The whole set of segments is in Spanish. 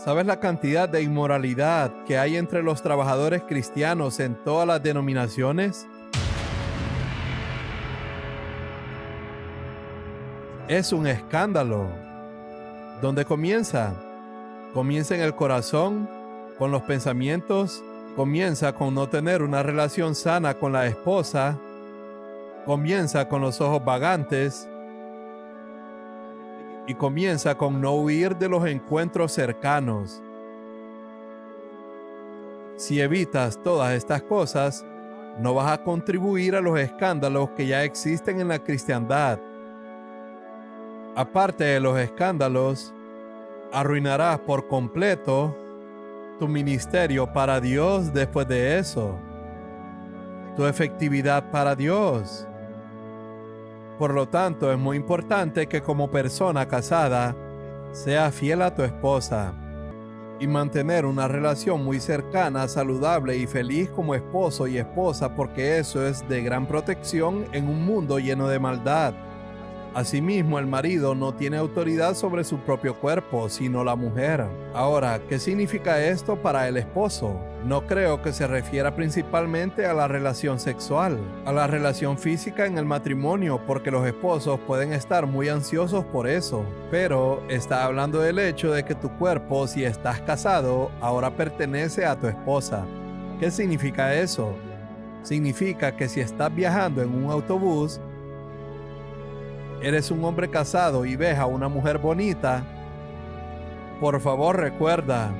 ¿Sabes la cantidad de inmoralidad que hay entre los trabajadores cristianos en todas las denominaciones? Es un escándalo. ¿Dónde comienza? Comienza en el corazón, con los pensamientos, comienza con no tener una relación sana con la esposa, comienza con los ojos vagantes y comienza con no huir de los encuentros cercanos. Si evitas todas estas cosas, no vas a contribuir a los escándalos que ya existen en la cristiandad. Aparte de los escándalos, arruinarás por completo tu ministerio para Dios después de eso, tu efectividad para Dios. Por lo tanto, es muy importante que como persona casada seas fiel a tu esposa y mantener una relación muy cercana, saludable y feliz como esposo y esposa, porque eso es de gran protección en un mundo lleno de maldad. Asimismo, el marido no tiene autoridad sobre su propio cuerpo, sino la mujer. Ahora, ¿qué significa esto para el esposo? No creo que se refiera principalmente a la relación sexual, a la relación física en el matrimonio, porque los esposos pueden estar muy ansiosos por eso. Pero está hablando del hecho de que tu cuerpo, si estás casado, ahora pertenece a tu esposa. ¿Qué significa eso? Significa que si estás viajando en un autobús, eres un hombre casado y ves a una mujer bonita, por favor recuerda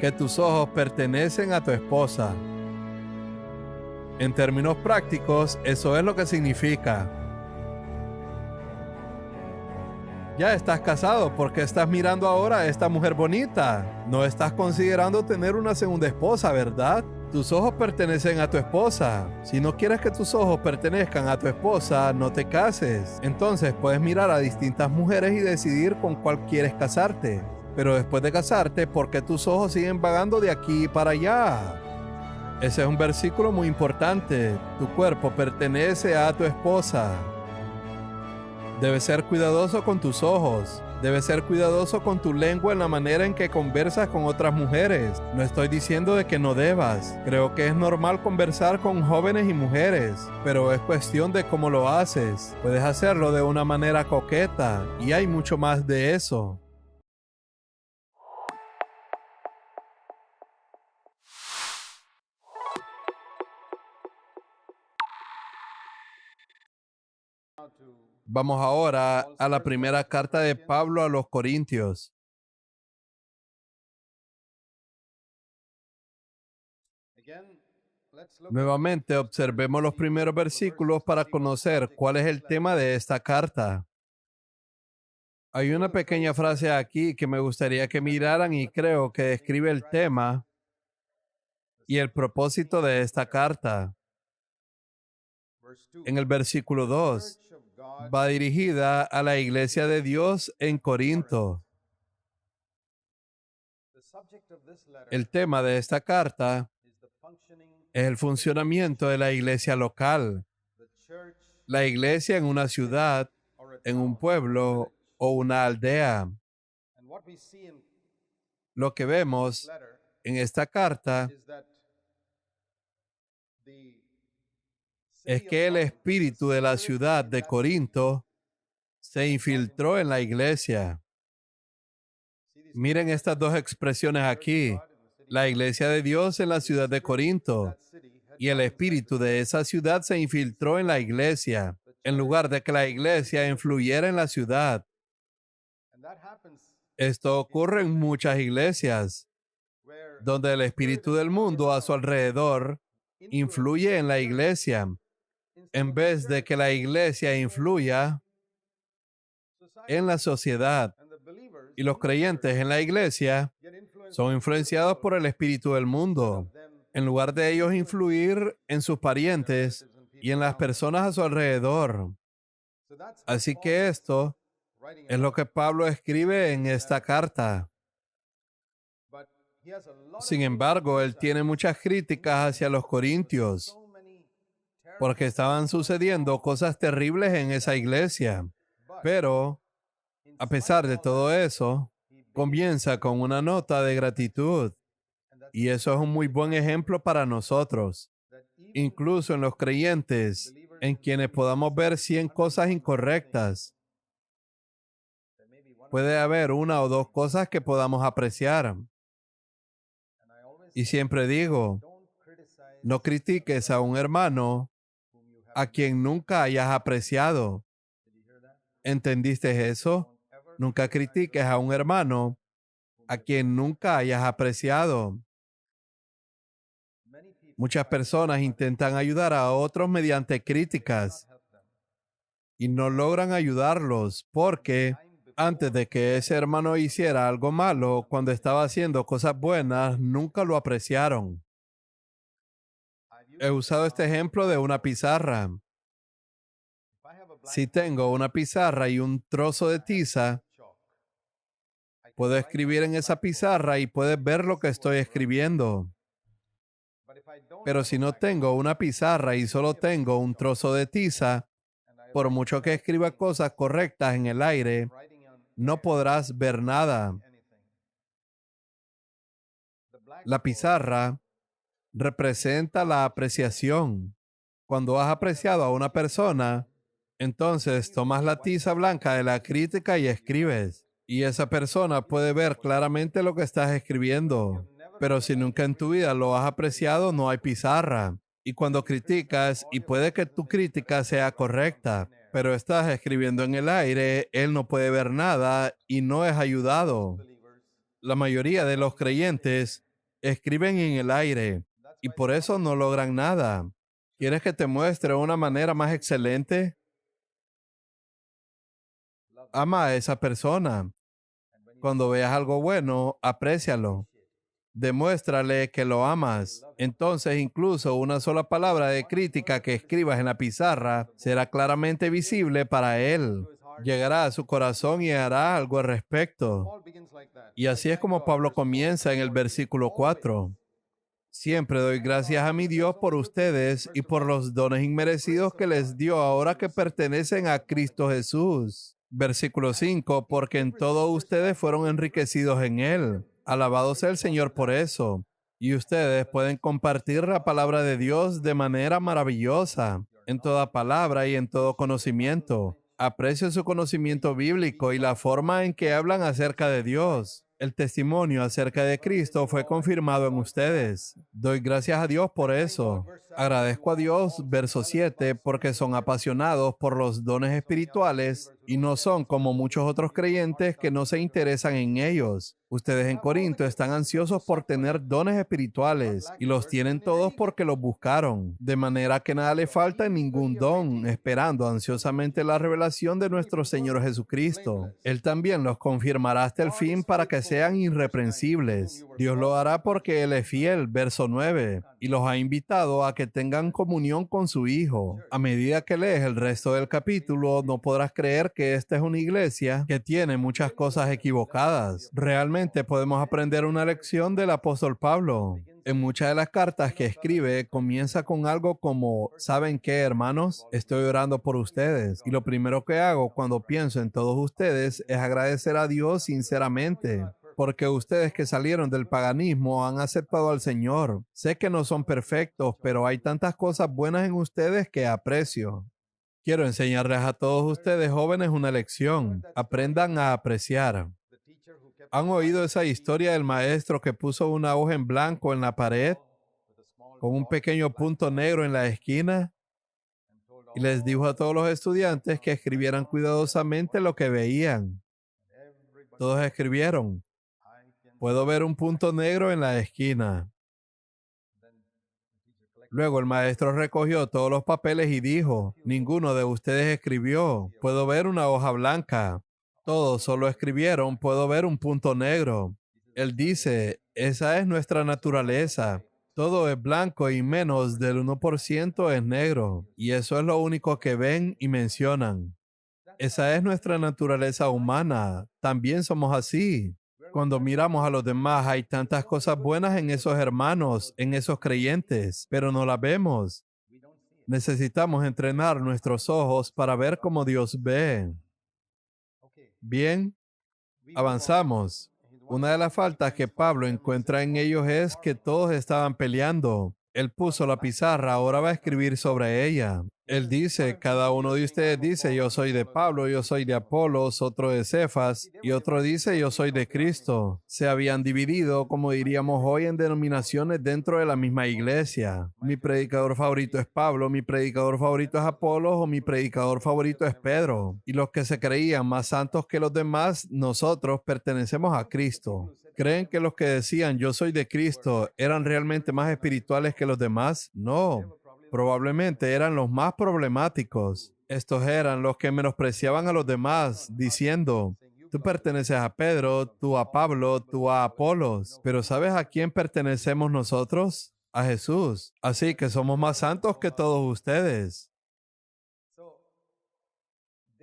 que tus ojos pertenecen a tu esposa. En términos prácticos, eso es lo que significa. Ya estás casado, ¿por qué estás mirando ahora a esta mujer bonita? No estás considerando tener una segunda esposa, ¿verdad? Tus ojos pertenecen a tu esposa. Si no quieres que tus ojos pertenezcan a tu esposa, no te cases. Entonces puedes mirar a distintas mujeres y decidir con cuál quieres casarte. Pero después de casarte, ¿por qué tus ojos siguen vagando de aquí para allá? Ese es un versículo muy importante. Tu cuerpo pertenece a tu esposa. Debes ser cuidadoso con tus ojos. Debes ser cuidadoso con tu lengua en la manera en que conversas con otras mujeres. No estoy diciendo de que no debas. Creo que es normal conversar con jóvenes y mujeres, pero es cuestión de cómo lo haces. Puedes hacerlo de una manera coqueta y hay mucho más de eso. Vamos ahora a la primera carta de Pablo a los Corintios. Nuevamente observemos los primeros versículos para conocer cuál es el tema de esta carta. Hay una pequeña frase aquí que me gustaría que miraran y creo que describe el tema y el propósito de esta carta. En el versículo 2, va dirigida a la iglesia de Dios en Corinto. El tema de esta carta es el funcionamiento de la iglesia local, la iglesia en una ciudad, en un pueblo o una aldea. Lo que vemos en esta carta es que el espíritu de la ciudad de Corinto se infiltró en la iglesia. Miren estas dos expresiones aquí. La iglesia de Dios en la ciudad de Corinto y el espíritu de esa ciudad se infiltró en la iglesia, en lugar de que la iglesia influyera en la ciudad. Esto ocurre en muchas iglesias, donde el espíritu del mundo a su alrededor influye en la iglesia, en vez de que la iglesia influya en la sociedad. Y los creyentes en la iglesia son influenciados por el espíritu del mundo, en lugar de ellos influir en sus parientes y en las personas a su alrededor. Así que esto es lo que Pablo escribe en esta carta. Sin embargo, él tiene muchas críticas hacia los corintios, porque estaban sucediendo cosas terribles en esa iglesia. Pero, a pesar de todo eso, Comienza con una nota de gratitud y eso es un muy buen ejemplo para nosotros, incluso en los creyentes, en quienes podamos ver 100 cosas incorrectas. Puede haber una o dos cosas que podamos apreciar. Y siempre digo, no critiques a un hermano a quien nunca hayas apreciado. ¿Entendiste eso? Nunca critiques a un hermano a quien nunca hayas apreciado. Muchas personas intentan ayudar a otros mediante críticas y no logran ayudarlos porque antes de que ese hermano hiciera algo malo, cuando estaba haciendo cosas buenas, nunca lo apreciaron. He usado este ejemplo de una pizarra. Si tengo una pizarra y un trozo de tiza, puedo escribir en esa pizarra y puedes ver lo que estoy escribiendo. Pero si no tengo una pizarra y solo tengo un trozo de tiza, por mucho que escriba cosas correctas en el aire, no podrás ver nada. La pizarra representa la apreciación. Cuando has apreciado a una persona, entonces tomas la tiza blanca de la crítica y escribes. Y esa persona puede ver claramente lo que estás escribiendo. Pero si nunca en tu vida lo has apreciado, no hay pizarra. Y cuando criticas, y puede que tu crítica sea correcta, pero estás escribiendo en el aire, él no puede ver nada y no es ayudado. La mayoría de los creyentes escriben en el aire y por eso no logran nada. ¿Quieres que te muestre una manera más excelente? Ama a esa persona. Cuando veas algo bueno, aprécialo. Demuéstrale que lo amas. Entonces, incluso una sola palabra de crítica que escribas en la pizarra será claramente visible para él. Llegará a su corazón y hará algo al respecto. Y así es como Pablo comienza en el versículo 4. Siempre doy gracias a mi Dios por ustedes y por los dones inmerecidos que les dio ahora que pertenecen a Cristo Jesús. Versículo 5, porque en todo ustedes fueron enriquecidos en Él. Alabado sea el Señor por eso. Y ustedes pueden compartir la palabra de Dios de manera maravillosa, en toda palabra y en todo conocimiento. Aprecio su conocimiento bíblico y la forma en que hablan acerca de Dios. El testimonio acerca de Cristo fue confirmado en ustedes. Doy gracias a Dios por eso. Agradezco a Dios, verso 7, porque son apasionados por los dones espirituales y no son como muchos otros creyentes que no se interesan en ellos. Ustedes en Corinto están ansiosos por tener dones espirituales y los tienen todos porque los buscaron, de manera que nada le falta en ningún don, esperando ansiosamente la revelación de nuestro Señor Jesucristo. Él también los confirmará hasta el fin para que sean irreprensibles. Dios lo hará porque Él es fiel, verso 9, y los ha invitado a que tengan comunión con su Hijo. A medida que lees el resto del capítulo, no podrás creer que esta es una iglesia que tiene muchas cosas equivocadas. Realmente podemos aprender una lección del apóstol Pablo. En muchas de las cartas que escribe, comienza con algo como, ¿saben qué, hermanos? Estoy orando por ustedes. Y lo primero que hago cuando pienso en todos ustedes es agradecer a Dios sinceramente. Porque ustedes que salieron del paganismo han aceptado al Señor. Sé que no son perfectos, pero hay tantas cosas buenas en ustedes que aprecio. Quiero enseñarles a todos ustedes jóvenes una lección. Aprendan a apreciar. ¿Han oído esa historia del maestro que puso una hoja en blanco en la pared con un pequeño punto negro en la esquina? Y les dijo a todos los estudiantes que escribieran cuidadosamente lo que veían. Todos escribieron, puedo ver un punto negro en la esquina. Luego el maestro recogió todos los papeles y dijo, ninguno de ustedes escribió, puedo ver una hoja blanca. Todos solo escribieron, puedo ver un punto negro. Él dice, esa es nuestra naturaleza. Todo es blanco y menos del 1% es negro. Y eso es lo único que ven y mencionan. Esa es nuestra naturaleza humana. También somos así. Cuando miramos a los demás, hay tantas cosas buenas en esos hermanos, en esos creyentes, pero no las vemos. Necesitamos entrenar nuestros ojos para ver cómo Dios ve. Bien, avanzamos. Una de las faltas que Pablo encuentra en ellos es que todos estaban peleando. Él puso la pizarra, ahora va a escribir sobre ella. Él dice, cada uno de ustedes dice, yo soy de Pablo, yo soy de Apolos, otro de Cefas, y otro dice, yo soy de Cristo. Se habían dividido, como diríamos hoy, en denominaciones dentro de la misma iglesia. Mi predicador favorito es Pablo, mi predicador favorito es Apolos, o mi predicador favorito es Pedro. Y los que se creían más santos que los demás, nosotros pertenecemos a Cristo. ¿Creen que los que decían yo soy de Cristo eran realmente más espirituales que los demás? No. Probablemente eran los más problemáticos. Estos eran los que menospreciaban a los demás, diciendo, tú perteneces a Pedro, tú a Pablo, tú a Apolos. Pero ¿sabes a quién pertenecemos nosotros? A Jesús. Así que somos más santos que todos ustedes.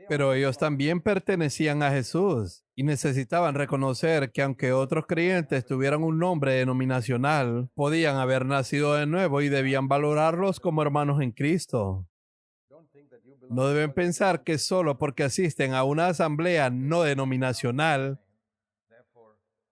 Pero ellos también pertenecían a Jesús y necesitaban reconocer que aunque otros creyentes tuvieran un nombre denominacional, podían haber nacido de nuevo y debían valorarlos como hermanos en Cristo. No deben pensar que solo porque asisten a una asamblea no denominacional,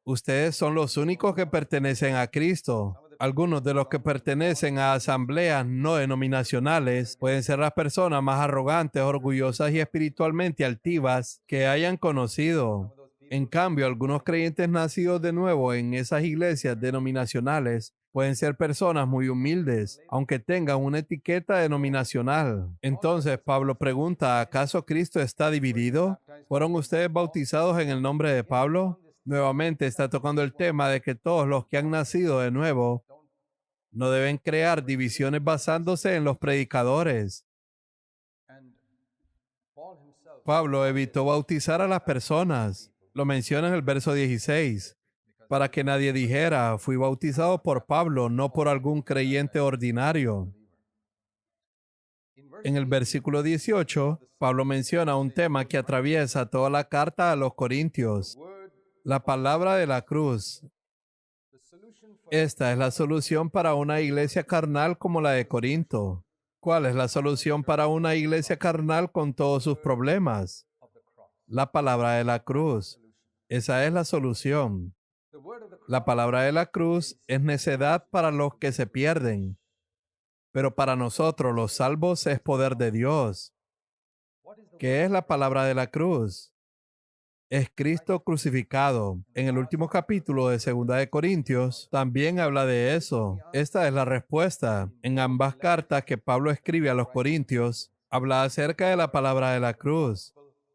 ustedes son los únicos que pertenecen a Cristo. Algunos de los que pertenecen a asambleas no denominacionales pueden ser las personas más arrogantes, orgullosas y espiritualmente altivas que hayan conocido. En cambio, algunos creyentes nacidos de nuevo en esas iglesias denominacionales pueden ser personas muy humildes, aunque tengan una etiqueta denominacional. Entonces, Pablo pregunta, ¿acaso Cristo está dividido? ¿Fueron ustedes bautizados en el nombre de Pablo? Nuevamente está tocando el tema de que todos los que han nacido de nuevo no deben crear divisiones basándose en los predicadores. Pablo evitó bautizar a las personas. Lo menciona en el verso 16. Para que nadie dijera, fui bautizado por Pablo, no por algún creyente ordinario. En el versículo 18, Pablo menciona un tema que atraviesa toda la carta a los Corintios. La palabra de la cruz. Esta es la solución para una iglesia carnal como la de Corinto. ¿Cuál es la solución para una iglesia carnal con todos sus problemas? La palabra de la cruz. Esa es la solución. La palabra de la cruz es necedad para los que se pierden, pero para nosotros los salvos es poder de Dios. ¿Qué es la palabra de la cruz? Es Cristo crucificado. En el último capítulo de 2 Corintios también habla de eso. Esta es la respuesta. En ambas cartas que Pablo escribe a los Corintios, habla acerca de la palabra de la cruz,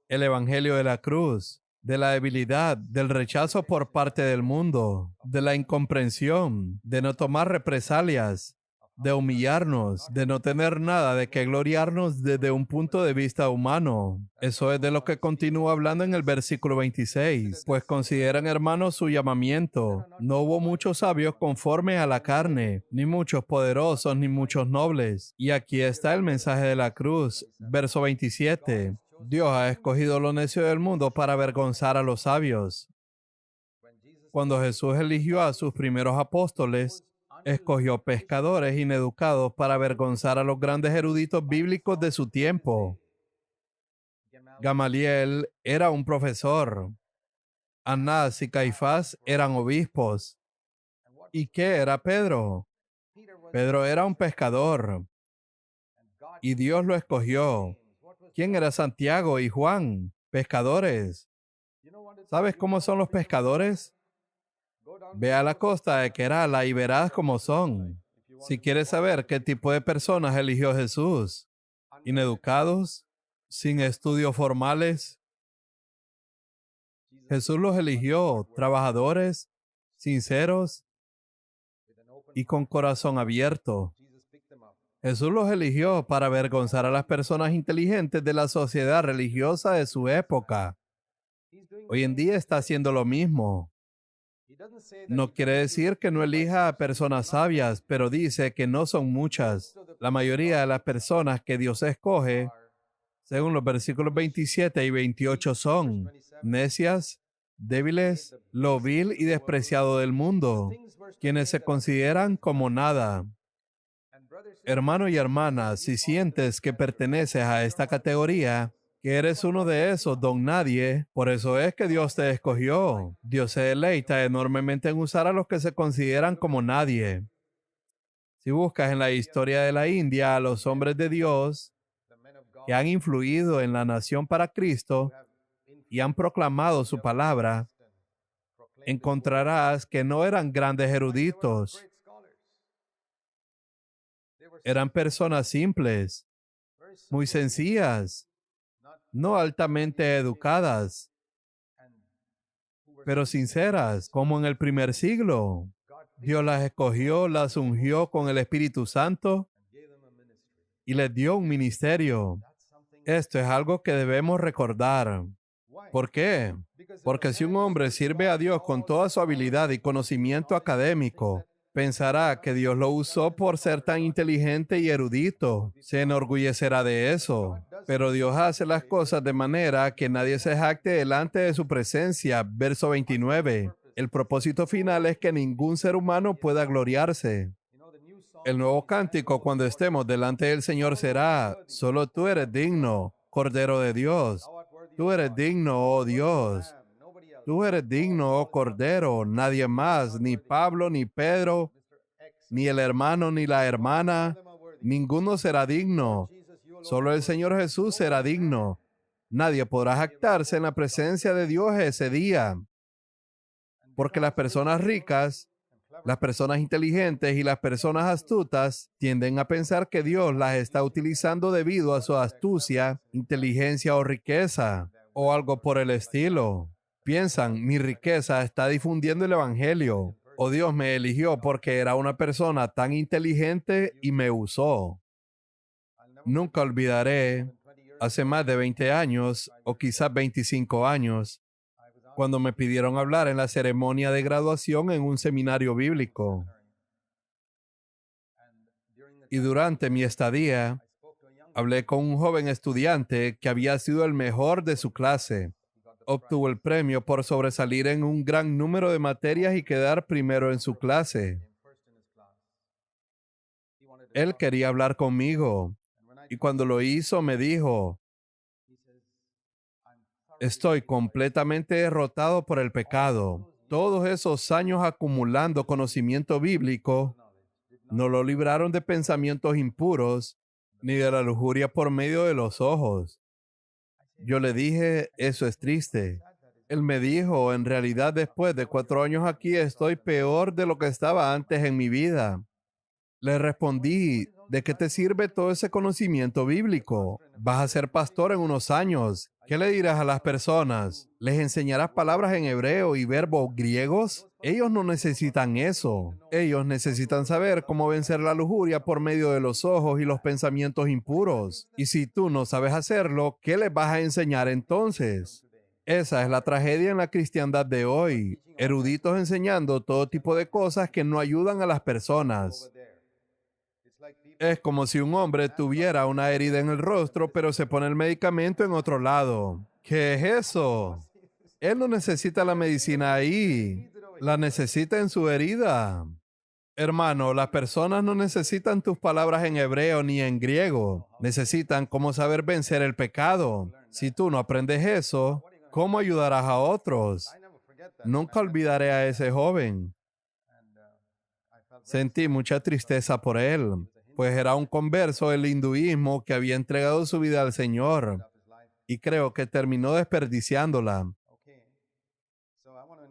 el evangelio de la cruz, de la debilidad, del rechazo por parte del mundo, de la incomprensión, de no tomar represalias, de humillarnos, de no tener nada de que gloriarnos desde un punto de vista humano. Eso es de lo que continúa hablando en el versículo 26. Pues consideran, hermanos, su llamamiento. No hubo muchos sabios conforme a la carne, ni muchos poderosos, ni muchos nobles. Y aquí está el mensaje de la cruz. Verso 27. Dios ha escogido lo necio del mundo para avergonzar a los sabios. Cuando Jesús eligió a sus primeros apóstoles, escogió pescadores ineducados para avergonzar a los grandes eruditos bíblicos de su tiempo. Gamaliel era un profesor. Anás y Caifás eran obispos. ¿Y qué era Pedro? Pedro era un pescador. Y Dios lo escogió. ¿Quién era Santiago y Juan? Pescadores. ¿Sabes cómo son los pescadores? Ve a la costa de Kerala y verás cómo son. Si quieres saber qué tipo de personas eligió Jesús, ineducados, sin estudios formales, Jesús los eligió, trabajadores, sinceros y con corazón abierto. Jesús los eligió para avergonzar a las personas inteligentes de la sociedad religiosa de su época. Hoy en día está haciendo lo mismo. No quiere decir que no elija a personas sabias, pero dice que no son muchas. La mayoría de las personas que Dios escoge, según los versículos 27 y 28, son necias, débiles, lo vil y despreciado del mundo, quienes se consideran como nada. Hermano y hermana, si sientes que perteneces a esta categoría, que eres uno de esos, don nadie. Por eso es que Dios te escogió. Dios se deleita enormemente en usar a los que se consideran como nadie. Si buscas en la historia de la India a los hombres de Dios que han influido en la nación para Cristo y han proclamado su palabra, encontrarás que no eran grandes eruditos, eran personas simples, muy sencillas, no altamente educadas, pero sinceras, como en el primer siglo. Dios las escogió, las ungió con el Espíritu Santo y les dio un ministerio. Esto es algo que debemos recordar. ¿Por qué? Porque si un hombre sirve a Dios con toda su habilidad y conocimiento académico, pensará que Dios lo usó por ser tan inteligente y erudito. Se enorgullecerá de eso. Pero Dios hace las cosas de manera que nadie se jacte delante de su presencia. Verso 29. El propósito final es que ningún ser humano pueda gloriarse. El nuevo cántico cuando estemos delante del Señor será: solo tú eres digno, Cordero de Dios. Tú eres digno, oh Dios. Tú eres digno, oh Cordero. Nadie más, ni Pablo, ni Pedro, ni el hermano, ni la hermana. Ninguno será digno. Solo el Señor Jesús será digno. Nadie podrá jactarse en la presencia de Dios ese día. Porque las personas ricas, las personas inteligentes y las personas astutas tienden a pensar que Dios las está utilizando debido a su astucia, inteligencia o riqueza, o algo por el estilo. Piensan: mi riqueza está difundiendo el evangelio, o Dios me eligió porque era una persona tan inteligente y me usó. Nunca olvidaré, hace más de 20 años, o quizás 25 años, cuando me pidieron hablar en la ceremonia de graduación en un seminario bíblico. Y durante mi estadía, hablé con un joven estudiante que había sido el mejor de su clase. Obtuvo el premio por sobresalir en un gran número de materias y quedar primero en su clase. Él quería hablar conmigo, y cuando lo hizo me dijo: estoy completamente derrotado por el pecado. Todos esos años acumulando conocimiento bíblico no lo libraron de pensamientos impuros ni de la lujuria por medio de los ojos. Yo le dije: eso es triste. Él me dijo: en realidad, después de 4 años aquí, estoy peor de lo que estaba antes en mi vida. Le respondí: ¿de qué te sirve todo ese conocimiento bíblico? Vas a ser pastor en unos años. ¿Qué le dirás a las personas? ¿Les enseñarás palabras en hebreo y verbos griegos? Ellos no necesitan eso. Ellos necesitan saber cómo vencer la lujuria por medio de los ojos y los pensamientos impuros. Y si tú no sabes hacerlo, ¿qué les vas a enseñar entonces? Esa es la tragedia en la cristiandad de hoy. Eruditos enseñando todo tipo de cosas que no ayudan a las personas. Es como si un hombre tuviera una herida en el rostro, pero se pone el medicamento en otro lado. ¿Qué es eso? Él no necesita la medicina ahí. La necesita en su herida. Hermano, las personas no necesitan tus palabras en hebreo ni en griego. Necesitan cómo saber vencer el pecado. Si tú no aprendes eso, ¿cómo ayudarás a otros? Nunca olvidaré a ese joven. Sentí mucha tristeza por él, pues era un converso del hinduismo que había entregado su vida al Señor y creo que terminó desperdiciándola.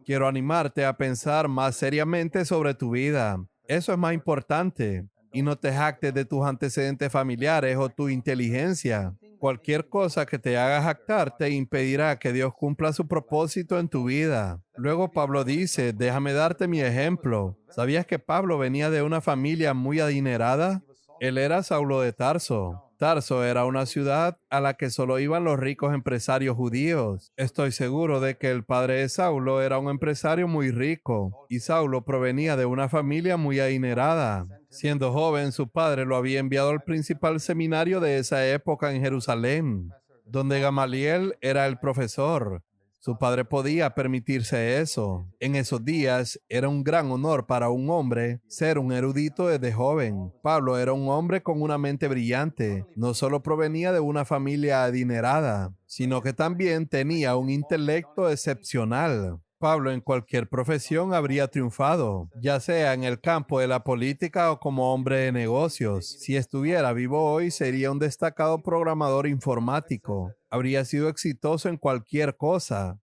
Quiero animarte a pensar más seriamente sobre tu vida. Eso es más importante. Y no te jactes de tus antecedentes familiares o tu inteligencia. Cualquier cosa que te haga jactar te impedirá que Dios cumpla su propósito en tu vida. Luego Pablo dice: déjame darte mi ejemplo. ¿Sabías que Pablo venía de una familia muy adinerada? Él era Saulo de Tarso. Tarso era una ciudad a la que solo iban los ricos empresarios judíos. Estoy seguro de que el padre de Saulo era un empresario muy rico y Saulo provenía de una familia muy adinerada. Siendo joven, su padre lo había enviado al principal seminario de esa época en Jerusalén, donde Gamaliel era el profesor. Su padre podía permitirse eso. En esos días era un gran honor para un hombre ser un erudito desde joven. Pablo era un hombre con una mente brillante. No solo provenía de una familia adinerada, sino que también tenía un intelecto excepcional. Pablo en cualquier profesión habría triunfado, ya sea en el campo de la política o como hombre de negocios. Si estuviera vivo hoy, sería un destacado programador informático. Habría sido exitoso en cualquier cosa,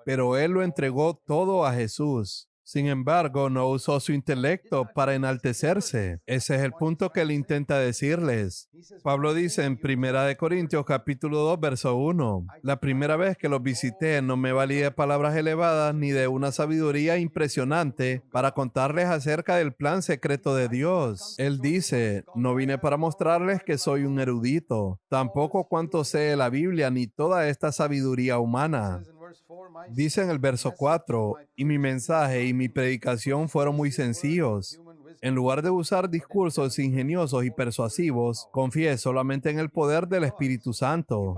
pero él lo entregó todo a Jesús. Sin embargo, no usó su intelecto para enaltecerse. Ese es el punto que él intenta decirles. Pablo dice en Primera de Corintios capítulo 2, verso 1, la primera vez que los visité no me valí de palabras elevadas ni de una sabiduría impresionante para contarles acerca del plan secreto de Dios. Él dice, no vine para mostrarles que soy un erudito, tampoco cuánto sé de la Biblia ni toda esta sabiduría humana. Dice en el verso 4, y mi mensaje y mi predicación fueron muy sencillos. En lugar de usar discursos ingeniosos y persuasivos, confié solamente en el poder del Espíritu Santo.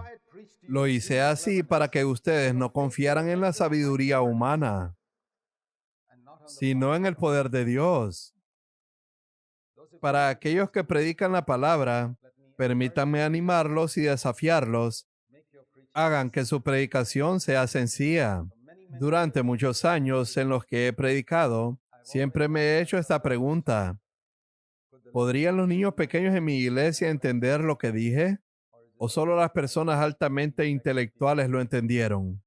Lo hice así para que ustedes no confiaran en la sabiduría humana, sino en el poder de Dios. Para aquellos que predican la palabra, permítanme animarlos y desafiarlos. Hagan que su predicación sea sencilla. Durante muchos años en los que he predicado, siempre me he hecho esta pregunta. ¿Podrían los niños pequeños en mi iglesia entender lo que dije? ¿O solo las personas altamente intelectuales lo entendieron?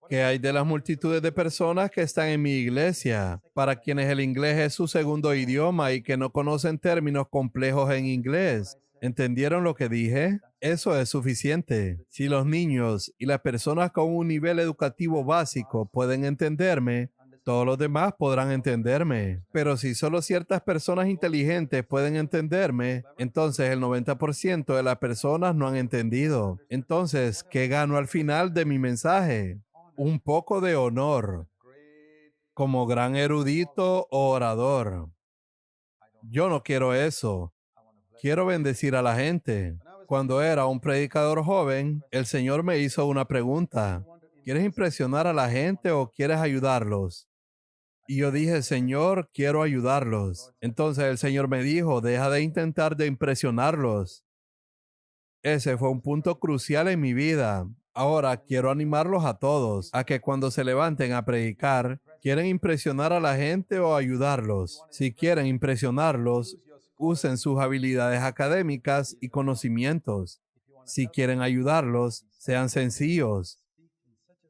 ¿Qué hay de las multitudes de personas que están en mi iglesia, para quienes el inglés es su segundo idioma y que no conocen términos complejos en inglés? ¿Entendieron lo que dije? Eso es suficiente. Si los niños y las personas con un nivel educativo básico pueden entenderme, todos los demás podrán entenderme. Pero si solo ciertas personas inteligentes pueden entenderme, entonces el 90% de las personas no han entendido. Entonces, ¿qué gano al final de mi mensaje? Un poco de honor como gran erudito o orador. Yo no quiero eso. Quiero bendecir a la gente. Cuando era un predicador joven, el Señor me hizo una pregunta. ¿Quieres impresionar a la gente o quieres ayudarlos? Y yo dije, Señor, quiero ayudarlos. Entonces el Señor me dijo, deja de intentar de impresionarlos. Ese fue un punto crucial en mi vida. Ahora quiero animarlos a todos a que cuando se levanten a predicar, ¿quieren impresionar a la gente o ayudarlos? Si quieren impresionarlos, usen sus habilidades académicas y conocimientos. Si quieren ayudarlos, sean sencillos.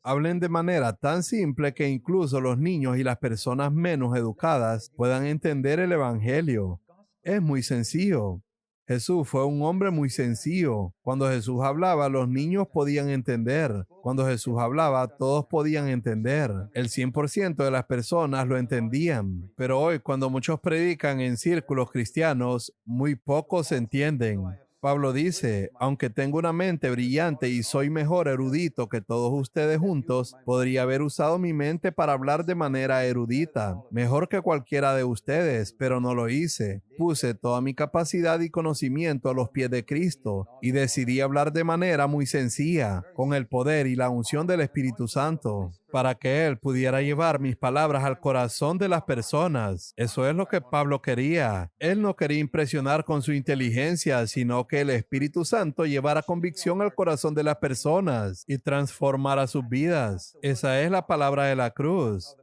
Hablen de manera tan simple que incluso los niños y las personas menos educadas puedan entender el Evangelio. Es muy sencillo. Jesús fue un hombre muy sencillo. Cuando Jesús hablaba, los niños podían entender. Cuando Jesús hablaba, todos podían entender. El 100% de las personas lo entendían. Pero hoy, cuando muchos predican en círculos cristianos, muy pocos entienden. Pablo dice, aunque tengo una mente brillante y soy mejor erudito que todos ustedes juntos, podría haber usado mi mente para hablar de manera erudita, mejor que cualquiera de ustedes, pero no lo hice. Puse toda mi capacidad y conocimiento a los pies de Cristo y decidí hablar de manera muy sencilla, con el poder y la unción del Espíritu Santo, para que Él pudiera llevar mis palabras al corazón de las personas. Eso es lo que Pablo quería. Él no quería impresionar con su inteligencia, sino que el Espíritu Santo llevara convicción al corazón de las personas y transformara sus vidas. Esa es la palabra de la cruz.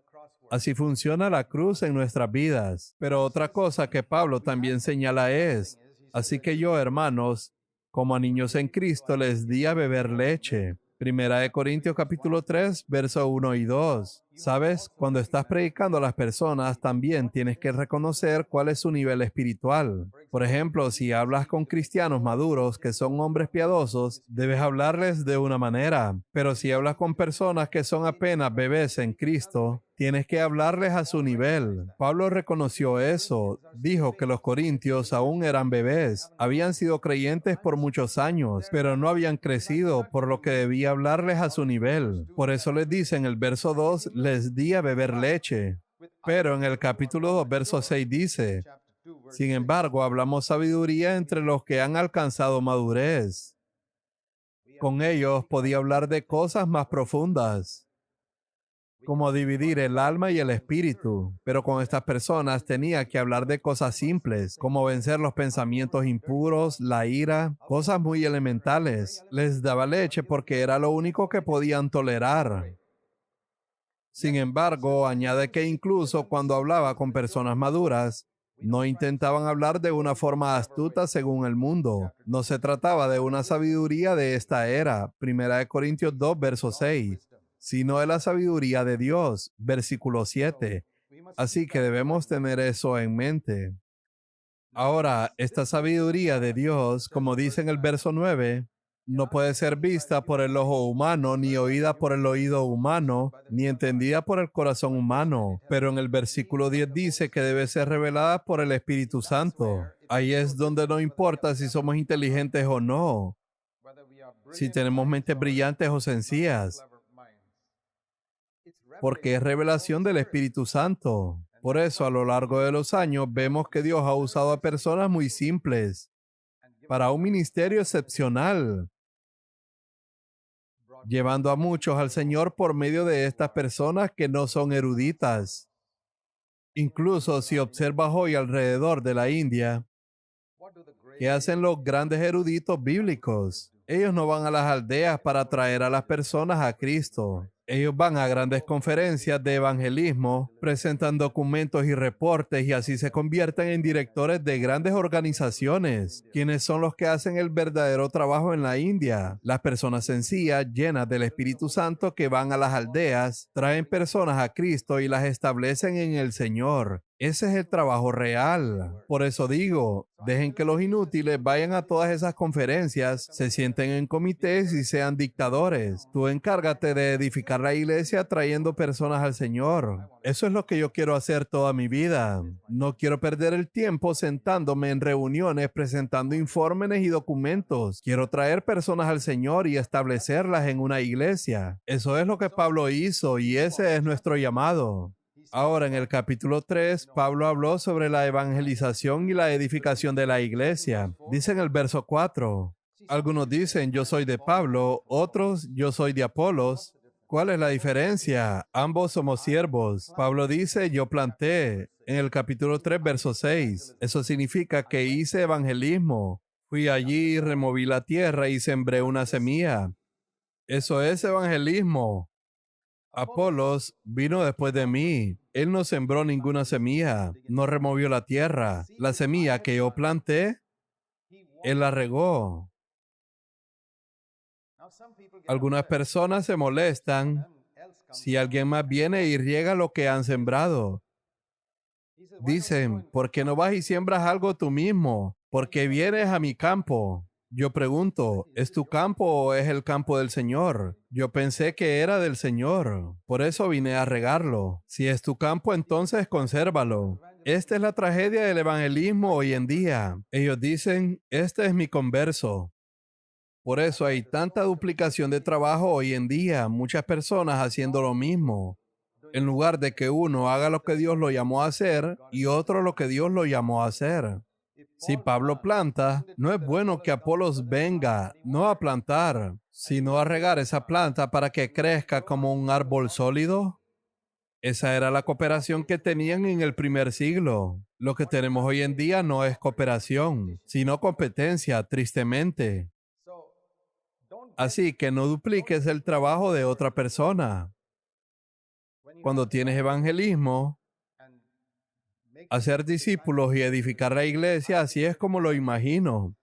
Así funciona la cruz en nuestras vidas. Pero otra cosa que Pablo también señala es, así que yo, hermanos, como a niños en Cristo, les di a beber leche. Primera de Corintios capítulo 3, verso 1 y 2. ¿Sabes? Cuando estás predicando a las personas, también tienes que reconocer cuál es su nivel espiritual. Por ejemplo, si hablas con cristianos maduros que son hombres piadosos, debes hablarles de una manera. Pero si hablas con personas que son apenas bebés en Cristo, tienes que hablarles a su nivel. Pablo reconoció eso. Dijo que los corintios aún eran bebés. Habían sido creyentes por muchos años, pero no habían crecido, por lo que debía hablarles a su nivel. Por eso les dice en el verso 2, les di a beber leche. Pero en el capítulo 2, verso 6 dice, sin embargo, hablamos sabiduría entre los que han alcanzado madurez. Con ellos podía hablar de cosas más profundas. como dividir el alma y el espíritu. Pero con estas personas tenía que hablar de cosas simples, como vencer los pensamientos impuros, la ira, cosas muy elementales. Les daba leche porque era lo único que podían tolerar. Sin embargo, añade que incluso cuando hablaba con personas maduras, no intentaban hablar de una forma astuta según el mundo. No se trataba de una sabiduría de esta era, 1 Corintios 2, verso 6, sino de la sabiduría de Dios, versículo 7. Así que debemos tener eso en mente. Ahora, esta sabiduría de Dios, como dice en el verso 9, no puede ser vista por el ojo humano, ni oída por el oído humano, ni entendida por el corazón humano. Pero en el versículo 10 dice que debe ser revelada por el Espíritu Santo. Ahí es donde no importa si somos inteligentes o no, si tenemos mentes brillantes o sencillas, porque es revelación del Espíritu Santo. Por eso, a lo largo de los años, vemos que Dios ha usado a personas muy simples para un ministerio excepcional, llevando a muchos al Señor por medio de estas personas que no son eruditas. Incluso si observas hoy alrededor de la India, ¿qué hacen los grandes eruditos bíblicos? Ellos no van a las aldeas para traer a las personas a Cristo. Ellos van a grandes conferencias de evangelismo, presentan documentos y reportes y así se convierten en directores de grandes organizaciones. ¿Quiénes son los que hacen el verdadero trabajo en la India? Las personas sencillas, llenas del Espíritu Santo, que van a las aldeas, traen personas a Cristo y las establecen en el Señor. Ese es el trabajo real. Por eso digo, dejen que los inútiles vayan a todas esas conferencias, se sienten en comités y sean dictadores. Tú encárgate de edificar la iglesia trayendo personas al Señor. Eso es lo que yo quiero hacer toda mi vida. No quiero perder el tiempo sentándome en reuniones presentando informes y documentos. Quiero traer personas al Señor y establecerlas en una iglesia. Eso es lo que Pablo hizo y ese es nuestro llamado. Ahora, en el capítulo 3, Pablo habló sobre la evangelización y la edificación de la iglesia. Dice en el verso 4, algunos dicen, yo soy de Pablo, otros, yo soy de Apolos. ¿Cuál es la diferencia? Ambos somos siervos. Pablo dice, yo planté. En el capítulo 3, verso 6. Eso significa que hice evangelismo. Fui allí y removí la tierra y sembré una semilla. Eso es evangelismo. Apolos vino después de mí. Él no sembró ninguna semilla, no removió la tierra. La semilla que yo planté, él la regó. Algunas personas se molestan si alguien más viene y riega lo que han sembrado. Dicen, ¿por qué no vas y siembras algo tú mismo? ¿Por qué vienes a mi campo? Yo pregunto, ¿es tu campo o es el campo del Señor? Yo pensé que era del Señor, por eso vine a regarlo. Si es tu campo, entonces consérvalo. Esta es la tragedia del evangelismo hoy en día. Ellos dicen, este es mi converso. Por eso hay tanta duplicación de trabajo hoy en día, muchas personas haciendo lo mismo, en lugar de que uno haga lo que Dios lo llamó a hacer y otro lo que Dios lo llamó a hacer. Si Pablo planta, no es bueno que Apolos venga, no a plantar, sino a regar esa planta para que crezca como un árbol sólido. Esa era la cooperación que tenían en el primer siglo. Lo que tenemos hoy en día no es cooperación, sino competencia, tristemente. Así que no dupliques el trabajo de otra persona. Cuando tienes evangelismo, hacer discípulos y edificar la iglesia, así es como lo imagino.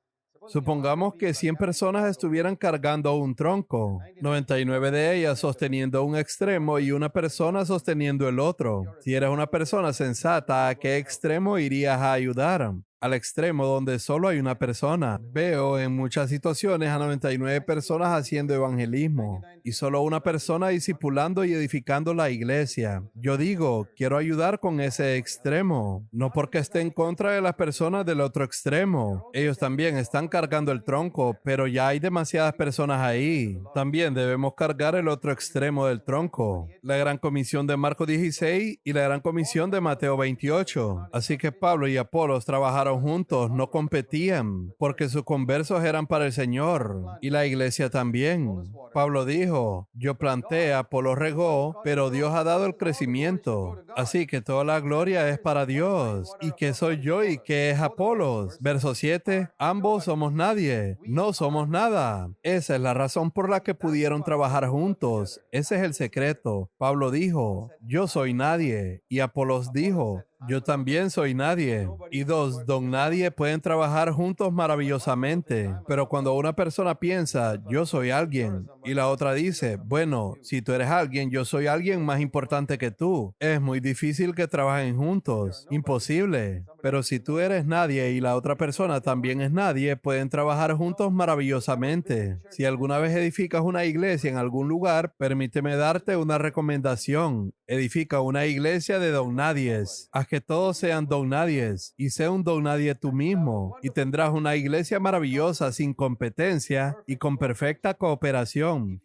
Supongamos que 100 personas estuvieran cargando un tronco, 99 de ellas sosteniendo un extremo y una persona sosteniendo el otro. Si eres una persona sensata, ¿a qué extremo irías a ayudar? Al extremo donde solo hay una persona. Veo en muchas situaciones a 99 personas haciendo evangelismo y solo una persona discipulando y edificando la iglesia. Yo digo, quiero ayudar con ese extremo, no porque esté en contra de las personas del otro extremo. Ellos también están cargando el tronco, pero ya hay demasiadas personas ahí. También debemos cargar el otro extremo del tronco. La gran comisión de Marcos 16 y la gran comisión de Mateo 28. Así que Pablo y Apolos trabajaron trabajaron juntos, no competían, porque sus conversos eran para el Señor y la iglesia también. Pablo dijo, yo planté, Apolo regó, pero Dios ha dado el crecimiento. Así que toda la gloria es para Dios. ¿Y qué soy yo y qué es Apolos? Verso 7, ambos somos nadie, no somos nada. Esa es la razón por la que pudieron trabajar juntos. Ese es el secreto. Pablo dijo, yo soy nadie, y Apolos dijo, yo también soy nadie. Y dos, don nadie pueden trabajar juntos maravillosamente. Pero cuando una persona piensa, yo soy alguien, y la otra dice, bueno, si tú eres alguien, yo soy alguien más importante que tú. Es muy difícil que trabajen juntos. Imposible. Pero si tú eres nadie y la otra persona también es nadie, pueden trabajar juntos maravillosamente. Si alguna vez edificas una iglesia en algún lugar, permíteme darte una recomendación. Edifica una iglesia de don nadies. Haz que todos sean don nadies y sé un don nadie tú mismo y tendrás una iglesia maravillosa sin competencia y con perfecta cooperación.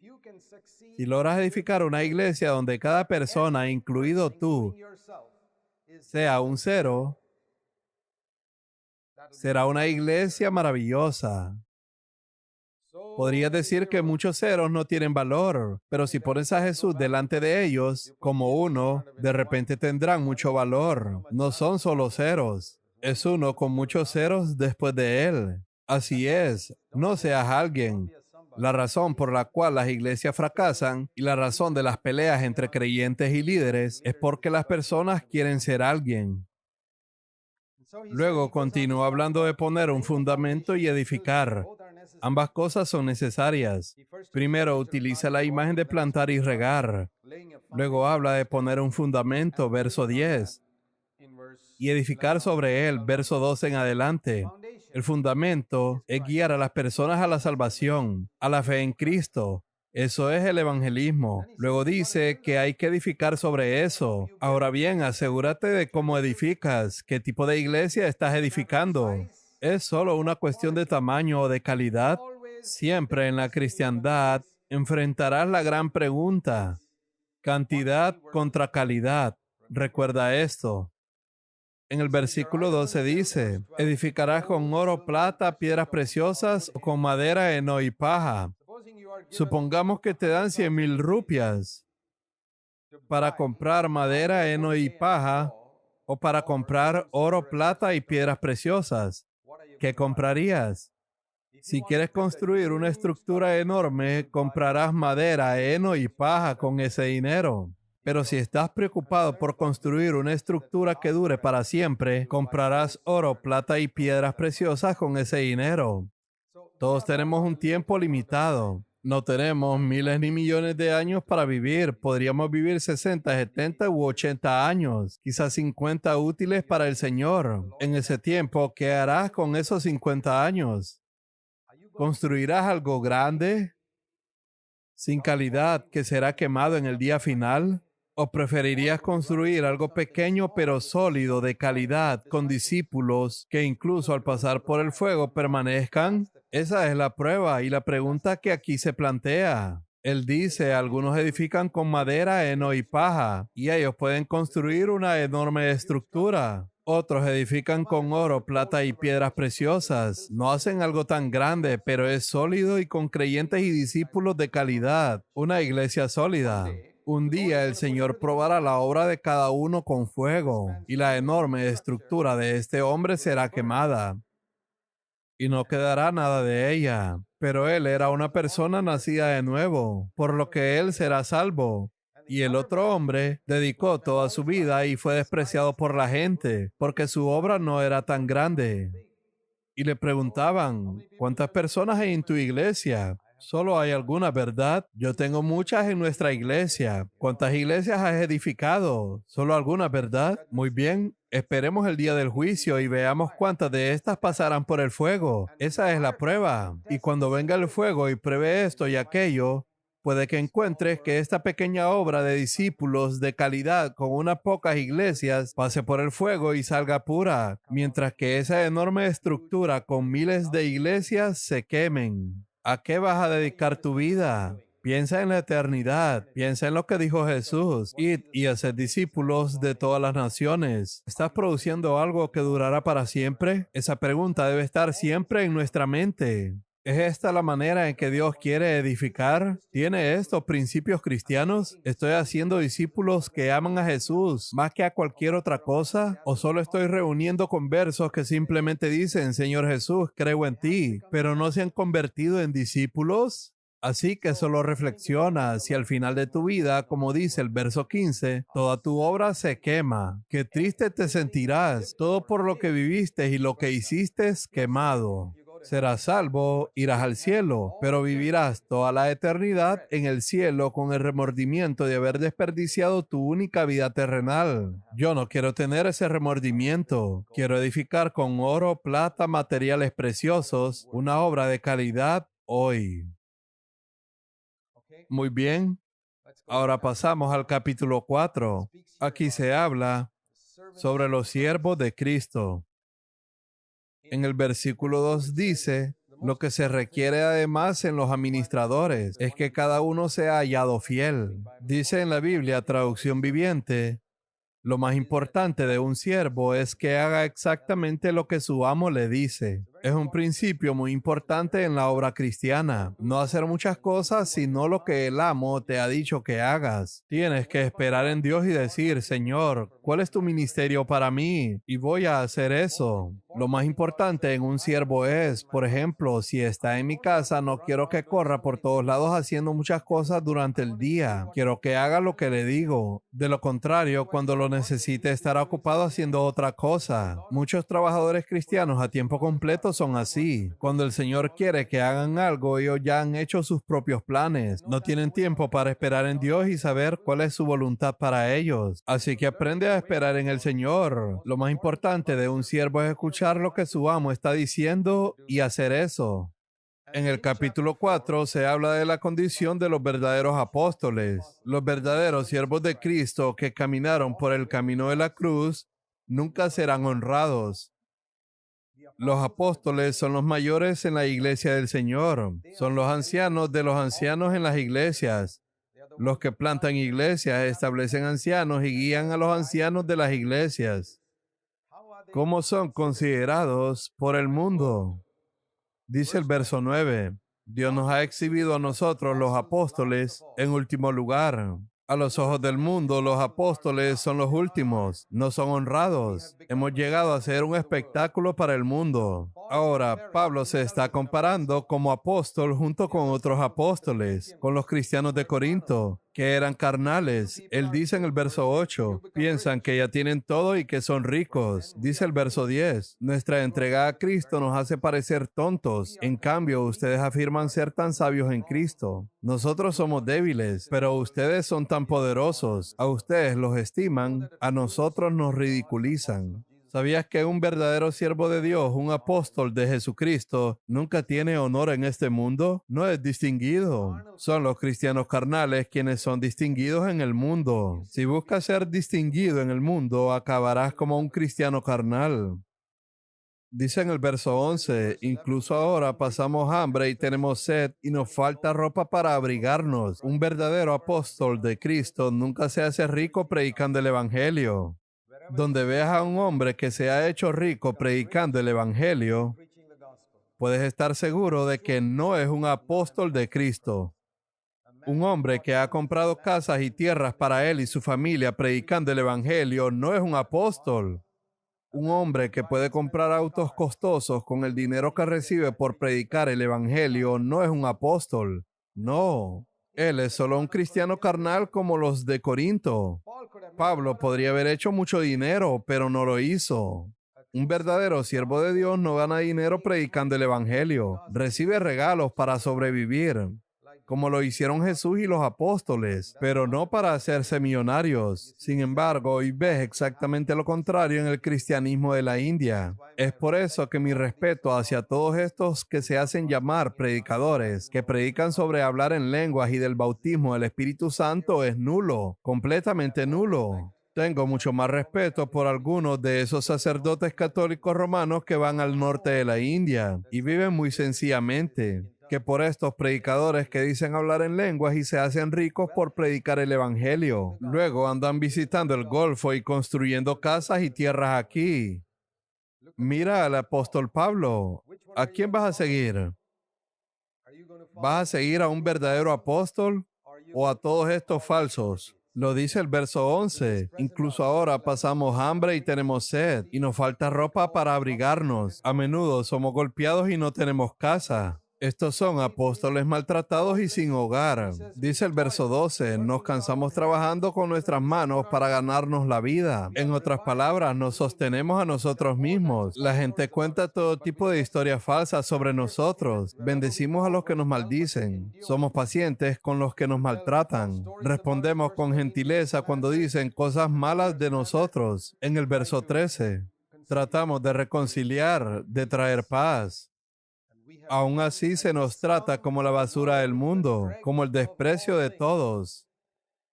Si logras edificar una iglesia donde cada persona, incluido tú, sea un cero, será una iglesia maravillosa. Podrías decir que muchos ceros no tienen valor, pero si pones a Jesús delante de ellos como uno, de repente tendrán mucho valor. No son solo ceros, es uno con muchos ceros después de él. Así es, no seas alguien. La razón por la cual las iglesias fracasan y la razón de las peleas entre creyentes y líderes es porque las personas quieren ser alguien. Luego continúa hablando de poner un fundamento y edificar. Ambas cosas son necesarias. Primero, utiliza la imagen de plantar y regar. Luego habla de poner un fundamento, verso 10, y edificar sobre él, verso 12 en adelante. El fundamento es guiar a las personas a la salvación, a la fe en Cristo. Eso es el evangelismo. Luego dice que hay que edificar sobre eso. Ahora bien, asegúrate de cómo edificas, qué tipo de iglesia estás edificando. ¿Es solo una cuestión de tamaño o de calidad? Siempre en la cristiandad enfrentarás la gran pregunta: cantidad contra calidad. Recuerda esto. En el versículo 12 dice, edificarás con oro, plata, piedras preciosas o con madera, heno y paja. Supongamos que te dan 100,000 rupias para comprar madera, heno y paja o para comprar oro, plata y piedras preciosas. ¿Qué comprarías? Si quieres construir una estructura enorme, comprarás madera, heno y paja con ese dinero. Pero si estás preocupado por construir una estructura que dure para siempre, comprarás oro, plata y piedras preciosas con ese dinero. Todos tenemos un tiempo limitado. No tenemos miles ni millones de años para vivir. Podríamos vivir 60, 70 u 80 años, quizás 50 útiles para el Señor. En ese tiempo, ¿qué harás con esos 50 años? ¿Construirás algo grande, sin calidad, que será quemado en el día final? ¿O preferirías construir algo pequeño pero sólido, de calidad, con discípulos que incluso al pasar por el fuego permanezcan? Esa es la prueba y la pregunta que aquí se plantea. Él dice, algunos edifican con madera, heno y paja, y ellos pueden construir una enorme estructura. Otros edifican con oro, plata y piedras preciosas. No hacen algo tan grande, pero es sólido y con creyentes y discípulos de calidad. Una iglesia sólida. Un día el Señor probará la obra de cada uno con fuego, y la enorme estructura de este hombre será quemada, y no quedará nada de ella. Pero él era una persona nacida de nuevo, por lo que él será salvo. Y el otro hombre dedicó toda su vida y fue despreciado por la gente, porque su obra no era tan grande. Y le preguntaban, ¿cuántas personas hay en tu iglesia? Solo hay algunas, ¿verdad? Yo tengo muchas en nuestra iglesia. ¿Cuántas iglesias has edificado? Solo algunas, ¿verdad? Muy bien. Esperemos el día del juicio y veamos cuántas de estas pasarán por el fuego. Esa es la prueba. Y cuando venga el fuego y pruebe esto y aquello, puede que encuentres que esta pequeña obra de discípulos de calidad con unas pocas iglesias pase por el fuego y salga pura, mientras que esa enorme estructura con miles de iglesias se quemen. ¿A qué vas a dedicar tu vida? Piensa en la eternidad. Piensa en lo que dijo Jesús. Id y haced discípulos de todas las naciones. ¿Estás produciendo algo que durará para siempre? Esa pregunta debe estar siempre en nuestra mente. ¿Es esta la manera en que Dios quiere edificar? ¿Tiene estos principios cristianos? ¿Estoy haciendo discípulos que aman a Jesús más que a cualquier otra cosa? ¿O solo estoy reuniendo conversos que simplemente dicen, Señor Jesús, creo en ti, pero no se han convertido en discípulos? Así que solo reflexiona si al final de tu vida, como dice el verso 15, toda tu obra se quema. Qué triste te sentirás, todo por lo que viviste y lo que hiciste es quemado. Serás salvo, irás al cielo, pero vivirás toda la eternidad en el cielo con el remordimiento de haber desperdiciado tu única vida terrenal. Yo no quiero tener ese remordimiento. Quiero edificar con oro, plata, materiales preciosos, una obra de calidad hoy. Muy bien. Ahora pasamos al capítulo 4. Aquí se habla sobre los siervos de Cristo. En el versículo 2 dice, lo que se requiere además en los administradores es que cada uno sea hallado fiel. Dice en la Biblia, traducción viviente, lo más importante de un siervo es que haga exactamente lo que su amo le dice. Es un principio muy importante en la obra cristiana. No hacer muchas cosas, sino lo que el amo te ha dicho que hagas. Tienes que esperar en Dios y decir, Señor, ¿cuál es tu ministerio para mí? Y voy a hacer eso. Lo más importante en un siervo es, por ejemplo, si está en mi casa, no quiero que corra por todos lados haciendo muchas cosas durante el día. Quiero que haga lo que le digo. De lo contrario, cuando lo necesite, estará ocupado haciendo otra cosa. Muchos trabajadores cristianos a tiempo completo son así. Cuando el Señor quiere que hagan algo, ellos ya han hecho sus propios planes. No tienen tiempo para esperar en Dios y saber cuál es su voluntad para ellos. Así que aprende a esperar en el Señor. Lo más importante de un siervo es escuchar lo que su amo está diciendo y hacer eso. En el capítulo 4 se habla de la condición de los verdaderos apóstoles. Los verdaderos siervos de Cristo que caminaron por el camino de la cruz nunca serán honrados. Los apóstoles son los mayores en la iglesia del Señor. Son los ancianos de los ancianos en las iglesias. Los que plantan iglesias establecen ancianos y guían a los ancianos de las iglesias. ¿Cómo son considerados por el mundo? Dice el verso 9, Dios nos ha exhibido a nosotros, los apóstoles, en último lugar. A los ojos del mundo, los apóstoles son los últimos, no son honrados. Hemos llegado a ser un espectáculo para el mundo. Ahora, Pablo se está comparando como apóstol junto con otros apóstoles, con los cristianos de Corinto, que eran carnales. Él dice en el verso 8, piensan que ya tienen todo y que son ricos. Dice el verso 10, nuestra entrega a Cristo nos hace parecer tontos. En cambio, ustedes afirman ser tan sabios en Cristo. Nosotros somos débiles, pero ustedes son tan poderosos. A ustedes los estiman, a nosotros nos ridiculizan. ¿Sabías que un verdadero siervo de Dios, un apóstol de Jesucristo, nunca tiene honor en este mundo? No es distinguido. Son los cristianos carnales quienes son distinguidos en el mundo. Si buscas ser distinguido en el mundo, acabarás como un cristiano carnal. Dice en el verso 11, incluso ahora pasamos hambre y tenemos sed y nos falta ropa para abrigarnos. Un verdadero apóstol de Cristo nunca se hace rico predicando el evangelio. Donde veas a un hombre que se ha hecho rico predicando el evangelio, puedes estar seguro de que no es un apóstol de Cristo. Un hombre que ha comprado casas y tierras para él y su familia predicando el evangelio no es un apóstol. Un hombre que puede comprar autos costosos con el dinero que recibe por predicar el evangelio no es un apóstol. No, él es solo un cristiano carnal como los de Corinto. Pablo podría haber hecho mucho dinero, pero no lo hizo. Un verdadero siervo de Dios no gana dinero predicando el evangelio. Recibe regalos para sobrevivir, como lo hicieron Jesús y los apóstoles, pero no para hacerse millonarios. Sin embargo, hoy ves exactamente lo contrario en el cristianismo de la India. Es por eso que mi respeto hacia todos estos que se hacen llamar predicadores, que predican sobre hablar en lenguas y del bautismo del Espíritu Santo es nulo, completamente nulo. Tengo mucho más respeto por algunos de esos sacerdotes católicos romanos que van al norte de la India y viven muy sencillamente. que por estos predicadores que dicen hablar en lenguas y se hacen ricos por predicar el evangelio. Luego andan visitando el Golfo y construyendo casas y tierras aquí. Mira al apóstol Pablo. ¿A quién vas a seguir? ¿Vas a seguir a un verdadero apóstol o a todos estos falsos? Lo dice el verso 11. Incluso ahora pasamos hambre y tenemos sed, y nos falta ropa para abrigarnos. A menudo somos golpeados y no tenemos casa. Estos son apóstoles maltratados y sin hogar. Dice el verso 12, nos cansamos trabajando con nuestras manos para ganarnos la vida. En otras palabras, nos sostenemos a nosotros mismos. La gente cuenta todo tipo de historias falsas sobre nosotros. Bendecimos a los que nos maldicen. Somos pacientes con los que nos maltratan. Respondemos con gentileza cuando dicen cosas malas de nosotros. En el verso 13, tratamos de reconciliar, de traer paz. Aún así se nos trata como la basura del mundo, como el desprecio de todos.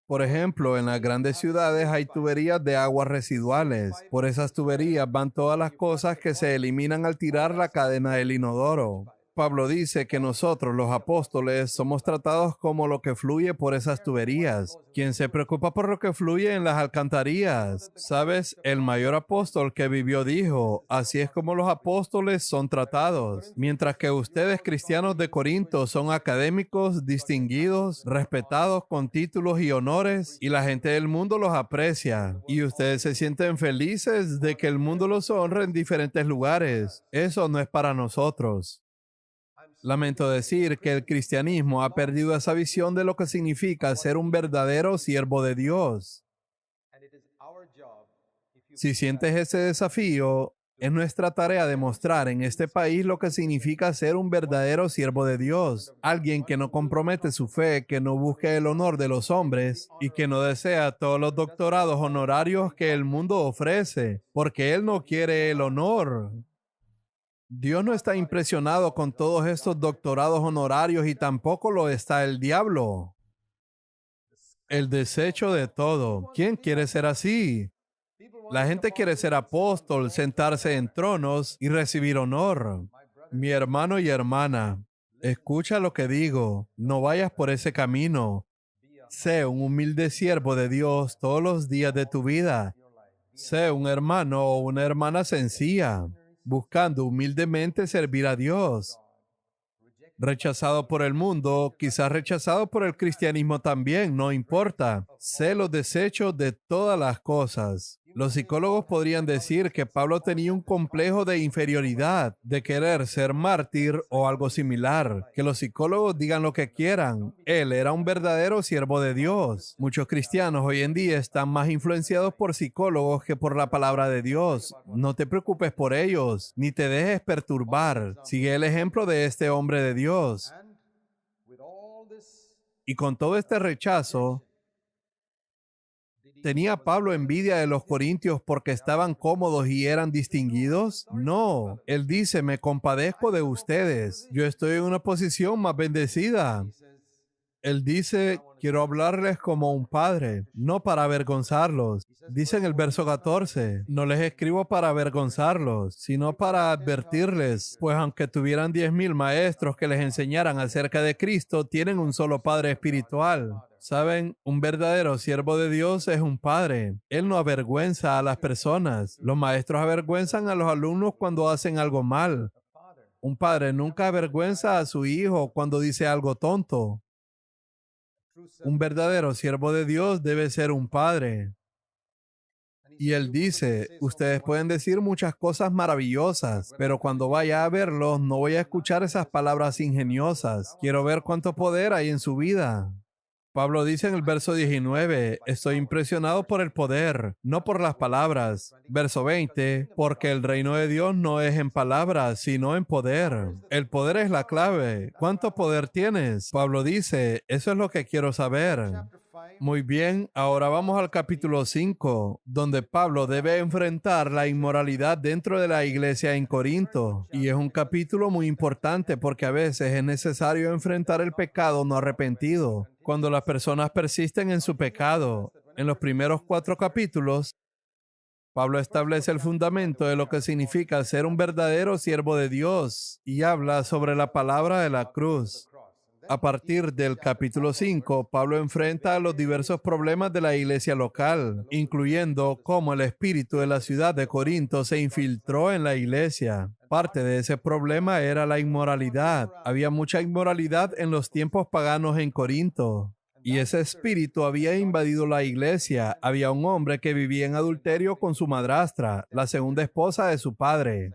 Por ejemplo, en las grandes ciudades hay tuberías de aguas residuales. Por esas tuberías van todas las cosas que se eliminan al tirar la cadena del inodoro. Pablo dice que nosotros, los apóstoles, somos tratados como lo que fluye por esas tuberías. ¿Quién se preocupa por lo que fluye en las alcantarillas? ¿Sabes? El mayor apóstol que vivió dijo, así es como los apóstoles son tratados. Mientras que ustedes, cristianos de Corinto, son académicos, distinguidos, respetados con títulos y honores, y la gente del mundo los aprecia. Y ustedes se sienten felices de que el mundo los honre en diferentes lugares. Eso no es para nosotros. Lamento decir que el cristianismo ha perdido esa visión de lo que significa ser un verdadero siervo de Dios. Si sientes ese desafío, es nuestra tarea demostrar en este país lo que significa ser un verdadero siervo de Dios, alguien que no compromete su fe, que no busque el honor de los hombres y que no desea todos los doctorados honorarios que el mundo ofrece, porque Él no quiere el honor. Dios no está impresionado con todos estos doctorados honorarios y tampoco lo está el diablo. El desecho de todo. ¿Quién quiere ser así? La gente quiere ser apóstol, sentarse en tronos y recibir honor. Mi hermano y hermana, escucha lo que digo. No vayas por ese camino. Sé un humilde siervo de Dios todos los días de tu vida. Sé un hermano o una hermana sencilla, buscando humildemente servir a Dios. Rechazado por el mundo, quizás rechazado por el cristianismo también, no importa. Sé los desechos de todas las cosas. Los psicólogos podrían decir que Pablo tenía un complejo de inferioridad, de querer ser mártir o algo similar. Que los psicólogos digan lo que quieran. Él era un verdadero siervo de Dios. Muchos cristianos hoy en día están más influenciados por psicólogos que por la palabra de Dios. No te preocupes por ellos, ni te dejes perturbar. Sigue el ejemplo de este hombre de Dios. Y con todo este rechazo, ¿tenía Pablo envidia de los corintios porque estaban cómodos y eran distinguidos? No. Él dice, me compadezco de ustedes. Yo estoy en una posición más bendecida. Él dice, quiero hablarles como un padre, no para avergonzarlos. Dice en el verso 14, no les escribo para avergonzarlos, sino para advertirles, pues aunque tuvieran 10,000 maestros que les enseñaran acerca de Cristo, tienen un solo Padre espiritual. Saben, un verdadero siervo de Dios es un padre. Él no avergüenza a las personas. Los maestros avergüenzan a los alumnos cuando hacen algo mal. Un padre nunca avergüenza a su hijo cuando dice algo tonto. Un verdadero siervo de Dios debe ser un padre. Y él dice, ustedes pueden decir muchas cosas maravillosas, pero cuando vaya a verlos no voy a escuchar esas palabras ingeniosas. Quiero ver cuánto poder hay en su vida. Pablo dice en el verso 19, estoy impresionado por el poder, no por las palabras. Verso 20, porque el reino de Dios no es en palabras, sino en poder. El poder es la clave. ¿Cuánto poder tienes? Pablo dice, eso es lo que quiero saber. Muy bien, ahora vamos al capítulo 5, donde Pablo debe enfrentar la inmoralidad dentro de la iglesia en Corinto. Y es un capítulo muy importante porque a veces es necesario enfrentar el pecado no arrepentido. Cuando las personas persisten en su pecado, en los primeros 4 capítulos, Pablo establece el fundamento de lo que significa ser un verdadero siervo de Dios y habla sobre la palabra de la cruz. A partir del capítulo 5, Pablo enfrenta los diversos problemas de la iglesia local, incluyendo cómo el espíritu de la ciudad de Corinto se infiltró en la iglesia. Parte de ese problema era la inmoralidad. Había mucha inmoralidad en los tiempos paganos en Corinto. Y ese espíritu había invadido la iglesia. Había un hombre que vivía en adulterio con su madrastra, la segunda esposa de su padre.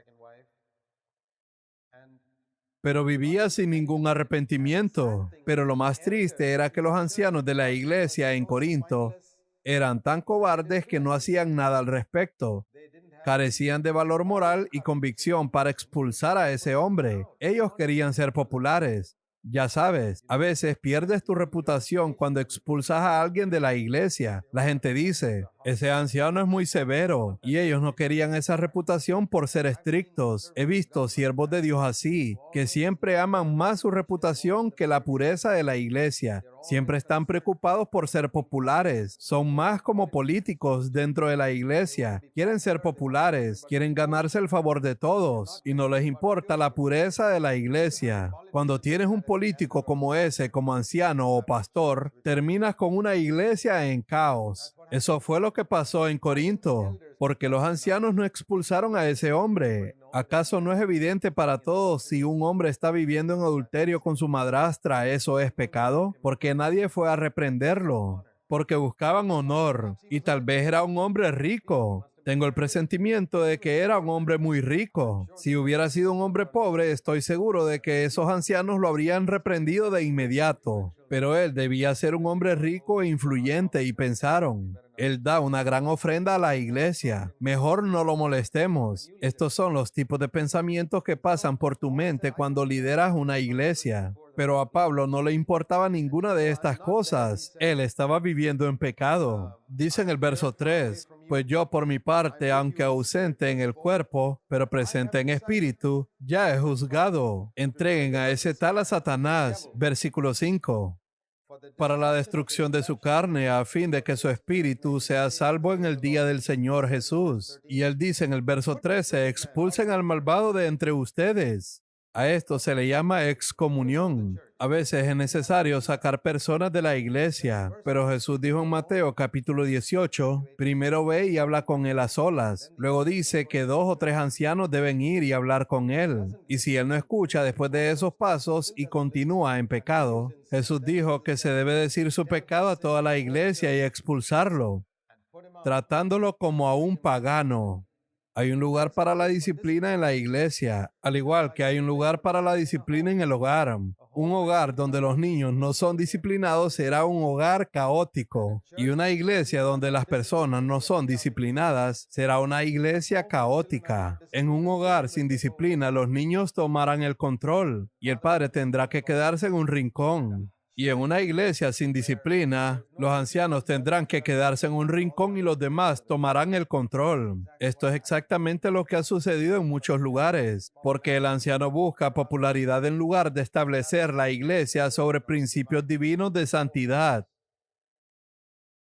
Pero vivía sin ningún arrepentimiento. Pero lo más triste era que los ancianos de la iglesia en Corinto eran tan cobardes que no hacían nada al respecto. Carecían de valor moral y convicción para expulsar a ese hombre. Ellos querían ser populares. Ya sabes, a veces pierdes tu reputación cuando expulsas a alguien de la iglesia. La gente dice, ese anciano es muy severo, y ellos no querían esa reputación por ser estrictos. He visto siervos de Dios así, que siempre aman más su reputación que la pureza de la iglesia. Siempre están preocupados por ser populares. Son más como políticos dentro de la iglesia. Quieren ser populares, quieren ganarse el favor de todos, y no les importa la pureza de la iglesia. Cuando tienes un político como ese, como anciano o pastor, terminas con una iglesia en caos. Eso fue lo que pasó en Corinto, porque los ancianos no expulsaron a ese hombre. ¿Acaso no es evidente para todos si un hombre está viviendo en adulterio con su madrastra, eso es pecado? Porque nadie fue a reprenderlo, porque buscaban honor, y tal vez era un hombre rico. Tengo el presentimiento de que era un hombre muy rico. Si hubiera sido un hombre pobre, estoy seguro de que esos ancianos lo habrían reprendido de inmediato. Pero él debía ser un hombre rico e influyente y pensaron, él da una gran ofrenda a la iglesia. Mejor no lo molestemos. Estos son los tipos de pensamientos que pasan por tu mente cuando lideras una iglesia. Pero a Pablo no le importaba ninguna de estas cosas. Él estaba viviendo en pecado. Dice en el verso 3, pues yo por mi parte, aunque ausente en el cuerpo, pero presente en espíritu, ya he juzgado. Entreguen a ese tal a Satanás. Versículo 5. Para la destrucción de su carne, a fin de que su espíritu sea salvo en el día del Señor Jesús. Y él dice en el verso 13, expulsen al malvado de entre ustedes. A esto se le llama excomunión. A veces es necesario sacar personas de la iglesia, pero Jesús dijo en Mateo capítulo 18, primero ve y habla con él a solas. Luego dice que 2 o 3 ancianos deben ir y hablar con él. Y si él no escucha después de esos pasos y continúa en pecado, Jesús dijo que se debe decir su pecado a toda la iglesia y expulsarlo, tratándolo como a un pagano. Hay un lugar para la disciplina en la iglesia, al igual que hay un lugar para la disciplina en el hogar. Un hogar donde los niños no son disciplinados será un hogar caótico, y una iglesia donde las personas no son disciplinadas será una iglesia caótica. En un hogar sin disciplina, los niños tomarán el control, y el padre tendrá que quedarse en un rincón. Y en una iglesia sin disciplina, los ancianos tendrán que quedarse en un rincón y los demás tomarán el control. Esto es exactamente lo que ha sucedido en muchos lugares, porque el anciano busca popularidad en lugar de establecer la iglesia sobre principios divinos de santidad.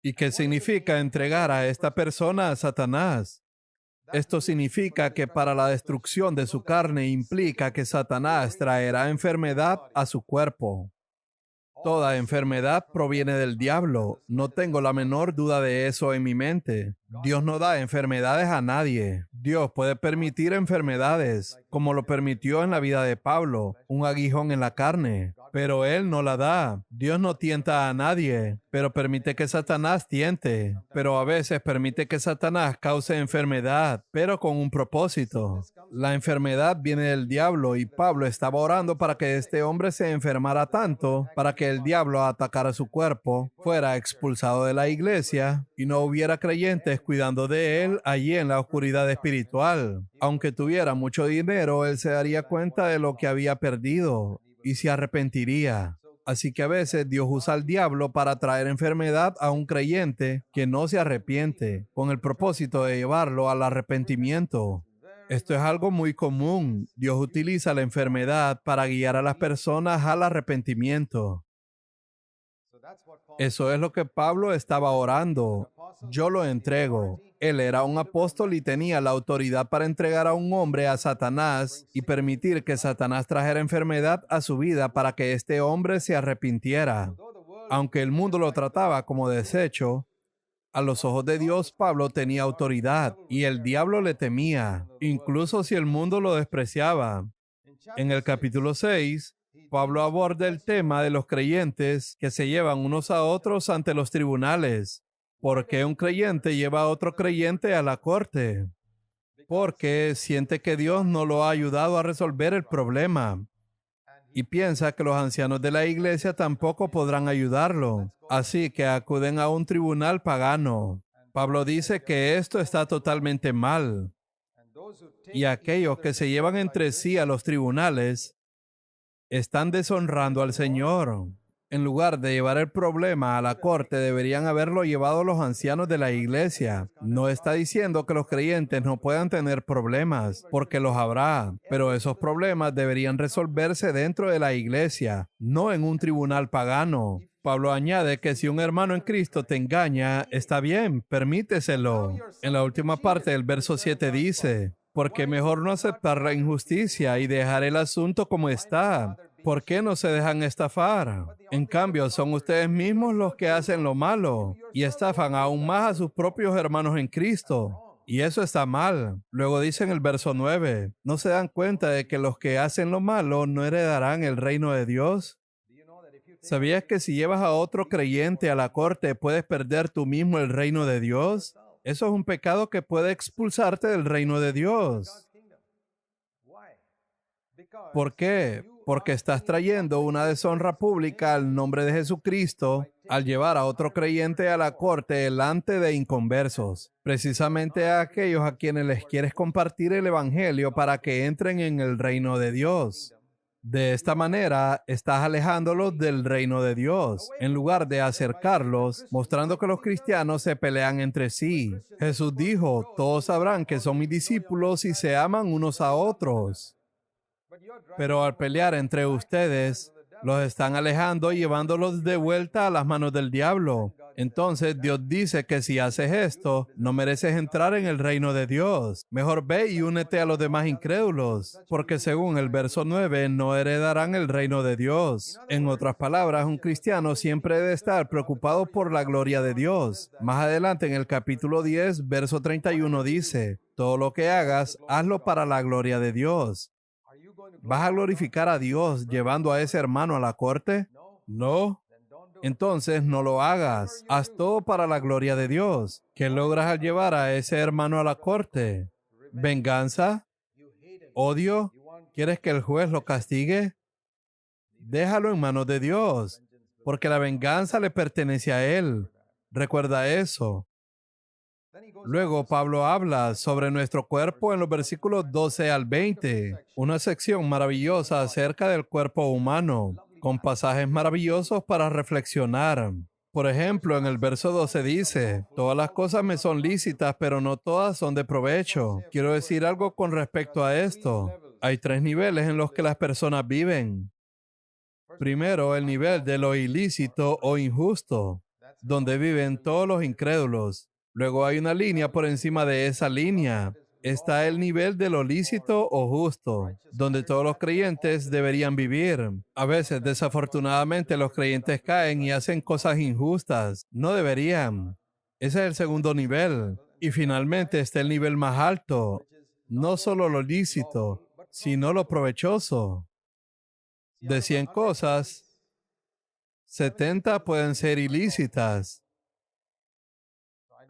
¿Y qué significa entregar a esta persona a Satanás? Esto significa que para la destrucción de su carne implica que Satanás traerá enfermedad a su cuerpo. Toda enfermedad proviene del diablo. No tengo la menor duda de eso en mi mente. Dios no da enfermedades a nadie. Dios puede permitir enfermedades, como lo permitió en la vida de Pablo, un aguijón en la carne. Pero Él no la da. Dios no tienta a nadie, pero permite que Satanás tiente. Pero a veces permite que Satanás cause enfermedad, pero con un propósito. La enfermedad viene del diablo y Pablo estaba orando para que este hombre se enfermara tanto, para que el diablo atacara su cuerpo, fuera expulsado de la iglesia y no hubiera creyentes cuidando de él allí en la oscuridad espiritual. Aunque tuviera mucho dinero, él se daría cuenta de lo que había perdido y se arrepentiría. Así que a veces Dios usa al diablo para traer enfermedad a un creyente que no se arrepiente, con el propósito de llevarlo al arrepentimiento. Esto es algo muy común. Dios utiliza la enfermedad para guiar a las personas al arrepentimiento. Eso es lo que Pablo estaba orando. Yo lo entrego. Él era un apóstol y tenía la autoridad para entregar a un hombre a Satanás y permitir que Satanás trajera enfermedad a su vida para que este hombre se arrepintiera. Aunque el mundo lo trataba como desecho, a los ojos de Dios Pablo tenía autoridad y el diablo le temía, incluso si el mundo lo despreciaba. En el capítulo 6, Pablo aborda el tema de los creyentes que se llevan unos a otros ante los tribunales. ¿Por qué un creyente lleva a otro creyente a la corte? Porque siente que Dios no lo ha ayudado a resolver el problema y piensa que los ancianos de la iglesia tampoco podrán ayudarlo. Así que acuden a un tribunal pagano. Pablo dice que esto está totalmente mal. Y aquellos que se llevan entre sí a los tribunales están deshonrando al Señor. En lugar de llevar el problema a la corte, deberían haberlo llevado los ancianos de la iglesia. No está diciendo que los creyentes no puedan tener problemas, porque los habrá, pero esos problemas deberían resolverse dentro de la iglesia, no en un tribunal pagano. Pablo añade que si un hermano en Cristo te engaña, está bien, permíteselo. En la última parte del verso 7 dice, porque mejor no aceptar la injusticia y dejar el asunto como está. ¿Por qué no se dejan estafar? En cambio, son ustedes mismos los que hacen lo malo y estafan aún más a sus propios hermanos en Cristo. Y eso está mal. Luego dice en el verso 9, ¿no se dan cuenta de que los que hacen lo malo no heredarán el reino de Dios? ¿Sabías que si llevas a otro creyente a la corte puedes perder tú mismo el reino de Dios? Eso es un pecado que puede expulsarte del reino de Dios. ¿Por qué? Porque estás trayendo una deshonra pública al nombre de Jesucristo al llevar a otro creyente a la corte delante de inconversos, precisamente a aquellos a quienes les quieres compartir el evangelio para que entren en el reino de Dios. De esta manera, estás alejándolos del reino de Dios, en lugar de acercarlos, mostrando que los cristianos se pelean entre sí. Jesús dijo, todos sabrán que son mis discípulos y se aman unos a otros. Pero al pelear entre ustedes, los están alejando y llevándolos de vuelta a las manos del diablo. Entonces Dios dice que si haces esto, no mereces entrar en el reino de Dios. Mejor ve y únete a los demás incrédulos, porque según el verso 9, no heredarán el reino de Dios. En otras palabras, un cristiano siempre debe estar preocupado por la gloria de Dios. Más adelante en el capítulo 10, verso 31 dice, todo lo que hagas, hazlo para la gloria de Dios. ¿Vas a glorificar a Dios llevando a ese hermano a la corte? No. Entonces no lo hagas. Haz todo para la gloria de Dios. ¿Qué logras al llevar a ese hermano a la corte? ¿Venganza? ¿Odio? ¿Quieres que el juez lo castigue? Déjalo en manos de Dios, porque la venganza le pertenece a Él. Recuerda eso. Luego Pablo habla sobre nuestro cuerpo en los versículos 12 al 20, una sección maravillosa acerca del cuerpo humano, con pasajes maravillosos para reflexionar. Por ejemplo, en el verso 12 dice, todas las cosas me son lícitas, pero no todas son de provecho. Quiero decir algo con respecto a esto. Hay 3 niveles en los que las personas viven. Primero, el nivel de lo ilícito o injusto, donde viven todos los incrédulos. Luego hay una línea por encima de esa línea. Está el nivel de lo lícito o justo, donde todos los creyentes deberían vivir. A veces, desafortunadamente, los creyentes caen y hacen cosas injustas. No deberían. Ese es el segundo nivel. Y finalmente está el nivel más alto. No solo lo lícito, sino lo provechoso. De 100 cosas, 70 pueden ser ilícitas.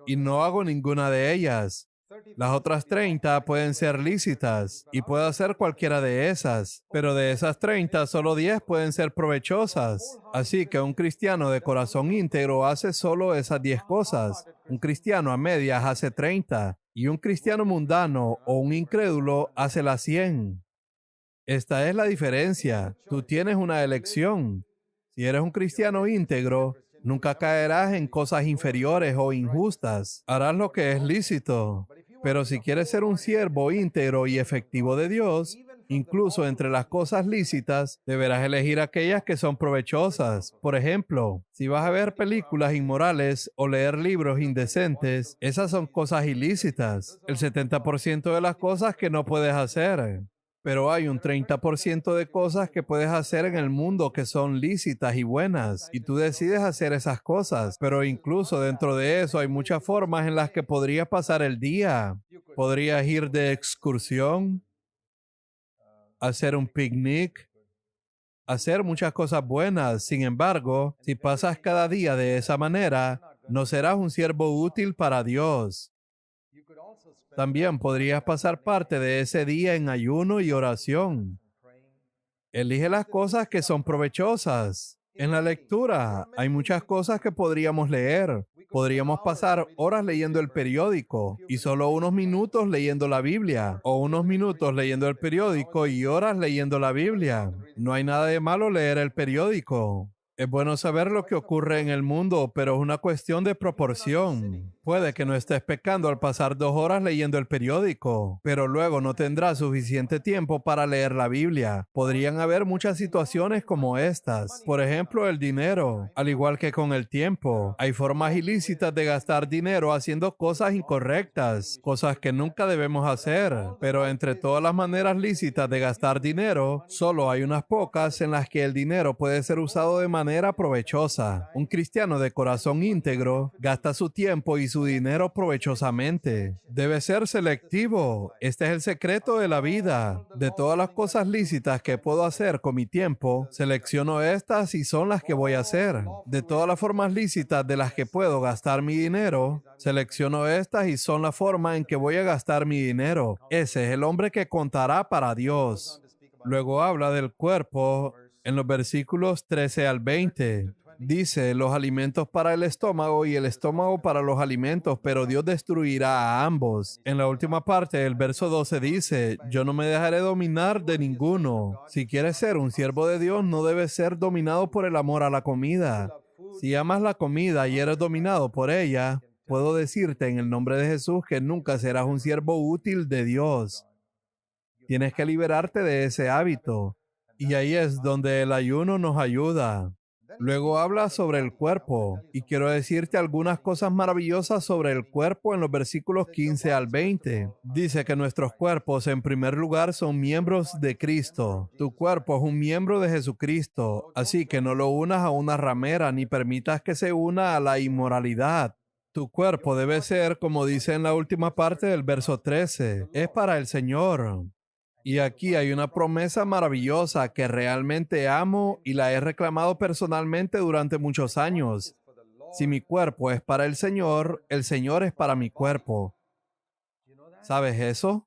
Y no hago ninguna de ellas. Las otras 30 pueden ser lícitas y puedo hacer cualquiera de esas, pero de esas 30 solo 10 pueden ser provechosas. Así que un cristiano de corazón íntegro hace solo esas 10 cosas. Un cristiano a medias hace 30 y un cristiano mundano o un incrédulo hace las 100. Esta es la diferencia. Tú tienes una elección. Si eres un cristiano íntegro, nunca caerás en cosas inferiores o injustas. Harás lo que es lícito. Pero si quieres ser un siervo íntegro y efectivo de Dios, Incluso entre las cosas lícitas, deberás elegir aquellas que son provechosas. Por ejemplo, si vas a ver películas inmorales o leer libros indecentes, esas son cosas ilícitas. El 70% de las cosas que no puedes hacer. Pero hay un 30% de cosas que puedes hacer en el mundo que son lícitas y buenas, y tú decides hacer esas cosas. Pero incluso dentro de eso hay muchas formas en las que podrías pasar el día. Podrías ir de excursión, hacer un picnic, hacer muchas cosas buenas. Sin embargo, si pasas cada día de esa manera, no serás un siervo útil para Dios. También podrías pasar parte de ese día en ayuno y oración. Elige las cosas que son provechosas. En la lectura hay muchas cosas que podríamos leer. Podríamos pasar horas leyendo el periódico y solo unos minutos leyendo la Biblia, o unos minutos leyendo el periódico y horas leyendo la Biblia. No hay nada de malo leer el periódico. Es bueno saber lo que ocurre en el mundo, pero es una cuestión de proporción. Puede que no estés pecando al pasar 2 horas leyendo el periódico, pero luego no tendrás suficiente tiempo para leer la Biblia. Podrían haber muchas situaciones como estas. Por ejemplo, el dinero. Al igual que con el tiempo, hay formas ilícitas de gastar dinero haciendo cosas incorrectas, cosas que nunca debemos hacer. Pero entre todas las maneras lícitas de gastar dinero, solo hay unas pocas en las que el dinero puede ser usado de manera provechosa. Un cristiano de corazón íntegro gasta su tiempo y su dinero provechosamente. Debe ser selectivo. Este es el secreto de la vida. De todas las cosas lícitas que puedo hacer con mi tiempo, selecciono estas y son las que voy a hacer. De todas las formas lícitas de las que puedo gastar mi dinero, selecciono estas y son la forma en que voy a gastar mi dinero. Ese es el hombre que contará para Dios. Luego habla del cuerpo en los versículos 13 al 20. Dice, los alimentos para el estómago y el estómago para los alimentos, pero Dios destruirá a ambos. En la última parte, el verso 12 dice, yo no me dejaré dominar de ninguno. Si quieres ser un siervo de Dios, no debes ser dominado por el amor a la comida. Si amas la comida y eres dominado por ella, puedo decirte en el nombre de Jesús que nunca serás un siervo útil de Dios. Tienes que liberarte de ese hábito. Y ahí es donde el ayuno nos ayuda. Luego habla sobre el cuerpo, y quiero decirte algunas cosas maravillosas sobre el cuerpo en los versículos 15 al 20. Dice que nuestros cuerpos, en primer lugar, son miembros de Cristo. Tu cuerpo es un miembro de Jesucristo, así que no lo unas a una ramera ni permitas que se una a la inmoralidad. Tu cuerpo debe ser, como dice en la última parte del verso 13, es para el Señor. Y aquí hay una promesa maravillosa que realmente amo y la he reclamado personalmente durante muchos años. Si mi cuerpo es para el Señor es para mi cuerpo. ¿Sabes eso?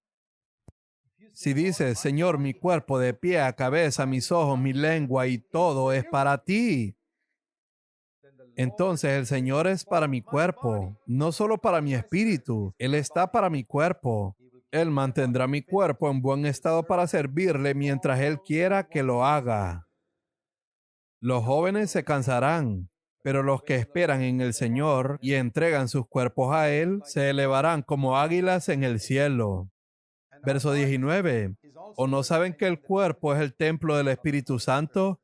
Si dices, Señor, mi cuerpo de pie a cabeza, mis ojos, mi lengua y todo es para ti, entonces el Señor es para mi cuerpo, no solo para mi espíritu. Él está para mi cuerpo. Él mantendrá mi cuerpo en buen estado para servirle mientras Él quiera que lo haga. Los jóvenes se cansarán, pero los que esperan en el Señor y entregan sus cuerpos a Él, se elevarán como águilas en el cielo. Verso 19. ¿O no saben que el cuerpo es el templo del Espíritu Santo?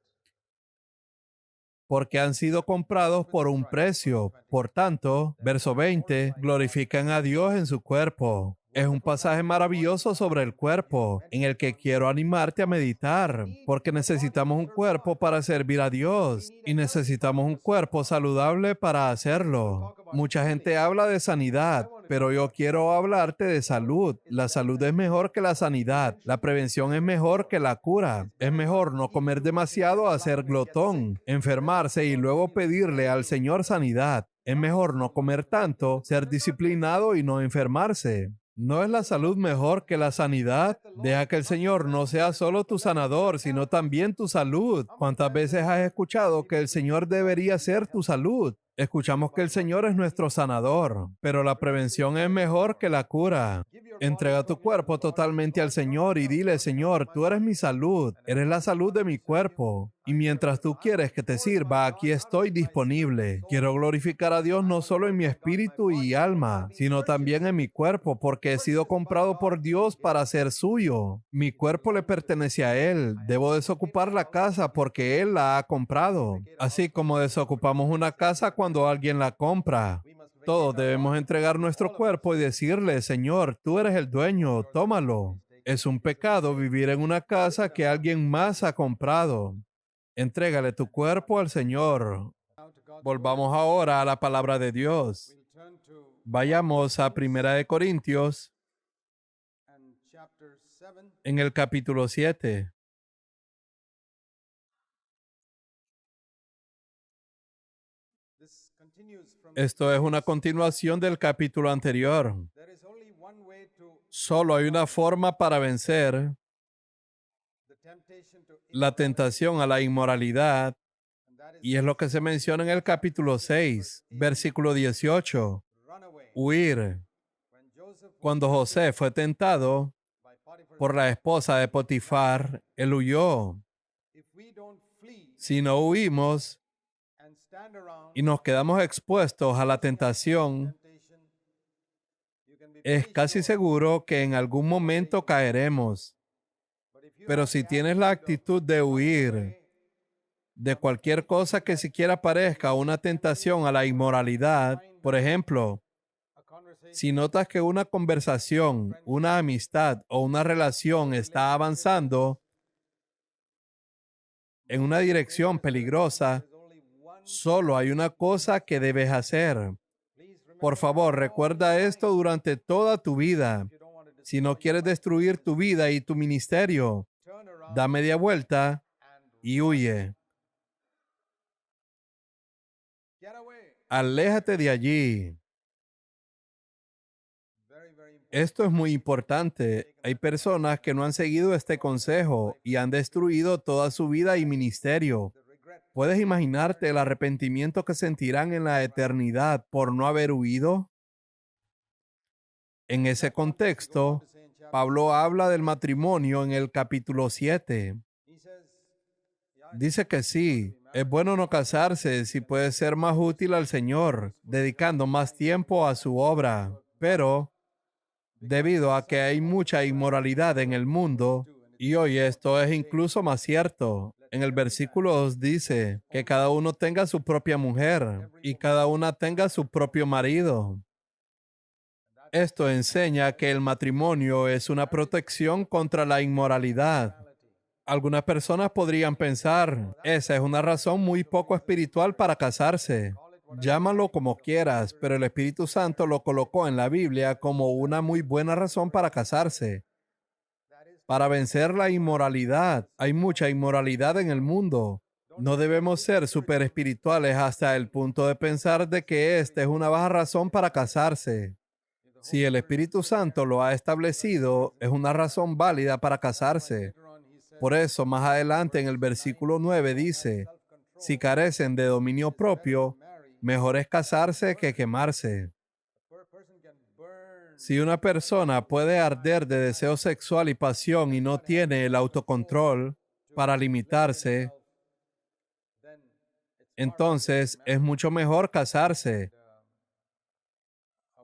Porque han sido comprados por un precio. Por tanto, verso 20, glorifican a Dios en su cuerpo. Es un pasaje maravilloso sobre el cuerpo, en el que quiero animarte a meditar, porque necesitamos un cuerpo para servir a Dios y necesitamos un cuerpo saludable para hacerlo. Mucha gente habla de sanidad, pero yo quiero hablarte de salud. La salud es mejor que la sanidad. La prevención es mejor que la cura. Es mejor no comer demasiado a ser glotón, enfermarse y luego pedirle al Señor sanidad. Es mejor no comer tanto, ser disciplinado y no enfermarse. ¿No es la salud mejor que la sanidad? Deja que el Señor no sea solo tu sanador, sino también tu salud. ¿Cuántas veces has escuchado que el Señor debería ser tu salud? Escuchamos que el Señor es nuestro sanador, pero la prevención es mejor que la cura. Entrega tu cuerpo totalmente al Señor y dile, Señor, tú eres mi salud, eres la salud de mi cuerpo. Y mientras tú quieres que te sirva, aquí estoy disponible. Quiero glorificar a Dios no solo en mi espíritu y alma, sino también en mi cuerpo, porque he sido comprado por Dios para ser suyo. Mi cuerpo le pertenece a Él. Debo desocupar la casa porque Él la ha comprado. Así como desocupamos una casa cuando alguien la compra. Todos debemos entregar nuestro cuerpo y decirle, Señor, tú eres el dueño, tómalo. Es un pecado vivir en una casa que alguien más ha comprado. Entrégale tu cuerpo al Señor. Volvamos ahora a la palabra de Dios. Vayamos a Primera de Corintios en el capítulo 7. Esto es una continuación del capítulo anterior. Solo hay una forma para vencer la tentación a la inmoralidad, y es lo que se menciona en el capítulo 6, versículo 18. Huir. Cuando José fue tentado por la esposa de Potifar, él huyó. Si no huimos y nos quedamos expuestos a la tentación, es casi seguro que en algún momento caeremos. Pero si tienes la actitud de huir de cualquier cosa que siquiera parezca una tentación a la inmoralidad, por ejemplo, si notas que una conversación, una amistad o una relación está avanzando en una dirección peligrosa, solo hay una cosa que debes hacer. Por favor, recuerda esto durante toda tu vida. Si no quieres destruir tu vida y tu ministerio, da media vuelta y huye. Aléjate de allí. Esto es muy importante. Hay personas que no han seguido este consejo y han destruido toda su vida y ministerio. ¿Puedes imaginarte el arrepentimiento que sentirán en la eternidad por no haber huido? En ese contexto, Pablo habla del matrimonio en el capítulo 7. Dice que sí, es bueno no casarse si puede ser más útil al Señor, dedicando más tiempo a su obra. Pero, debido a que hay mucha inmoralidad en el mundo, y hoy esto es incluso más cierto, en el versículo 2 dice que cada uno tenga su propia mujer y cada una tenga su propio marido. Esto enseña que el matrimonio es una protección contra la inmoralidad. Algunas personas podrían pensar, esa es una razón muy poco espiritual para casarse. Llámalo como quieras, pero el Espíritu Santo lo colocó en la Biblia como una muy buena razón para casarse. Para vencer la inmoralidad. Hay mucha inmoralidad en el mundo. No debemos ser súper espirituales hasta el punto de pensar de que esta es una baja razón para casarse. Si el Espíritu Santo lo ha establecido, es una razón válida para casarse. Por eso, más adelante en el versículo 9 dice, si carecen de dominio propio, mejor es casarse que quemarse. Si una persona puede arder de deseo sexual y pasión y no tiene el autocontrol para limitarse, entonces es mucho mejor casarse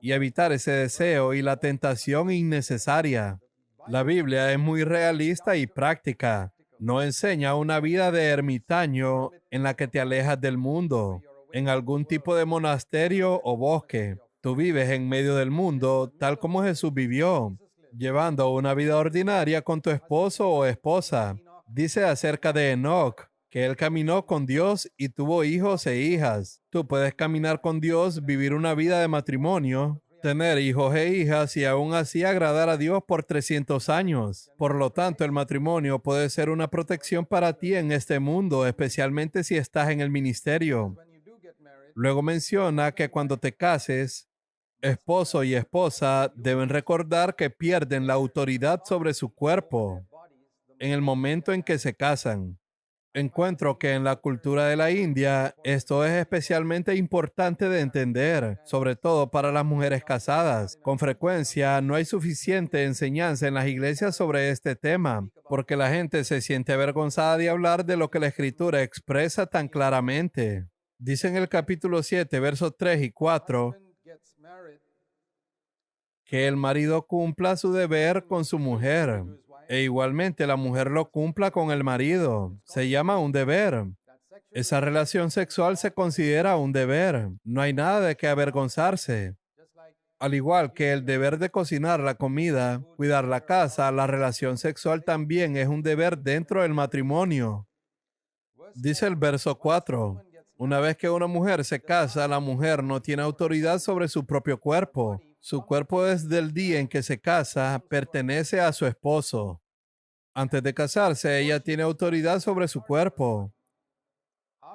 y evitar ese deseo y la tentación innecesaria. La Biblia es muy realista y práctica. No enseña una vida de ermitaño en la que te alejas del mundo, en algún tipo de monasterio o bosque. Tú vives en medio del mundo tal como Jesús vivió, llevando una vida ordinaria con tu esposo o esposa. Dice acerca de Enoc que él caminó con Dios y tuvo hijos e hijas. Tú puedes caminar con Dios, vivir una vida de matrimonio, tener hijos e hijas y aún así agradar a Dios por 300 años. Por lo tanto, el matrimonio puede ser una protección para ti en este mundo, especialmente si estás en el ministerio. Luego menciona que cuando te cases, esposo y esposa deben recordar que pierden la autoridad sobre su cuerpo en el momento en que se casan. Encuentro que en la cultura de la India esto es especialmente importante de entender, sobre todo para las mujeres casadas. Con frecuencia no hay suficiente enseñanza en las iglesias sobre este tema, porque la gente se siente avergonzada de hablar de lo que la Escritura expresa tan claramente. Dice en el capítulo 7, versos 3 y 4, que el marido cumpla su deber con su mujer e igualmente la mujer lo cumpla con el marido. Se llama un deber. Esa relación sexual se considera un deber. No hay nada de qué avergonzarse. Al igual que el deber de cocinar la comida, cuidar la casa, la relación sexual también es un deber dentro del matrimonio. Dice el verso 4. Una vez que una mujer se casa, la mujer no tiene autoridad sobre su propio cuerpo. Su cuerpo desde el día en que se casa pertenece a su esposo. Antes de casarse, ella tiene autoridad sobre su cuerpo.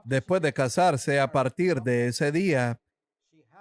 Después de casarse, a partir de ese día,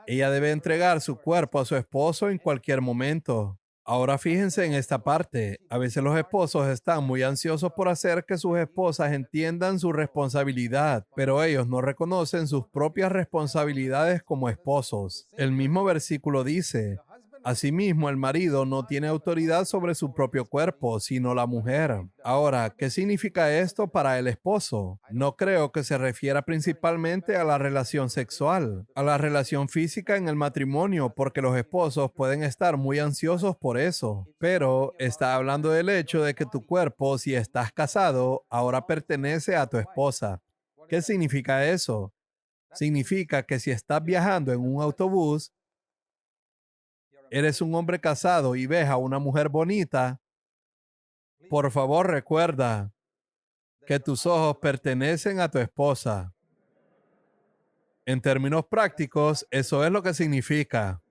ella debe entregar su cuerpo a su esposo en cualquier momento. Ahora fíjense en esta parte. A veces los esposos están muy ansiosos por hacer que sus esposas entiendan su responsabilidad, pero ellos no reconocen sus propias responsabilidades como esposos. El mismo versículo dice: asimismo, el marido no tiene autoridad sobre su propio cuerpo, sino la mujer. Ahora, ¿qué significa esto para el esposo? No creo que se refiera principalmente a la relación sexual, a la relación física en el matrimonio, porque los esposos pueden estar muy ansiosos por eso. Pero está hablando del hecho de que tu cuerpo, si estás casado, ahora pertenece a tu esposa. ¿Qué significa eso? Significa que si estás viajando en un autobús, eres un hombre casado y ves a una mujer bonita, por favor recuerda que tus ojos pertenecen a tu esposa. En términos prácticos, eso es lo que significa.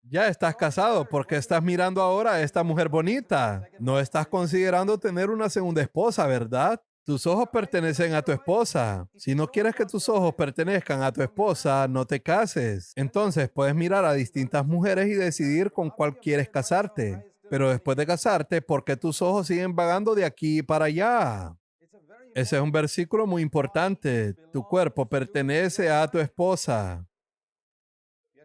Ya estás casado, ¿por qué estás mirando ahora a esta mujer bonita? No estás considerando tener una segunda esposa, ¿verdad? Tus ojos pertenecen a tu esposa. Si no quieres que tus ojos pertenezcan a tu esposa, no te cases. Entonces puedes mirar a distintas mujeres y decidir con cuál quieres casarte. Pero después de casarte, ¿por qué tus ojos siguen vagando de aquí para allá? Ese es un versículo muy importante. Tu cuerpo pertenece a tu esposa.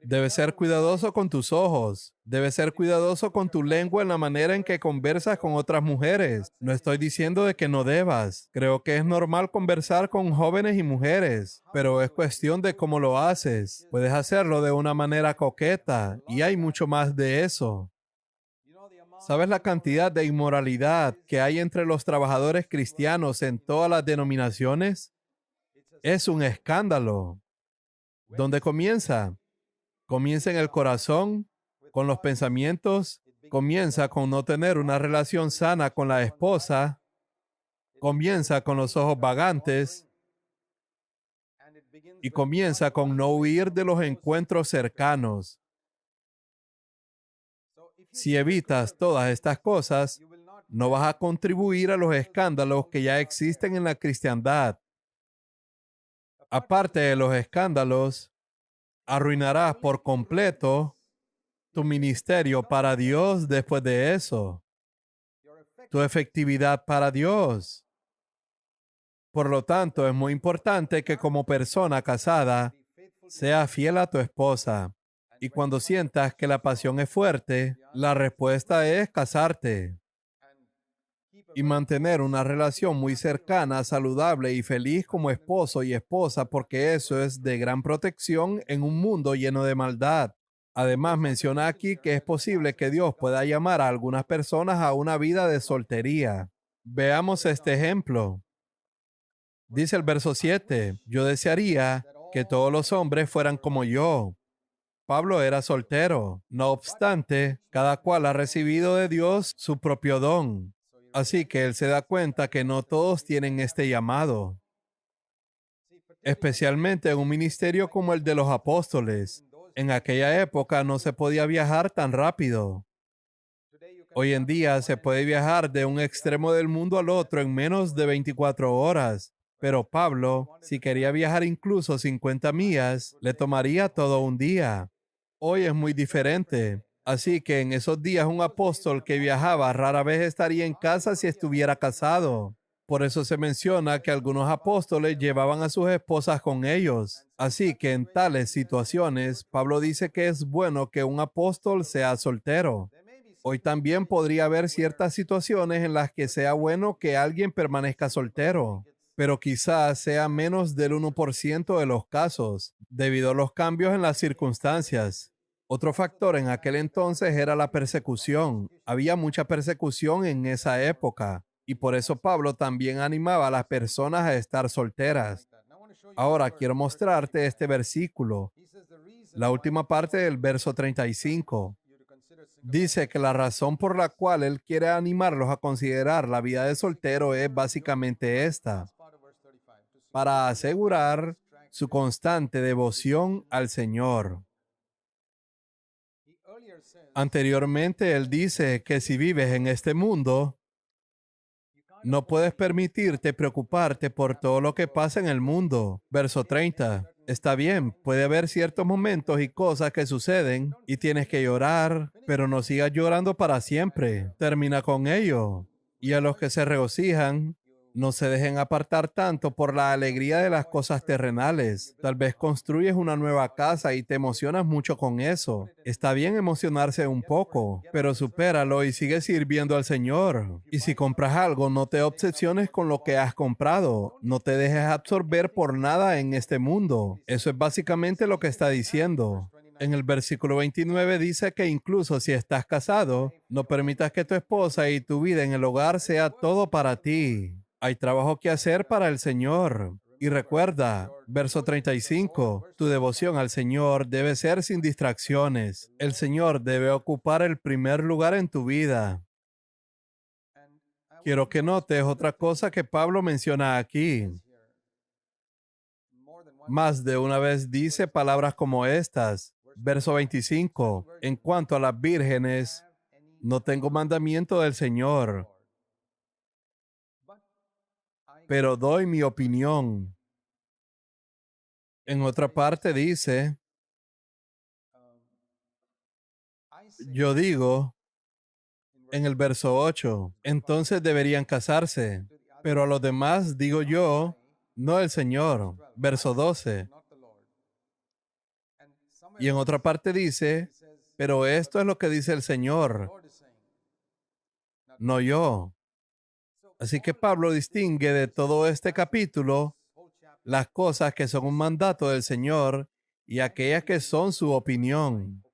Debes ser cuidadoso con tus ojos. Debes ser cuidadoso con tu lengua en la manera en que conversas con otras mujeres. No estoy diciendo de que no debas. Creo que es normal conversar con jóvenes y mujeres, pero es cuestión de cómo lo haces. Puedes hacerlo de una manera coqueta y hay mucho más de eso. ¿Sabes la cantidad de inmoralidad que hay entre los trabajadores cristianos en todas las denominaciones? Es un escándalo. ¿Dónde comienza? Comienza en el corazón, con los pensamientos, comienza con no tener una relación sana con la esposa, comienza con los ojos vagantes y comienza con no huir de los encuentros cercanos. Si evitas todas estas cosas, no vas a contribuir a los escándalos que ya existen en la cristiandad. Aparte de los escándalos, arruinarás por completo tu ministerio para Dios después de eso, tu efectividad para Dios. Por lo tanto, es muy importante que como persona casada, seas fiel a tu esposa. Y cuando sientas que la pasión es fuerte, la respuesta es casarte y mantener una relación muy cercana, saludable y feliz como esposo y esposa, porque eso es de gran protección en un mundo lleno de maldad. Además, menciona aquí que es posible que Dios pueda llamar a algunas personas a una vida de soltería. Veamos este ejemplo. Dice el verso 7, yo desearía que todos los hombres fueran como yo. Pablo era soltero. No obstante, cada cual ha recibido de Dios su propio don. Así que él se da cuenta que no todos tienen este llamado, especialmente en un ministerio como el de los apóstoles. En aquella época no se podía viajar tan rápido. Hoy en día se puede viajar de un extremo del mundo al otro en menos de 24 horas. Pero Pablo, si quería viajar incluso 50 millas, le tomaría todo un día. Hoy es muy diferente. Así que en esos días un apóstol que viajaba rara vez estaría en casa si estuviera casado. Por eso se menciona que algunos apóstoles llevaban a sus esposas con ellos. Así que en tales situaciones, Pablo dice que es bueno que un apóstol sea soltero. Hoy también podría haber ciertas situaciones en las que sea bueno que alguien permanezca soltero, pero quizás sea menos del 1% de los casos, debido a los cambios en las circunstancias. Otro factor en aquel entonces era la persecución. Había mucha persecución en esa época, y por eso Pablo también animaba a las personas a estar solteras. Ahora quiero mostrarte este versículo, la última parte del verso 35. Dice que la razón por la cual él quiere animarlos a considerar la vida de soltero es básicamente esta: para asegurar su constante devoción al Señor. Anteriormente, él dice que si vives en este mundo, no puedes permitirte preocuparte por todo lo que pasa en el mundo. Verso 30. Está bien, puede haber ciertos momentos y cosas que suceden y tienes que llorar, pero no sigas llorando para siempre. Termina con ello. Y a los que se regocijan, no se dejen apartar tanto por la alegría de las cosas terrenales. Tal vez construyes una nueva casa y te emocionas mucho con eso. Está bien emocionarse un poco, pero supéralo y sigue sirviendo al Señor. Y si compras algo, no te obsesiones con lo que has comprado. No te dejes absorber por nada en este mundo. Eso es básicamente lo que está diciendo. En el versículo 29 dice que incluso si estás casado, no permitas que tu esposa y tu vida en el hogar sea todo para ti. Hay trabajo que hacer para el Señor. Y recuerda, verso 35, tu devoción al Señor debe ser sin distracciones. El Señor debe ocupar el primer lugar en tu vida. Quiero que notes otra cosa que Pablo menciona aquí. Más de una vez dice palabras como estas. Verso 25, en cuanto a las vírgenes, no tengo mandamiento del Señor, pero doy mi opinión. En otra parte dice, yo digo, en el verso 8, entonces deberían casarse, pero a los demás digo yo, no el Señor. Verso 12. Y en otra parte dice, pero esto es lo que dice el Señor, no yo. Así que Pablo distingue de todo este capítulo las cosas que son un mandato del Señor y aquellas que son su opinión.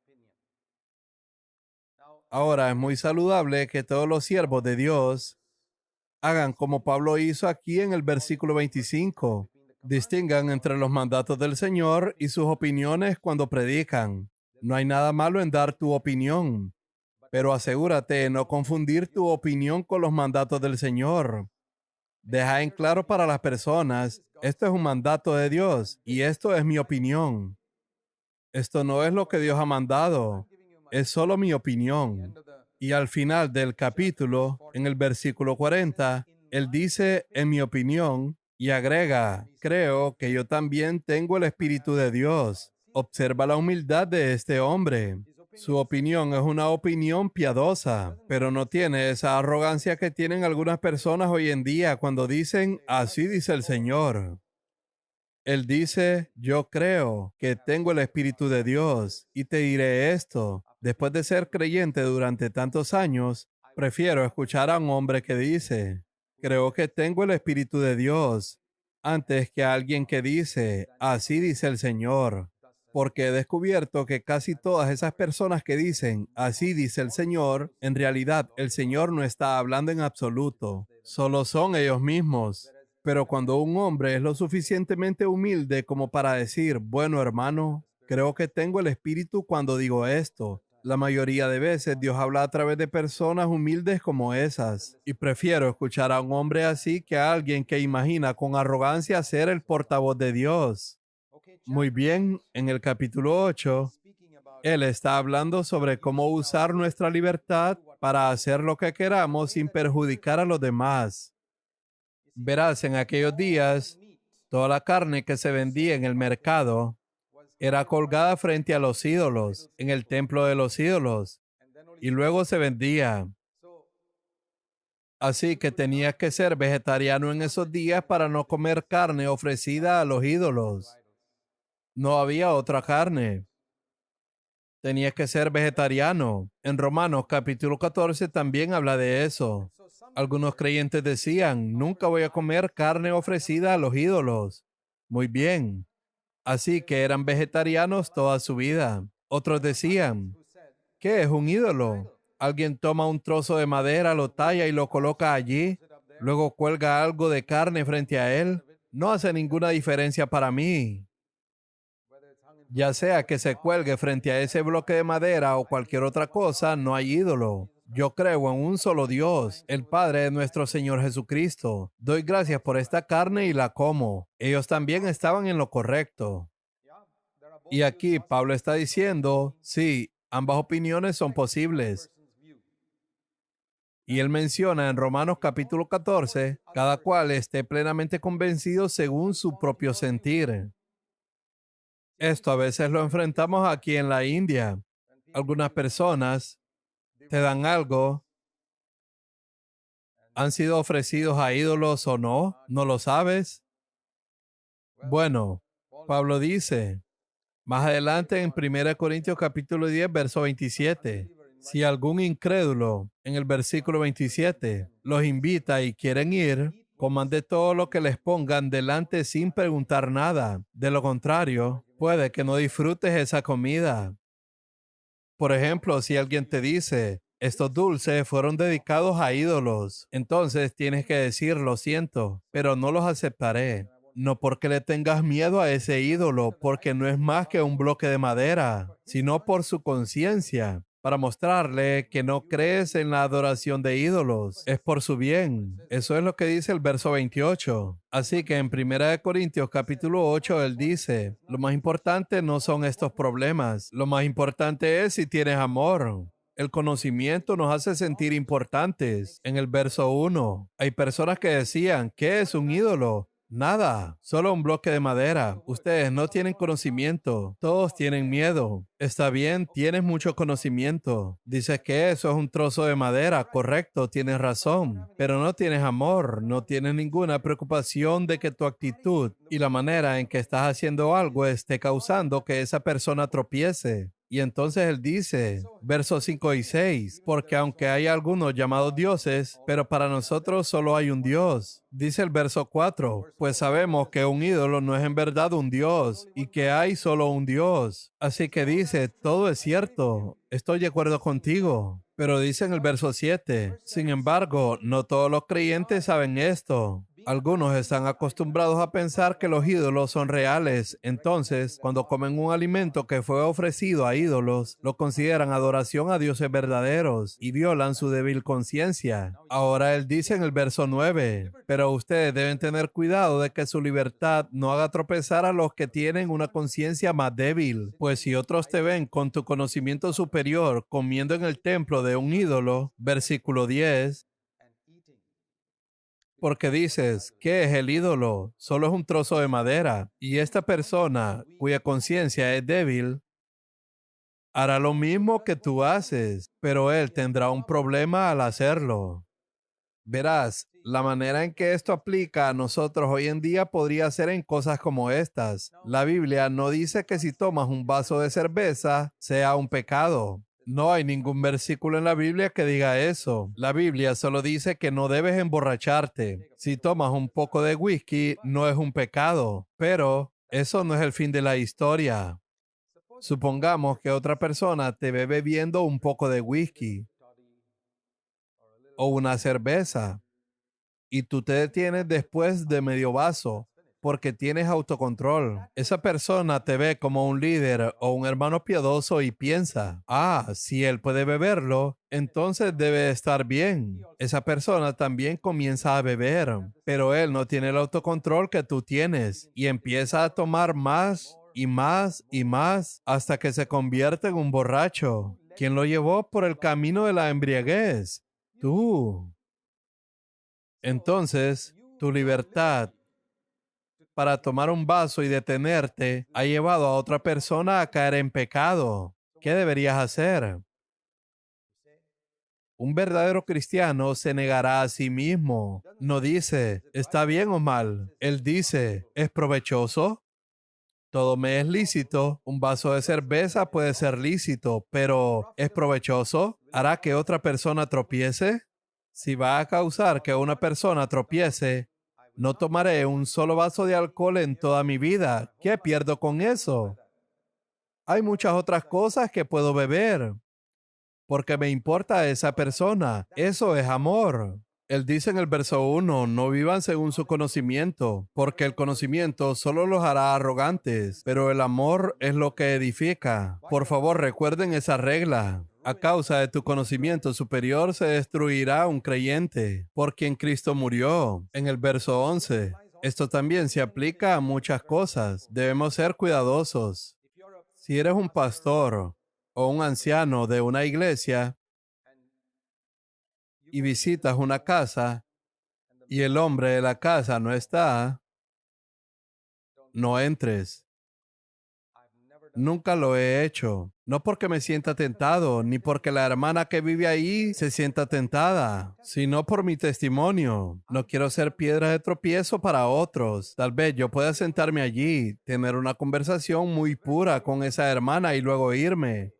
Ahora es muy saludable que todos los siervos de Dios hagan como Pablo hizo aquí en el versículo 25. Distingan entre los mandatos del Señor y sus opiniones cuando predican. No hay nada malo en dar tu opinión, pero asegúrate de no confundir tu opinión con los mandatos del Señor. Deja en claro para las personas, esto es un mandato de Dios y esto es mi opinión. Esto no es lo que Dios ha mandado, es solo mi opinión. Y al final del capítulo, en el versículo 40, él dice, en mi opinión, y agrega, creo que yo también tengo el Espíritu de Dios. Observa la humildad de este hombre. Su opinión es una opinión piadosa, pero no tiene esa arrogancia que tienen algunas personas hoy en día cuando dicen, así dice el Señor. Él dice, yo creo que tengo el Espíritu de Dios y te diré esto. Después de ser creyente durante tantos años, prefiero escuchar a un hombre que dice, creo que tengo el Espíritu de Dios, antes que a alguien que dice, así dice el Señor. Porque he descubierto que casi todas esas personas que dicen, así dice el Señor, en realidad el Señor no está hablando en absoluto, solo son ellos mismos. Pero cuando un hombre es lo suficientemente humilde como para decir, bueno, hermano, creo que tengo el Espíritu cuando digo esto. La mayoría de veces Dios habla a través de personas humildes como esas. Y prefiero escuchar a un hombre así que a alguien que imagina con arrogancia ser el portavoz de Dios. Muy bien, en el capítulo 8, él está hablando sobre cómo usar nuestra libertad para hacer lo que queramos sin perjudicar a los demás. Verás, en aquellos días, toda la carne que se vendía en el mercado era colgada frente a los ídolos, en el templo de los ídolos. y luego se vendía. Así que tenías que ser vegetariano en esos días para no comer carne ofrecida a los ídolos. No había otra carne. Tenías que ser vegetariano. En Romanos capítulo 14 también habla de eso. Algunos creyentes decían, nunca voy a comer carne ofrecida a los ídolos. Muy bien. Así que eran vegetarianos toda su vida. Otros decían, ¿qué es un ídolo? Alguien toma un trozo de madera, lo talla y lo coloca allí, luego cuelga algo de carne frente a él. No hace ninguna diferencia para mí. Ya sea que se cuelgue frente a ese bloque de madera o cualquier otra cosa, no hay ídolo. Yo creo en un solo Dios, el Padre de nuestro Señor Jesucristo. Doy gracias por esta carne y la como. Ellos también estaban en lo correcto. Y aquí Pablo está diciendo, sí, ambas opiniones son posibles. Y él menciona en Romanos capítulo 14, cada cual esté plenamente convencido según su propio sentir. Esto a veces lo enfrentamos aquí en la India. Algunas personas te dan algo, han sido ofrecidos a ídolos o no, no lo sabes. Bueno, Pablo dice, más adelante en 1 Corintios capítulo 10, verso 27, si algún incrédulo en el versículo 27 los invita y quieren ir, coman de todo lo que les pongan delante sin preguntar nada. De lo contrario, puede que no disfrutes esa comida. Por ejemplo, si alguien te dice, estos dulces fueron dedicados a ídolos, entonces tienes que decir, lo siento, pero no los aceptaré. No porque le tengas miedo a ese ídolo, porque no es más que un bloque de madera, sino por su conciencia, para mostrarle que no crees en la adoración de ídolos. Es por su bien. Eso es lo que dice el verso 28. Así que en 1 Corintios capítulo 8 él dice, lo más importante no son estos problemas. Lo más importante es si tienes amor. El conocimiento nos hace sentir importantes. En el verso 1, hay personas que decían, ¿qué es un ídolo? Nada, solo un bloque de madera. Ustedes no tienen conocimiento. Todos tienen miedo. Está bien, tienes mucho conocimiento. Dices que eso es un trozo de madera. Correcto, tienes razón. Pero no tienes amor. No tienes ninguna preocupación de que tu actitud y la manera en que estás haciendo algo esté causando que esa persona tropiece. Y entonces él dice, versos 5 y 6, porque aunque hay algunos llamados dioses, pero para nosotros solo hay un Dios. Dice el verso 4, pues sabemos que un ídolo no es en verdad un Dios y que hay solo un Dios. Así que dice, todo es cierto, estoy de acuerdo contigo. Pero dice en el verso 7, sin embargo, no todos los creyentes saben esto. Algunos están acostumbrados a pensar que los ídolos son reales. Entonces, cuando comen un alimento que fue ofrecido a ídolos, lo consideran adoración a dioses verdaderos y violan su débil conciencia. Ahora él dice en el verso 9, pero ustedes deben tener cuidado de que su libertad no haga tropezar a los que tienen una conciencia más débil. Pues si otros te ven con tu conocimiento superior comiendo en el templo de un ídolo, versículo 10, porque dices, ¿qué es el ídolo? Solo es un trozo de madera. Y esta persona, cuya conciencia es débil, hará lo mismo que tú haces, pero él tendrá un problema al hacerlo. Verás, la manera en que esto aplica a nosotros hoy en día podría ser en cosas como estas. La Biblia no dice que si tomas un vaso de cerveza sea un pecado. No hay ningún versículo en la Biblia que diga eso. La Biblia solo dice que no debes emborracharte. Si tomas un poco de whisky, no es un pecado. Pero eso no es el fin de la historia. Supongamos que otra persona te ve bebiendo un poco de whisky o una cerveza y tú te detienes después de medio vaso porque tienes autocontrol. Esa persona te ve como un líder o un hermano piadoso y piensa, si él puede beberlo, entonces debe estar bien. Esa persona también comienza a beber, pero él no tiene el autocontrol que tú tienes y empieza a tomar más y más y más hasta que se convierte en un borracho. ¿Quién lo llevó por el camino de la embriaguez? Tú. Entonces, tu libertad para tomar un vaso y detenerte ha llevado a otra persona a caer en pecado. ¿Qué deberías hacer? Un verdadero cristiano se negará a sí mismo. No dice, ¿está bien o mal? Él dice, ¿es provechoso? Todo me es lícito. Un vaso de cerveza puede ser lícito, pero ¿es provechoso? ¿Hará que otra persona tropiece? Si va a causar que una persona tropiece, no tomaré un solo vaso de alcohol en toda mi vida. ¿Qué pierdo con eso? Hay muchas otras cosas que puedo beber porque me importa esa persona. Eso es amor. Él dice en el verso 1, no vivan según su conocimiento, porque el conocimiento solo los hará arrogantes, pero el amor es lo que edifica. Por favor, recuerden esa regla. A causa de tu conocimiento superior se destruirá un creyente, por quien Cristo murió. En el verso 11. Esto también se aplica a muchas cosas. Debemos ser cuidadosos. Si eres un pastor o un anciano de una iglesia y visitas una casa y el hombre de la casa no está, no entres. Nunca lo he hecho. No porque me sienta tentado, ni porque la hermana que vive ahí se sienta tentada, sino por mi testimonio. No quiero ser piedra de tropiezo para otros. Tal vez yo pueda sentarme allí, tener una conversación muy pura con esa hermana y luego irme.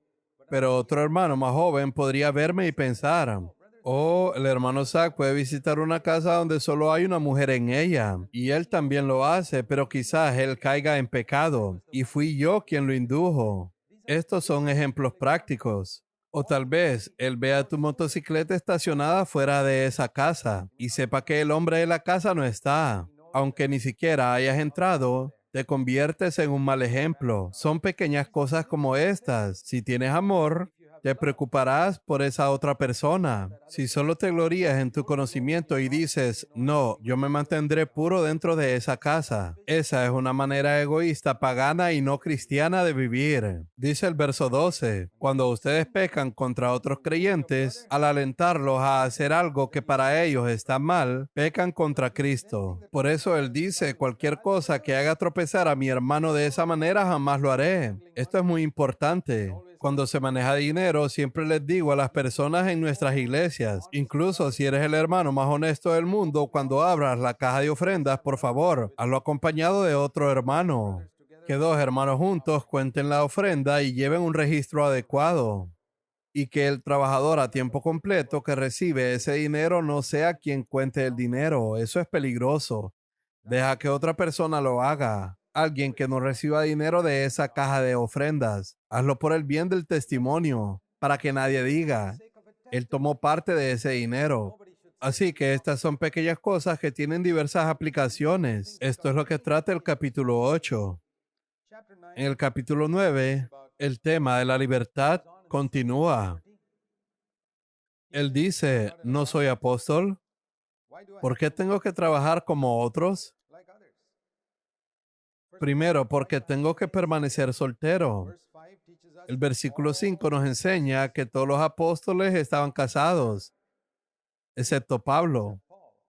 Pero otro hermano más joven podría verme y pensar, oh, el hermano Zach puede visitar una casa donde solo hay una mujer en ella, y él también lo hace, pero quizás él caiga en pecado, y fui yo quien lo indujo. Estos son ejemplos prácticos. O tal vez él vea tu motocicleta estacionada fuera de esa casa y sepa que el hombre de la casa no está. Aunque ni siquiera hayas entrado, te conviertes en un mal ejemplo. Son pequeñas cosas como estas. Si tienes amor, te preocuparás por esa otra persona. Si solo te glorías en tu conocimiento y dices, no, yo me mantendré puro dentro de esa casa. Esa es una manera egoísta, pagana y no cristiana de vivir. Dice el verso 12, cuando ustedes pecan contra otros creyentes, al alentarlos a hacer algo que para ellos está mal, pecan contra Cristo. Por eso él dice, cualquier cosa que haga tropezar a mi hermano de esa manera, jamás lo haré. Esto es muy importante. Cuando se maneja dinero, siempre les digo a las personas en nuestras iglesias, incluso si eres el hermano más honesto del mundo, cuando abras la caja de ofrendas, por favor, hazlo acompañado de otro hermano. Que dos hermanos juntos cuenten la ofrenda y lleven un registro adecuado. Y que el trabajador a tiempo completo que recibe ese dinero no sea quien cuente el dinero. Eso es peligroso. Deja que otra persona lo haga. Alguien que no reciba dinero de esa caja de ofrendas. Hazlo por el bien del testimonio, para que nadie diga, él tomó parte de ese dinero. Así que estas son pequeñas cosas que tienen diversas aplicaciones. Esto es lo que trata el capítulo 8. En el capítulo 9, el tema de la libertad continúa. Él dice, ¿no soy apóstol? ¿Por qué tengo que trabajar como otros? Primero, porque tengo que permanecer soltero. El versículo 5 nos enseña que todos los apóstoles estaban casados, excepto Pablo.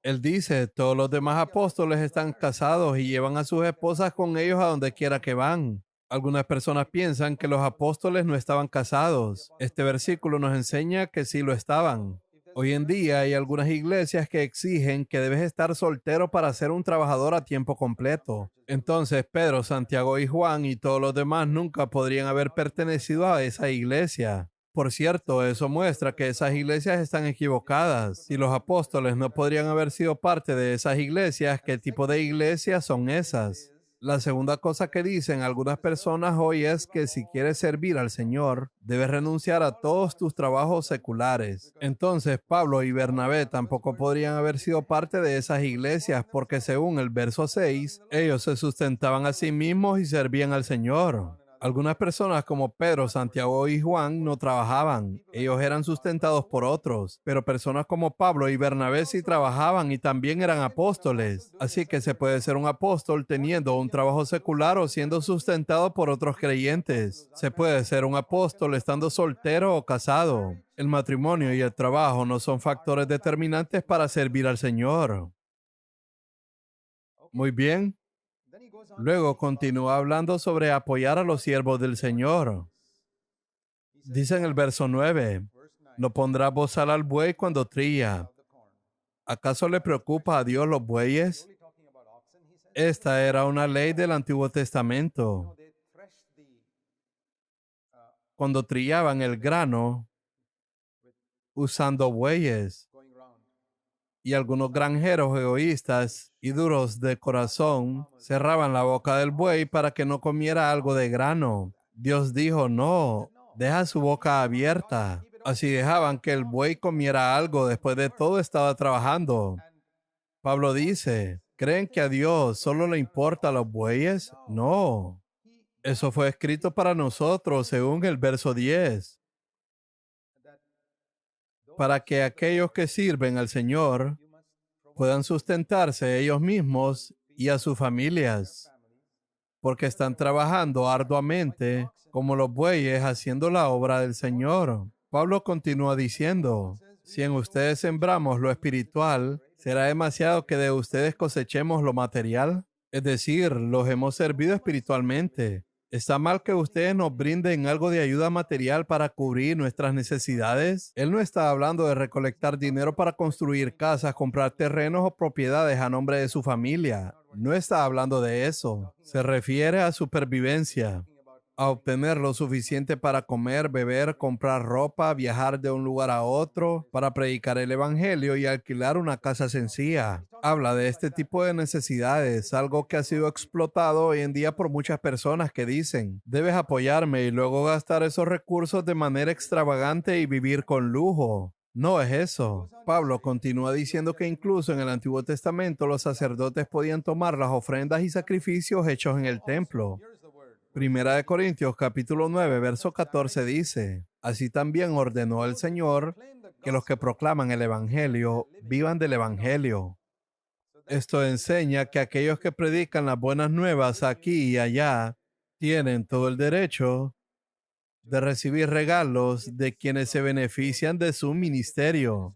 Él dice, todos los demás apóstoles están casados y llevan a sus esposas con ellos a donde quiera que van. Algunas personas piensan que los apóstoles no estaban casados. Este versículo nos enseña que sí lo estaban. Hoy en día hay algunas iglesias que exigen que debes estar soltero para ser un trabajador a tiempo completo. Entonces Pedro, Santiago y Juan y todos los demás nunca podrían haber pertenecido a esa iglesia. Por cierto, eso muestra que esas iglesias están equivocadas. Si los apóstoles no podrían haber sido parte de esas iglesias, ¿qué tipo de iglesias son esas? La segunda cosa que dicen algunas personas hoy es que si quieres servir al Señor, debes renunciar a todos tus trabajos seculares. Entonces, Pablo y Bernabé tampoco podrían haber sido parte de esas iglesias porque según el verso 6, ellos se sustentaban a sí mismos y servían al Señor. Algunas personas como Pedro, Santiago y Juan no trabajaban. Ellos eran sustentados por otros. Pero personas como Pablo y Bernabé sí trabajaban y también eran apóstoles. Así que se puede ser un apóstol teniendo un trabajo secular o siendo sustentado por otros creyentes. Se puede ser un apóstol estando soltero o casado. El matrimonio y el trabajo no son factores determinantes para servir al Señor. Muy bien. Luego continúa hablando sobre apoyar a los siervos del Señor. Dice en el verso 9, No pondrá bozal al buey cuando trilla. ¿Acaso le preocupa a Dios los bueyes? Esta era una ley del Antiguo Testamento. Cuando trillaban el grano usando bueyes, y algunos granjeros egoístas y duros de corazón cerraban la boca del buey para que no comiera algo de grano. Dios dijo, no, deja su boca abierta. Así dejaban que el buey comiera algo después de todo estaba trabajando. Pablo dice, ¿creen que a Dios solo le importa a los bueyes? No. Eso fue escrito para nosotros según el verso 10, para que aquellos que sirven al Señor puedan sustentarse ellos mismos y a sus familias, porque están trabajando arduamente como los bueyes haciendo la obra del Señor. Pablo continúa diciendo, si en ustedes sembramos lo espiritual, ¿será demasiado que de ustedes cosechemos lo material? Es decir, los hemos servido espiritualmente. ¿Está mal que ustedes nos brinden algo de ayuda material para cubrir nuestras necesidades? Él no está hablando de recolectar dinero para construir casas, comprar terrenos o propiedades a nombre de su familia. No está hablando de eso. Se refiere a supervivencia, a obtener lo suficiente para comer, beber, comprar ropa, viajar de un lugar a otro, para predicar el evangelio y alquilar una casa sencilla. Habla de este tipo de necesidades, algo que ha sido explotado hoy en día por muchas personas que dicen, debes apoyarme y luego gastar esos recursos de manera extravagante y vivir con lujo. No es eso. Pablo continúa diciendo que incluso en el Antiguo Testamento los sacerdotes podían tomar las ofrendas y sacrificios hechos en el templo. Primera de Corintios capítulo 9, verso 14 dice, así también ordenó el Señor que los que proclaman el Evangelio vivan del Evangelio. Esto enseña que aquellos que predican las buenas nuevas aquí y allá tienen todo el derecho de recibir regalos de quienes se benefician de su ministerio.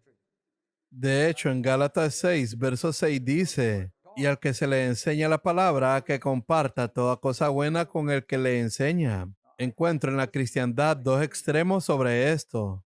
De hecho, en Gálatas 6, verso 6 dice, y al que se le enseña la palabra, que comparta toda cosa buena con el que le enseña. Encuentro en la cristiandad dos extremos sobre esto.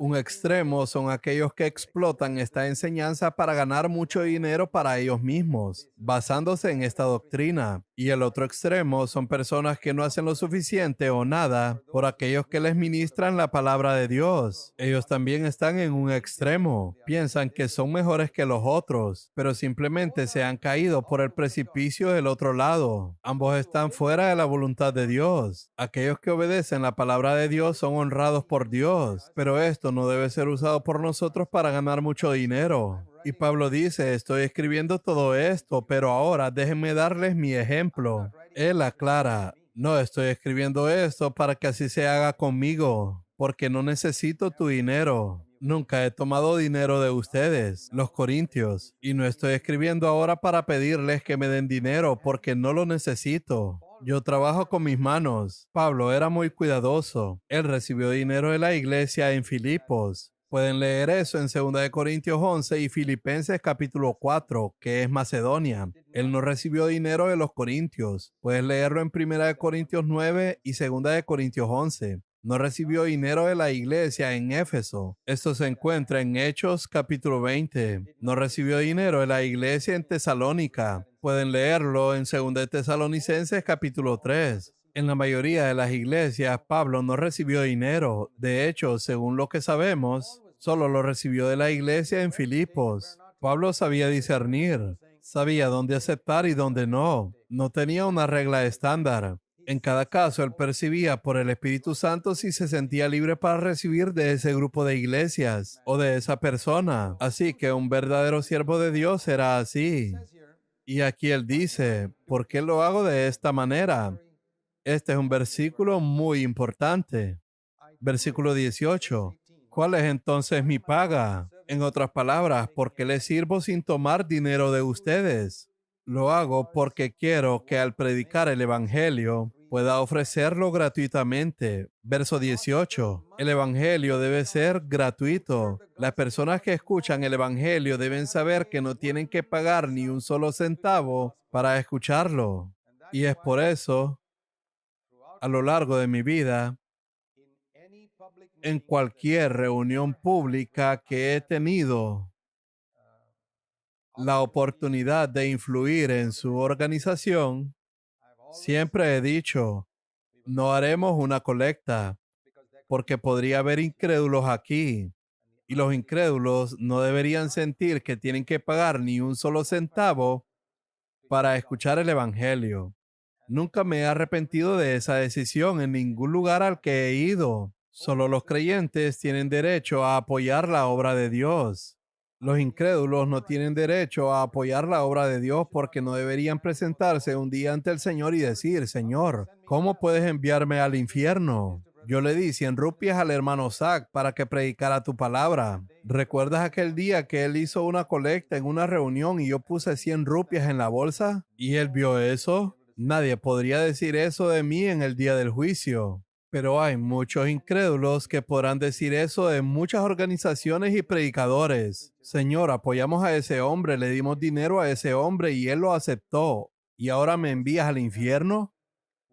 Un extremo son aquellos que explotan esta enseñanza para ganar mucho dinero para ellos mismos, basándose en esta doctrina. Y el otro extremo son personas que no hacen lo suficiente o nada por aquellos que les ministran la palabra de Dios. Ellos también están en un extremo. Piensan que son mejores que los otros, pero simplemente se han caído por el precipicio del otro lado. Ambos están fuera de la voluntad de Dios. Aquellos que obedecen la palabra de Dios son honrados por Dios, pero esto no debe ser usado por nosotros para ganar mucho dinero. Y Pablo dice, estoy escribiendo todo esto, pero ahora déjenme darles mi ejemplo. Él aclara, no estoy escribiendo esto para que así se haga conmigo, porque no necesito tu dinero. Nunca he tomado dinero de ustedes, los corintios, y no estoy escribiendo ahora para pedirles que me den dinero, porque no lo necesito. Yo trabajo con mis manos. Pablo era muy cuidadoso. Él recibió dinero de la iglesia en Filipos. Pueden leer eso en 2 Corintios 11 y Filipenses capítulo 4, que es Macedonia. Él no recibió dinero de los corintios. Puedes leerlo en 1 Corintios 9 y 2 Corintios 11. No recibió dinero de la iglesia en Éfeso. Esto se encuentra en Hechos capítulo 20. No recibió dinero de la iglesia en Tesalónica. Pueden leerlo en 2 Tesalonicenses capítulo 3. En la mayoría de las iglesias, Pablo no recibió dinero. De hecho, según lo que sabemos, solo lo recibió de la iglesia en Filipos. Pablo sabía discernir, sabía dónde aceptar y dónde no. No tenía una regla estándar. En cada caso, él percibía por el Espíritu Santo si se sentía libre para recibir de ese grupo de iglesias o de esa persona. Así que un verdadero siervo de Dios era así. Y aquí él dice, ¿por qué lo hago de esta manera? Este es un versículo muy importante. Versículo 18. ¿Cuál es entonces mi paga? En otras palabras, ¿por qué les sirvo sin tomar dinero de ustedes? Lo hago porque quiero que al predicar el Evangelio pueda ofrecerlo gratuitamente. Verso 18. El Evangelio debe ser gratuito. Las personas que escuchan el Evangelio deben saber que no tienen que pagar ni un solo centavo para escucharlo. Y es por eso, a lo largo de mi vida, En cualquier reunión pública que he tenido la oportunidad de influir en su organización, siempre he dicho, no haremos una colecta, porque podría haber incrédulos aquí, y los incrédulos no deberían sentir que tienen que pagar ni un solo centavo para escuchar el Evangelio. Nunca me he arrepentido de esa decisión en ningún lugar al que he ido. Solo los creyentes tienen derecho a apoyar la obra de Dios. Los incrédulos no tienen derecho a apoyar la obra de Dios porque no deberían presentarse un día ante el Señor y decir, Señor, ¿cómo puedes enviarme al infierno? Yo le di 100 rupias al hermano Zach para que predicara tu palabra. ¿Recuerdas aquel día que él hizo una colecta en una reunión y yo puse 100 rupias en la bolsa? ¿Y él vio eso? Nadie podría decir eso de mí en el día del juicio. Pero hay muchos incrédulos que podrán decir eso de muchas organizaciones y predicadores. Señor, apoyamos a ese hombre, le dimos dinero a ese hombre y él lo aceptó. ¿Y ahora me envías al infierno?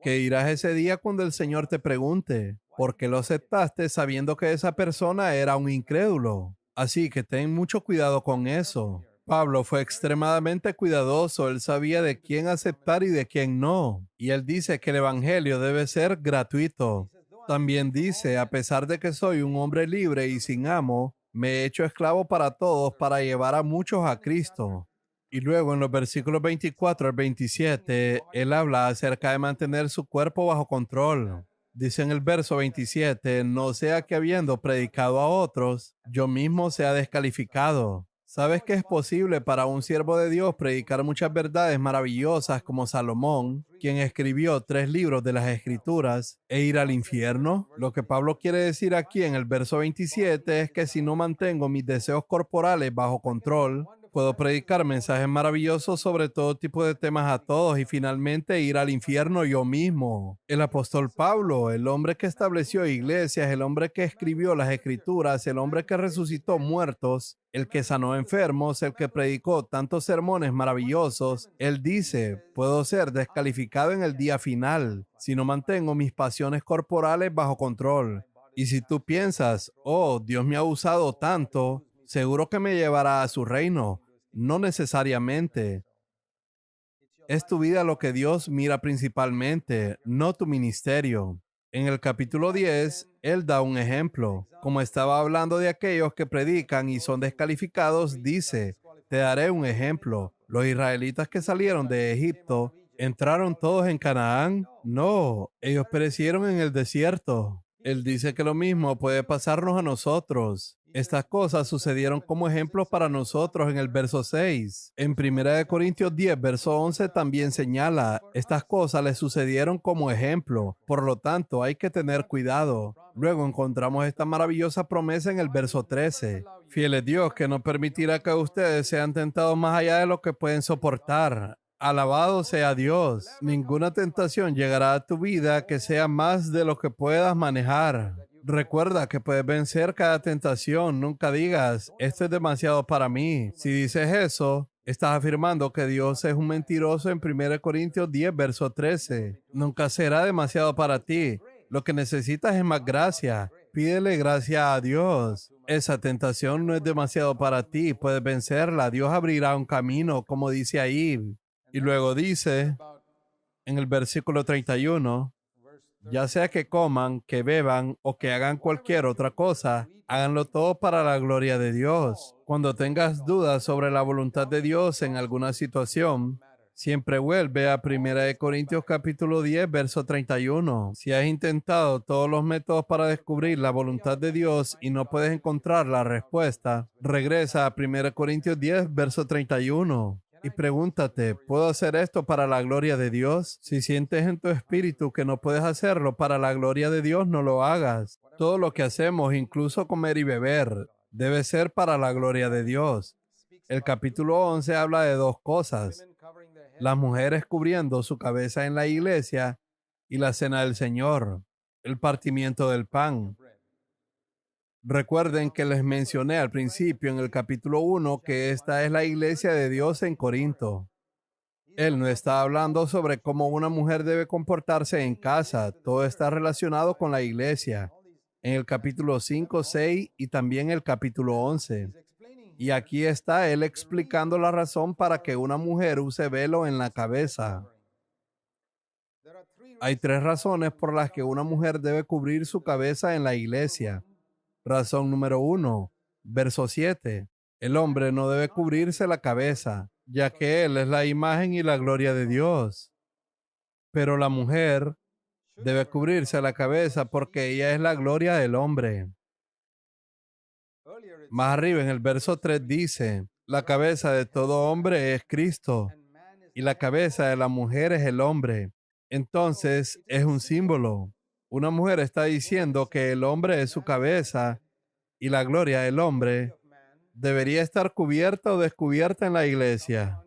¿Qué dirás ese día cuando el Señor te pregunte, ¿por qué lo aceptaste sabiendo que esa persona era un incrédulo? Así que ten mucho cuidado con eso. Pablo fue extremadamente cuidadoso, él sabía de quién aceptar y de quién no. Y él dice que el evangelio debe ser gratuito. También dice, a pesar de que soy un hombre libre y sin amo, me he hecho esclavo para todos para llevar a muchos a Cristo. Y luego en los versículos 24 al 27, él habla acerca de mantener su cuerpo bajo control. Dice en el verso 27, no sea que habiendo predicado a otros, yo mismo sea descalificado. ¿Sabes que es posible para un siervo de Dios predicar muchas verdades maravillosas como Salomón, quien escribió 3 libros de las Escrituras, e ir al infierno? Lo que Pablo quiere decir aquí en el verso 27 es que si no mantengo mis deseos corporales bajo control, puedo predicar mensajes maravillosos sobre todo tipo de temas a todos y finalmente ir al infierno yo mismo. El apóstol Pablo, el hombre que estableció iglesias, el hombre que escribió las escrituras, el hombre que resucitó muertos, el que sanó enfermos, el que predicó tantos sermones maravillosos, él dice, puedo ser descalificado en el día final si no mantengo mis pasiones corporales bajo control. Y si tú piensas, oh, Dios me ha usado tanto, seguro que me llevará a su reino. No necesariamente. Es tu vida lo que Dios mira principalmente, no tu ministerio. En el capítulo 10, él da un ejemplo. Como estaba hablando de aquellos que predican y son descalificados, dice, te daré un ejemplo. Los israelitas que salieron de Egipto, ¿entraron todos en Canaán? No, ellos perecieron en el desierto. Él dice que lo mismo puede pasarnos a nosotros. Estas cosas sucedieron como ejemplos para nosotros en el verso 6. En 1 Corintios 10, verso 11 también señala, estas cosas le sucedieron como ejemplo. Por lo tanto, hay que tener cuidado. Luego encontramos esta maravillosa promesa en el verso 13. Fiel es Dios que no permitirá que ustedes sean tentados más allá de lo que pueden soportar. Alabado sea Dios. Ninguna tentación llegará a tu vida que sea más de lo que puedas manejar. Recuerda que puedes vencer cada tentación. Nunca digas, esto es demasiado para mí. Si dices eso, estás afirmando que Dios es un mentiroso en 1 Corintios 10, verso 13. Nunca será demasiado para ti. Lo que necesitas es más gracia. Pídele gracia a Dios. Esa tentación no es demasiado para ti. Puedes vencerla. Dios abrirá un camino, como dice ahí. Y luego dice, en el versículo 31, ya sea que coman, que beban o que hagan cualquier otra cosa, háganlo todo para la gloria de Dios. Cuando tengas dudas sobre la voluntad de Dios en alguna situación, siempre vuelve a 1 Corintios capítulo 10, verso 31. Si has intentado todos los métodos para descubrir la voluntad de Dios y no puedes encontrar la respuesta, regresa a 1 Corintios 10, verso 31. Y pregúntate, ¿puedo hacer esto para la gloria de Dios? Si sientes en tu espíritu que no puedes hacerlo para la gloria de Dios, no lo hagas. Todo lo que hacemos, incluso comer y beber, debe ser para la gloria de Dios. El capítulo 11 habla de 2 cosas. Las mujeres cubriendo su cabeza en la iglesia y la cena del Señor, el partimiento del pan. Recuerden que les mencioné al principio en el capítulo 1 que esta es la iglesia de Dios en Corinto. Él no está hablando sobre cómo una mujer debe comportarse en casa. Todo está relacionado con la iglesia. en el capítulo 5, 6 y también el capítulo 11. Y aquí está él explicando la razón para que una mujer use velo en la cabeza. Hay tres razones por las que una mujer debe cubrir su cabeza en la iglesia. Razón número 1, verso 7. El hombre no debe cubrirse la cabeza, ya que él es la imagen y la gloria de Dios. Pero la mujer debe cubrirse la cabeza porque ella es la gloria del hombre. Más arriba en el verso 3 dice, la cabeza de todo hombre es Cristo y la cabeza de la mujer es el hombre. Entonces es un símbolo. Una mujer está diciendo que el hombre es su cabeza y la gloria del hombre debería estar cubierta o descubierta en la iglesia.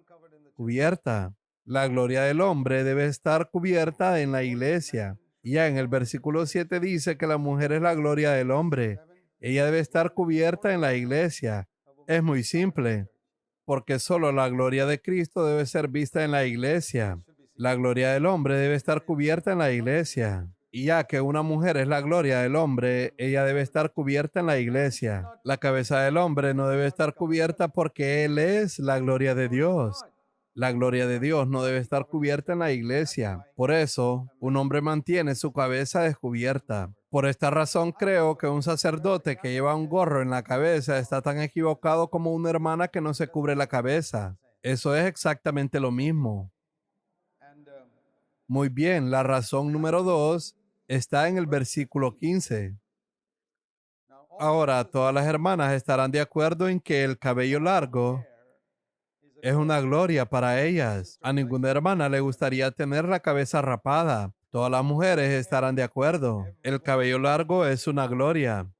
Cubierta. La gloria del hombre debe estar cubierta en la iglesia. Y ya en el versículo 7 dice que la mujer es la gloria del hombre. Ella debe estar cubierta en la iglesia. Es muy simple, porque solo la gloria de Cristo debe ser vista en la iglesia. La gloria del hombre debe estar cubierta en la iglesia. Y ya que una mujer es la gloria del hombre, ella debe estar cubierta en la iglesia. La cabeza del hombre no debe estar cubierta porque él es la gloria de Dios. La gloria de Dios no debe estar cubierta en la iglesia. Por eso, un hombre mantiene su cabeza descubierta. Por esta razón, creo que un sacerdote que lleva un gorro en la cabeza está tan equivocado como una hermana que no se cubre la cabeza. Eso es exactamente lo mismo. Muy bien, la razón número 2 está en el versículo 15. Ahora, todas las hermanas estarán de acuerdo en que el cabello largo es una gloria para ellas. A ninguna hermana le gustaría tener la cabeza rapada. Todas las mujeres estarán de acuerdo. El cabello largo es una gloria.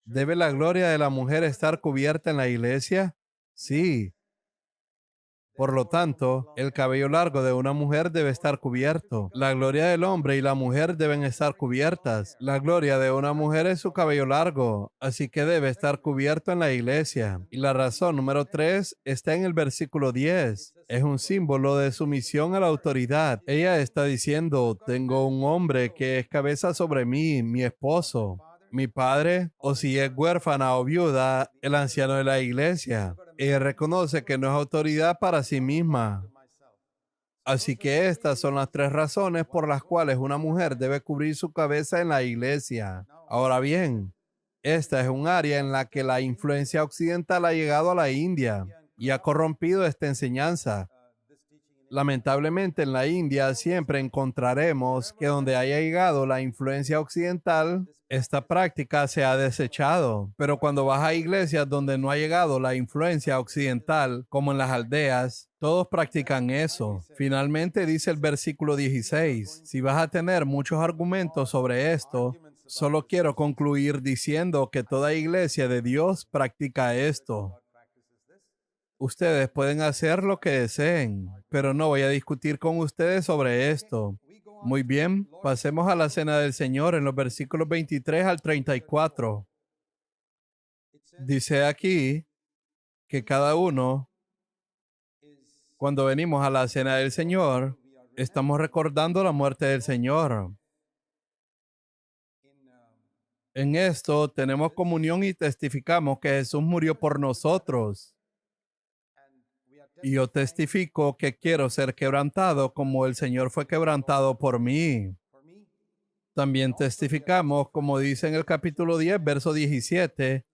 ¿Debe la gloria de la mujer estar cubierta en la iglesia? Sí. Por lo tanto, el cabello largo de una mujer debe estar cubierto. La gloria del hombre y la mujer deben estar cubiertas. La gloria de una mujer es su cabello largo, así que debe estar cubierto en la iglesia. Y la razón número 3 está en el versículo 10. Es un símbolo de sumisión a la autoridad. Ella está diciendo, tengo un hombre que es cabeza sobre mí, mi esposo, mi padre, o si es huérfana o viuda, el anciano de la iglesia. Ella reconoce que no es autoridad para sí misma. Así que estas son las tres razones por las cuales una mujer debe cubrir su cabeza en la iglesia. Ahora bien, esta es un área en la que la influencia occidental ha llegado a la India y ha corrompido esta enseñanza. Lamentablemente en la India siempre encontraremos que donde haya llegado la influencia occidental, esta práctica se ha desechado. Pero cuando vas a iglesias donde no ha llegado la influencia occidental, como en las aldeas, todos practican eso. Finalmente dice el versículo 16, si vas a tener muchos argumentos sobre esto, solo quiero concluir diciendo que toda iglesia de Dios practica esto. Ustedes pueden hacer lo que deseen, pero no voy a discutir con ustedes sobre esto. Muy bien, pasemos a la cena del Señor en los versículos 23 al 34. Dice aquí que cada uno, cuando venimos a la cena del Señor, estamos recordando la muerte del Señor. En esto tenemos comunión y testificamos que Jesús murió por nosotros. Y yo testifico que quiero ser quebrantado como el Señor fue quebrantado por mí. También testificamos, como dice en el capítulo 10, verso 17,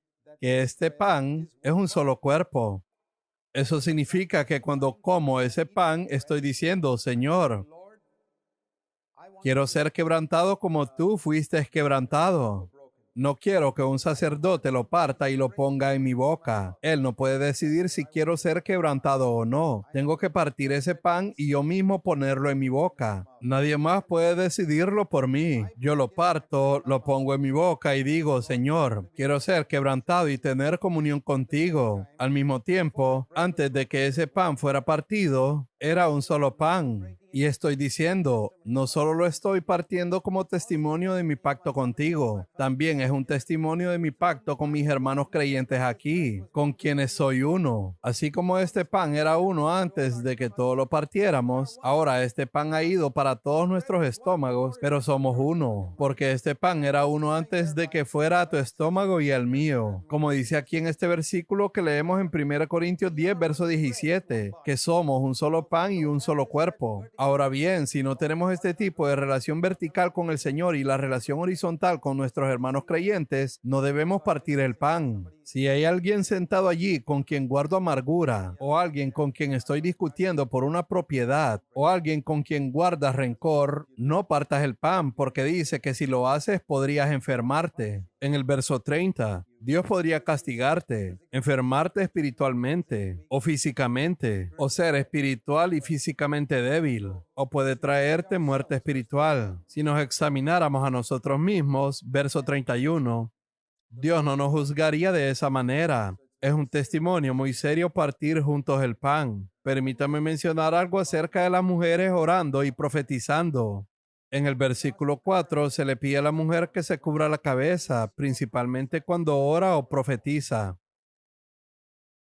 que este pan es un solo cuerpo. Eso significa que cuando como ese pan, estoy diciendo, Señor, quiero ser quebrantado como tú fuiste quebrantado. No quiero que un sacerdote lo parta y lo ponga en mi boca. Él no puede decidir si quiero ser quebrantado o no. Tengo que partir ese pan y yo mismo ponerlo en mi boca. Nadie más puede decidirlo por mí. Yo lo parto, lo pongo en mi boca y digo, Señor, quiero ser quebrantado y tener comunión contigo. Al mismo tiempo, antes de que ese pan fuera partido, era un solo pan. Y estoy diciendo, no solo lo estoy partiendo como testimonio de mi pacto contigo, también es un testimonio de mi pacto con mis hermanos creyentes aquí, con quienes soy uno. Así como este pan era uno antes de que todo lo partiéramos, ahora este pan ha ido para para todos nuestros estómagos, pero somos uno, porque este pan era uno antes de que fuera a tu estómago y al mío. Como dice aquí en este versículo que leemos en 1 Corintios 10, verso 17, que somos un solo pan y un solo cuerpo. Ahora bien, si no tenemos este tipo de relación vertical con el Señor y la relación horizontal con nuestros hermanos creyentes, no debemos partir el pan. Si hay alguien sentado allí con quien guardo amargura, o alguien con quien estoy discutiendo por una propiedad, o alguien con quien guardas rencor, no partas el pan, porque dice que si lo haces podrías enfermarte. En el verso 30, Dios podría castigarte, enfermarte espiritualmente o físicamente, o ser espiritual y físicamente débil, o puede traerte muerte espiritual. Si nos examináramos a nosotros mismos, verso 31, Dios no nos juzgaría de esa manera. Es un testimonio muy serio partir juntos el pan. Permítame mencionar algo acerca de las mujeres orando y profetizando. En el versículo 4 se le pide a la mujer que se cubra la cabeza, principalmente cuando ora o profetiza.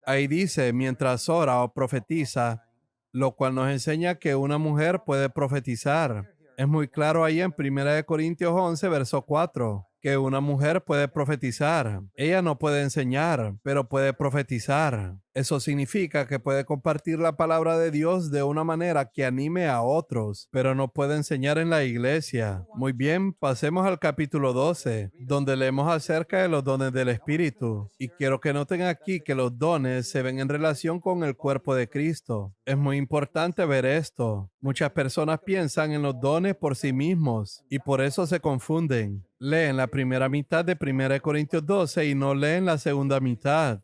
Ahí dice, mientras ora o profetiza, lo cual nos enseña que una mujer puede profetizar. Es muy claro ahí en 1 Corintios 11, verso 4, que una mujer puede profetizar. Ella no puede enseñar, pero puede profetizar. Eso significa que puede compartir la palabra de Dios de una manera que anime a otros, pero no puede enseñar en la iglesia. Muy bien, pasemos al capítulo 12, donde leemos acerca de los dones del Espíritu. Y quiero que noten aquí que los dones se ven en relación con el cuerpo de Cristo. Es muy importante ver esto. Muchas personas piensan en los dones por sí mismos y por eso se confunden. Leen la primera mitad de 1 Corintios 12 y no leen la segunda mitad.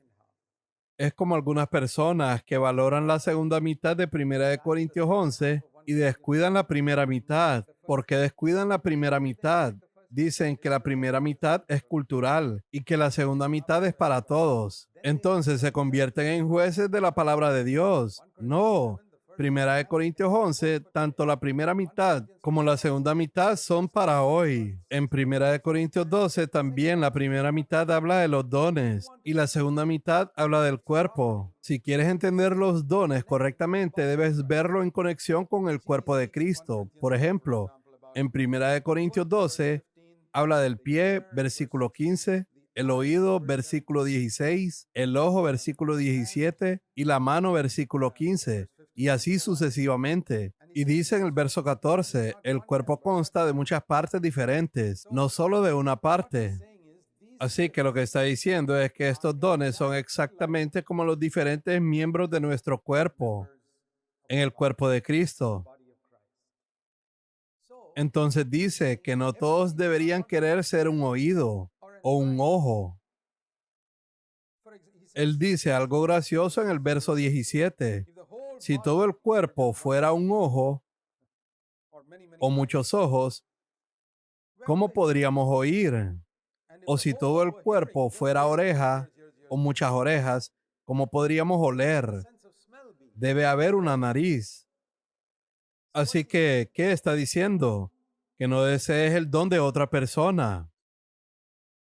Es como algunas personas que valoran la segunda mitad de 1 Corintios 11 y descuidan la primera mitad. ¿Por qué descuidan la primera mitad? Dicen que la primera mitad es cultural y que la segunda mitad es para todos. Entonces se convierten en jueces de la palabra de Dios. No. 1 Corintios 11, tanto la primera mitad como la segunda mitad son para hoy. En 1 Corintios 12 también la primera mitad habla de los dones y la segunda mitad habla del cuerpo. Si quieres entender los dones correctamente, debes verlo en conexión con el cuerpo de Cristo. Por ejemplo, en 1 Corintios 12 habla del pie, versículo 15, el oído, versículo 16, el ojo, versículo 17 y la mano, versículo 15. Y así sucesivamente. Y dice en el verso 14, el cuerpo consta de muchas partes diferentes, no solo de una parte. Así que lo que está diciendo es que estos dones son exactamente como los diferentes miembros de nuestro cuerpo, en el cuerpo de Cristo. Entonces dice que no todos deberían querer ser un oído o un ojo. Él dice algo gracioso en el verso 17. Si todo el cuerpo fuera un ojo o muchos ojos, ¿cómo podríamos oír? O si todo el cuerpo fuera oreja o muchas orejas, ¿cómo podríamos oler? Debe haber una nariz. Así que, ¿qué está diciendo? Que no desees el don de otra persona.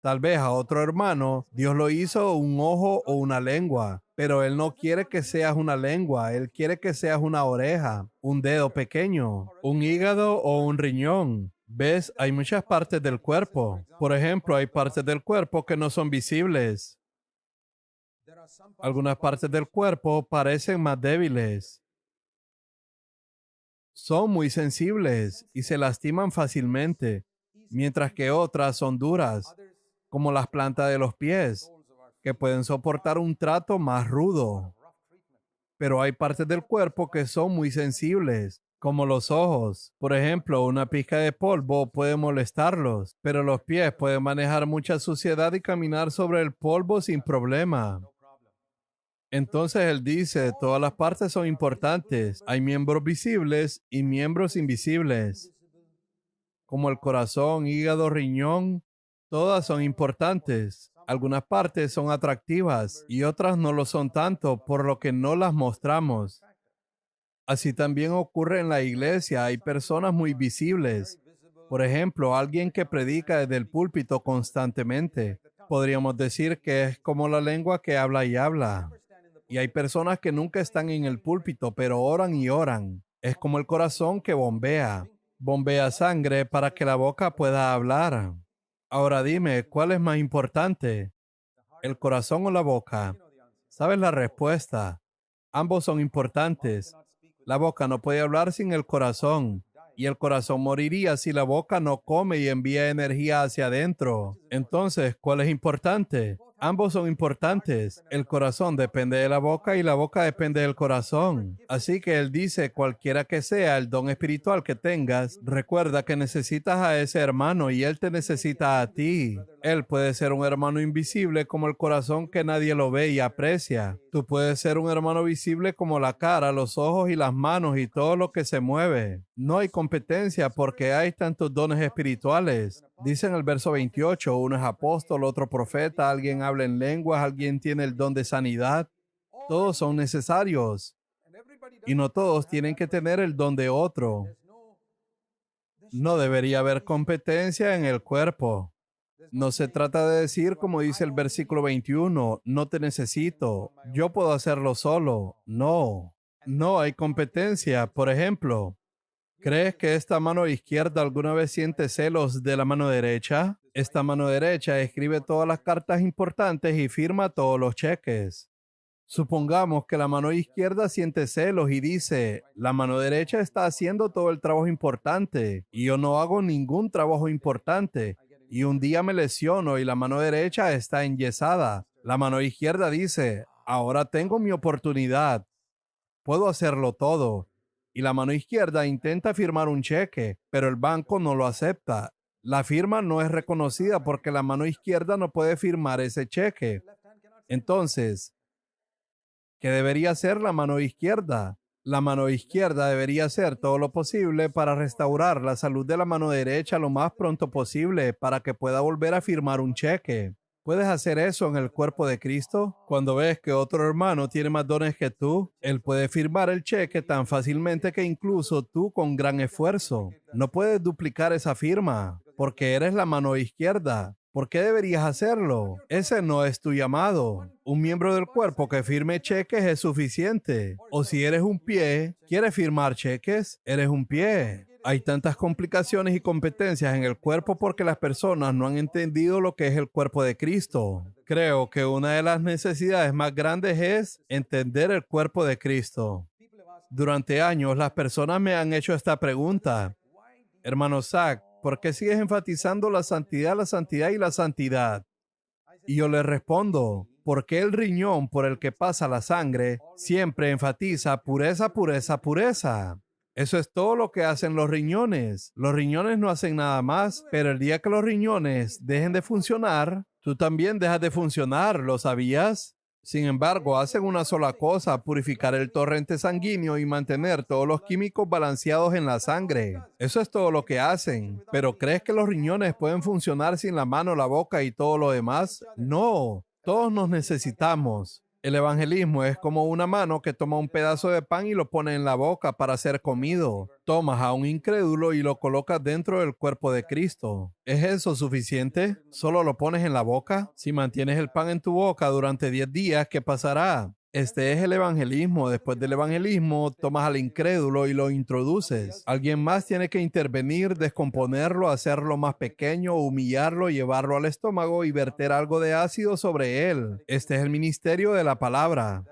Tal vez a otro hermano, Dios lo hizo un ojo o una lengua, pero Él no quiere que seas una lengua, Él quiere que seas una oreja, un dedo pequeño, un hígado o un riñón. ¿Ves? Hay muchas partes del cuerpo. Por ejemplo, hay partes del cuerpo que no son visibles. Algunas partes del cuerpo parecen más débiles. Son muy sensibles y se lastiman fácilmente, mientras que otras son duras, como las plantas de los pies, que pueden soportar un trato más rudo. Pero hay partes del cuerpo que son muy sensibles, como los ojos. Por ejemplo, una pizca de polvo puede molestarlos, pero los pies pueden manejar mucha suciedad y caminar sobre el polvo sin problema. Entonces él dice, todas las partes son importantes. Hay miembros visibles y miembros invisibles, como el corazón, hígado, riñón. Todas son importantes. Algunas partes son atractivas y otras no lo son tanto, por lo que no las mostramos. Así también ocurre en la iglesia. Hay personas muy visibles. Por ejemplo, alguien que predica desde el púlpito constantemente. Podríamos decir que es como la lengua que habla y habla. Y hay personas que nunca están en el púlpito, pero oran y oran. Es como el corazón que bombea. bombea sangre para que la boca pueda hablar. Ahora dime, ¿cuál es más importante? ¿El corazón o la boca? ¿Sabes la respuesta? Ambos son importantes. La boca no puede hablar sin el corazón, y el corazón moriría si la boca no come y envía energía hacia adentro. Entonces, ¿cuál es importante? Ambos son importantes. El corazón depende de la boca y la boca depende del corazón. Así que él dice, cualquiera que sea el don espiritual que tengas, recuerda que necesitas a ese hermano y él te necesita a ti. Él puede ser un hermano invisible como el corazón que nadie lo ve y aprecia. Tú puedes ser un hermano visible como la cara, los ojos y las manos y todo lo que se mueve. No hay competencia porque hay tantos dones espirituales. Dice en el verso 28, uno es apóstol, otro profeta, alguien habla en lenguas, alguien tiene el don de sanidad. Todos son necesarios y no todos tienen que tener el don de otro. No debería haber competencia en el cuerpo. No se trata de decir, como dice el versículo 21, no te necesito, yo puedo hacerlo solo. No, no hay competencia. Por ejemplo, ¿crees que esta mano izquierda alguna vez siente celos de la mano derecha? Esta mano derecha escribe todas las cartas importantes y firma todos los cheques. Supongamos que la mano izquierda siente celos y dice, la mano derecha está haciendo todo el trabajo importante y yo no hago ningún trabajo importante. Y un día me lesiono y la mano derecha está enyesada. La mano izquierda dice, ahora tengo mi oportunidad, puedo hacerlo todo. Y la mano izquierda intenta firmar un cheque, pero el banco no lo acepta. La firma no es reconocida porque la mano izquierda no puede firmar ese cheque. Entonces, ¿qué debería hacer la mano izquierda? La mano izquierda debería hacer todo lo posible para restaurar la salud de la mano derecha lo más pronto posible para que pueda volver a firmar un cheque. ¿Puedes hacer eso en el cuerpo de Cristo? Cuando ves que otro hermano tiene más dones que tú, él puede firmar el cheque tan fácilmente que incluso tú con gran esfuerzo. No puedes duplicar esa firma porque eres la mano izquierda. ¿Por qué deberías hacerlo? Ese no es tu llamado. Un miembro del cuerpo que firme cheques es suficiente. O si eres un pie, ¿quieres firmar cheques? Eres un pie. Hay tantas complicaciones y competencias en el cuerpo porque las personas no han entendido lo que es el cuerpo de Cristo. Creo que una de las necesidades más grandes es entender el cuerpo de Cristo. Durante años las personas me han hecho esta pregunta. Hermano Zach, ¿por qué sigues enfatizando la santidad y la santidad? Y yo le respondo, porque el riñón por el que pasa la sangre siempre enfatiza pureza, pureza, pureza. Eso es todo lo que hacen los riñones. Los riñones no hacen nada más, pero el día que los riñones dejen de funcionar, tú también dejas de funcionar, ¿lo sabías? Sin embargo, hacen una sola cosa, purificar el torrente sanguíneo y mantener todos los químicos balanceados en la sangre. Eso es todo lo que hacen. ¿Pero crees que los riñones pueden funcionar sin la mano, la boca y todo lo demás? No, todos nos necesitamos. El evangelismo es como una mano que toma un pedazo de pan y lo pone en la boca para ser comido. Tomas a un incrédulo y lo colocas dentro del cuerpo de Cristo. ¿Es eso suficiente? ¿Solo lo pones en la boca? Si mantienes el pan en tu boca durante 10 días, ¿qué pasará? Este es el evangelismo. Después del evangelismo, tomas al incrédulo y lo introduces. Alguien más tiene que intervenir, descomponerlo, hacerlo más pequeño, humillarlo, llevarlo al estómago y verter algo de ácido sobre él. Este es el ministerio de la palabra.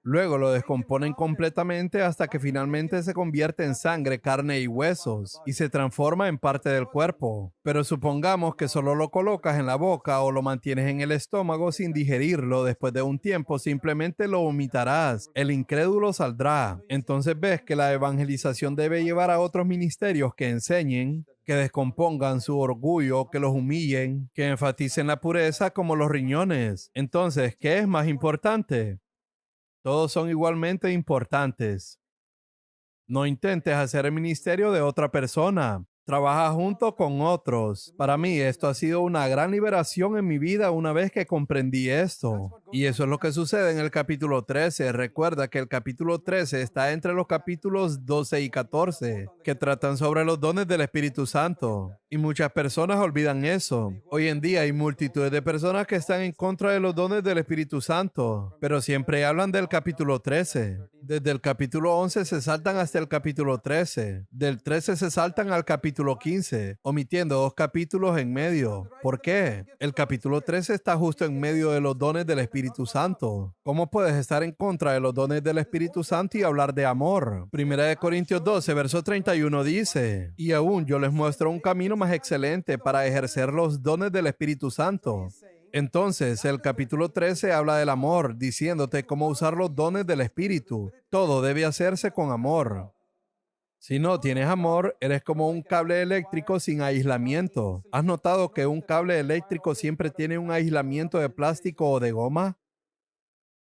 Luego lo descomponen completamente hasta que finalmente se convierte en sangre, carne y huesos y se transforma en parte del cuerpo. Pero supongamos que solo lo colocas en la boca o lo mantienes en el estómago sin digerirlo. Después de un tiempo simplemente lo vomitarás. El incrédulo saldrá. Entonces ves que la evangelización debe llevar a otros ministerios que enseñen, que descompongan su orgullo, que los humillen, que enfaticen la pureza como los riñones. Entonces, ¿qué es más importante? Todos son igualmente importantes. No intentes hacer el ministerio de otra persona. Trabaja junto con otros. Para mí esto ha sido una gran liberación en mi vida una vez que comprendí esto. Y eso es lo que sucede en el capítulo 13. Recuerda que el capítulo 13 está entre los capítulos 12 y 14, que tratan sobre los dones del Espíritu Santo. Y muchas personas olvidan eso. Hoy en día hay multitudes de personas que están en contra de los dones del Espíritu Santo, pero siempre hablan del capítulo 13. Desde el capítulo 11 se saltan hasta el capítulo 13. Del 13 se saltan al capítulo 15, omitiendo 2 capítulos en medio. ¿Por qué? El capítulo 13 está justo en medio de los dones del Espíritu Santo. ¿Cómo puedes estar en contra de los dones del Espíritu Santo y hablar de amor? Primera de Corintios 12, verso 31 dice, y aún yo les muestro un camino más excelente para ejercer los dones del Espíritu Santo. Entonces, el capítulo 13 habla del amor, diciéndote cómo usar los dones del Espíritu. Todo debe hacerse con amor. Si no tienes amor, eres como un cable eléctrico sin aislamiento. ¿Has notado que un cable eléctrico siempre tiene un aislamiento de plástico o de goma?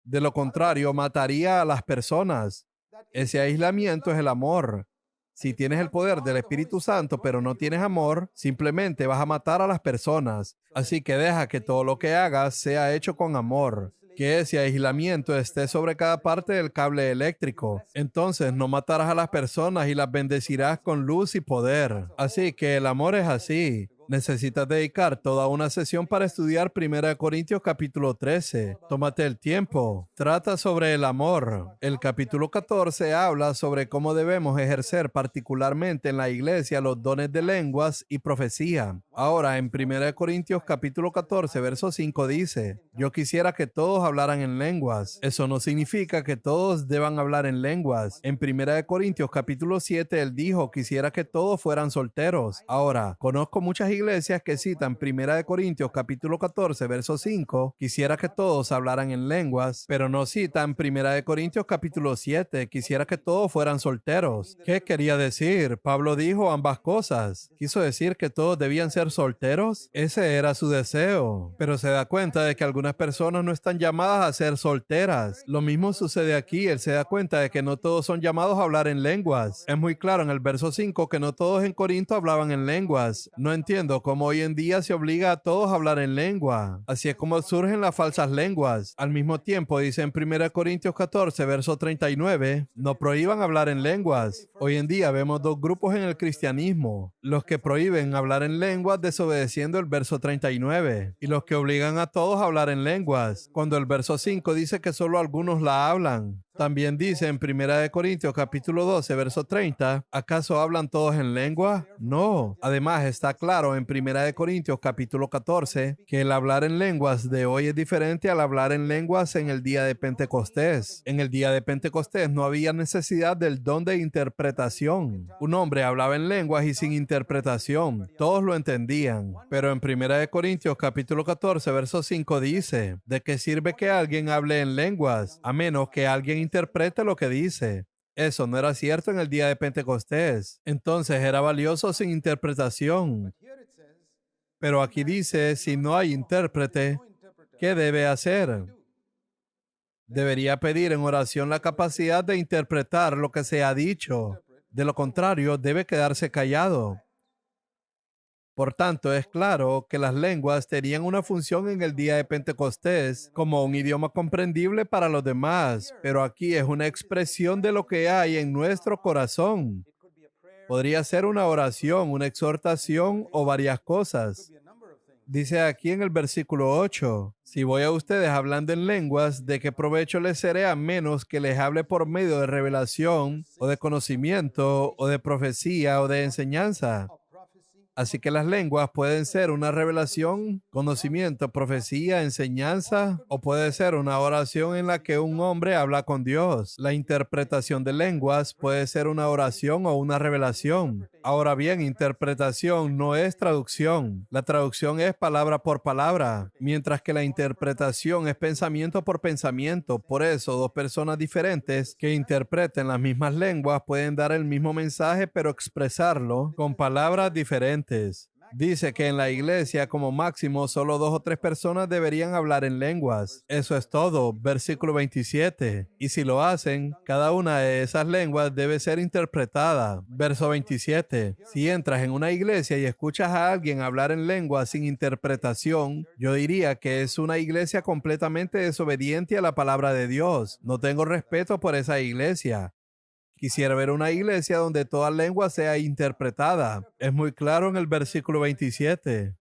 De lo contrario, mataría a las personas. Ese aislamiento es el amor. Si tienes el poder del Espíritu Santo, pero no tienes amor, simplemente vas a matar a las personas. Así que deja que todo lo que hagas sea hecho con amor. Que ese aislamiento esté sobre cada parte del cable eléctrico. Entonces no matarás a las personas y las bendecirás con luz y poder. Así que el amor es así. Necesitas dedicar toda una sesión para estudiar 1 Corintios capítulo 13. Tómate el tiempo. Trata sobre el amor. El capítulo 14 habla sobre cómo debemos ejercer particularmente en la iglesia los dones de lenguas y profecía. Ahora, en 1 Corintios capítulo 14, verso 5 dice, yo quisiera que todos hablaran en lenguas. Eso no significa que todos deban hablar en lenguas. En 1 Corintios capítulo 7, él dijo, quisiera que todos fueran solteros. Ahora, conozco muchas iglesias que citan 1 Corintios capítulo 14, verso 5, quisiera que todos hablaran en lenguas, pero no citan 1 Corintios capítulo 7, quisiera que todos fueran solteros. ¿Qué quería decir? Pablo dijo ambas cosas. ¿Quiso decir que todos debían ser solteros? Ese era su deseo, pero se da cuenta de que algunas personas no están llamadas a ser solteras. Lo mismo sucede aquí, él se da cuenta de que no todos son llamados a hablar en lenguas. Es muy claro en el verso 5 que no todos en Corinto hablaban en lenguas. No entiendo cómo hoy en día se obliga a todos a hablar en lengua. Así es como surgen las falsas lenguas. Al mismo tiempo, dice en 1 Corintios 14, verso 39, no prohíban hablar en lenguas. Hoy en día vemos 2 grupos en el cristianismo. Los que prohíben hablar en lenguas desobedeciendo el verso 39 y los que obligan a todos a hablar en lenguas, cuando el verso 5 dice que solo algunos la hablan. También dice en 1 Corintios capítulo 12, verso 30, ¿acaso hablan todos en lengua? No. Además, está claro en 1 Corintios capítulo 14 que el hablar en lenguas de hoy es diferente al hablar en lenguas en el día de Pentecostés. En el día de Pentecostés no había necesidad del don de interpretación. Un hombre hablaba en lenguas y sin interpretación. Todos lo entendían. Pero en 1 Corintios capítulo 14, verso 5 dice, ¿de qué sirve que alguien hable en lenguas a menos que alguien interprete lo que dice? Eso no era cierto en el día de Pentecostés. Entonces era valioso sin interpretación. Pero aquí dice, si no hay intérprete, ¿qué debe hacer? Debería pedir en oración la capacidad de interpretar lo que se ha dicho. De lo contrario, debe quedarse callado. Por tanto, es claro que las lenguas tenían una función en el día de Pentecostés como un idioma comprendible para los demás, pero aquí es una expresión de lo que hay en nuestro corazón. Podría ser una oración, una exhortación o varias cosas. Dice aquí en el versículo 8, si voy a ustedes hablando en lenguas, ¿de qué provecho les seré a menos que les hable por medio de revelación o de conocimiento o de profecía o de enseñanza? Así que las lenguas pueden ser una revelación, conocimiento, profecía, enseñanza, o puede ser una oración en la que un hombre habla con Dios. La interpretación de lenguas puede ser una oración o una revelación. Ahora bien, interpretación no es traducción. La traducción es palabra por palabra, mientras que la interpretación es pensamiento por pensamiento. Por eso, 2 personas diferentes que interpreten las mismas lenguas pueden dar el mismo mensaje, pero expresarlo con palabras diferentes. Dice que en la iglesia como máximo solo 2 o 3 personas deberían hablar en lenguas. Eso es todo. Versículo 27. Y si lo hacen, cada una de esas lenguas debe ser interpretada. Verso 27. Si entras en una iglesia y escuchas a alguien hablar en lenguas sin interpretación, yo diría que es una iglesia completamente desobediente a la palabra de Dios. No tengo respeto por esa iglesia. Quisiera ver una iglesia donde toda lengua sea interpretada. Es muy claro en el versículo 27.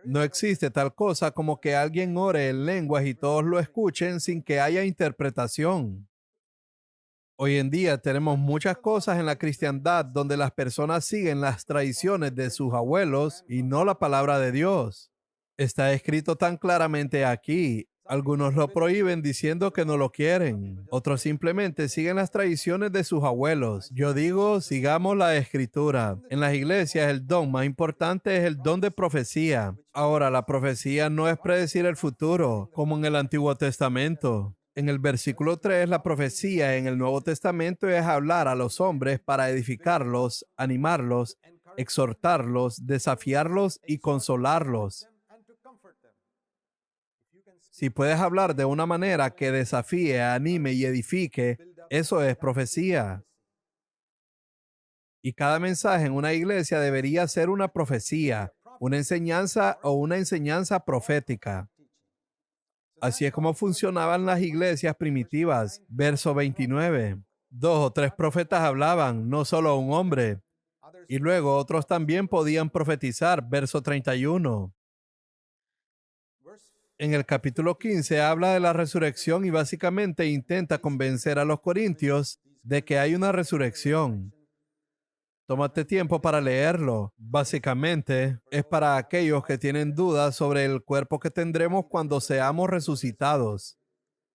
No existe tal cosa como que alguien ore en lenguas y todos lo escuchen sin que haya interpretación. Hoy en día tenemos muchas cosas en la cristiandad donde las personas siguen las tradiciones de sus abuelos y no la palabra de Dios. Está escrito tan claramente aquí. Algunos lo prohíben diciendo que no lo quieren. Otros simplemente siguen las tradiciones de sus abuelos. Yo digo, sigamos la escritura. En las iglesias el don más importante es el don de profecía. Ahora, la profecía no es predecir el futuro, como en el Antiguo Testamento. En el versículo 3, la profecía en el Nuevo Testamento es hablar a los hombres para edificarlos, animarlos, exhortarlos, desafiarlos y consolarlos. Si puedes hablar de una manera que desafíe, anime y edifique, eso es profecía. Y cada mensaje en una iglesia debería ser una profecía, una enseñanza o una enseñanza profética. Así es como funcionaban las iglesias primitivas. Verso 29. 2 o 3 profetas hablaban, no solo un hombre. Y luego otros también podían profetizar. Verso 31. En el capítulo 15 habla de la resurrección y básicamente intenta convencer a los corintios de que hay una resurrección. Tómate tiempo para leerlo. Básicamente, es para aquellos que tienen dudas sobre el cuerpo que tendremos cuando seamos resucitados.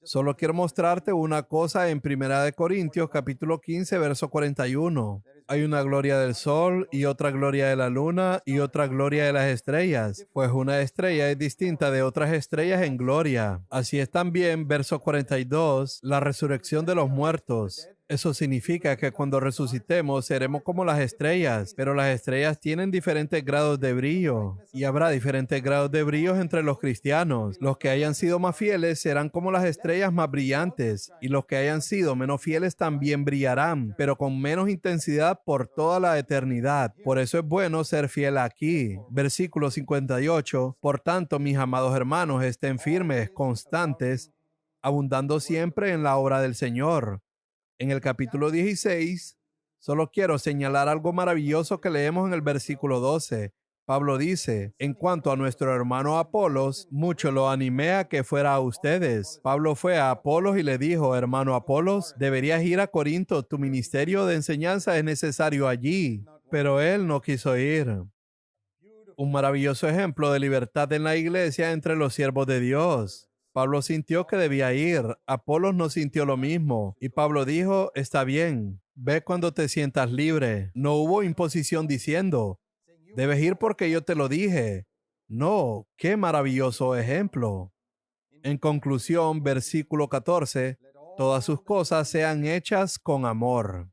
Solo quiero mostrarte una cosa en Primera de Corintios, capítulo 15, verso 41. Hay una gloria del sol y otra gloria de la luna y otra gloria de las estrellas, pues una estrella es distinta de otras estrellas en gloria. Así es también, verso 42, la resurrección de los muertos. Eso significa que cuando resucitemos seremos como las estrellas, pero las estrellas tienen diferentes grados de brillo y habrá diferentes grados de brillo entre los cristianos. Los que hayan sido más fieles serán como las estrellas más brillantes y los que hayan sido menos fieles también brillarán, pero con menos intensidad por toda la eternidad. Por eso es bueno ser fiel aquí. Versículo 58. Por tanto, mis amados hermanos, estén firmes, constantes, abundando siempre en la obra del Señor. En el capítulo 16, solo quiero señalar algo maravilloso que leemos en el versículo 12. Pablo dice, en cuanto a nuestro hermano Apolos, mucho lo animé a que fuera a ustedes. Pablo fue a Apolos y le dijo, hermano Apolos, deberías ir a Corinto, tu ministerio de enseñanza es necesario allí. Pero él no quiso ir. Un maravilloso ejemplo de libertad en la iglesia entre los siervos de Dios. Pablo sintió que debía ir, Apolos no sintió lo mismo, y Pablo dijo, está bien, ve cuando te sientas libre. No hubo imposición diciendo, debes ir porque yo te lo dije. No, qué maravilloso ejemplo. En conclusión, versículo 14, todas sus cosas sean hechas con amor.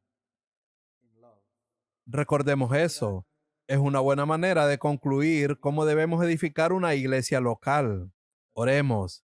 Recordemos eso. Es una buena manera de concluir cómo debemos edificar una iglesia local. Oremos.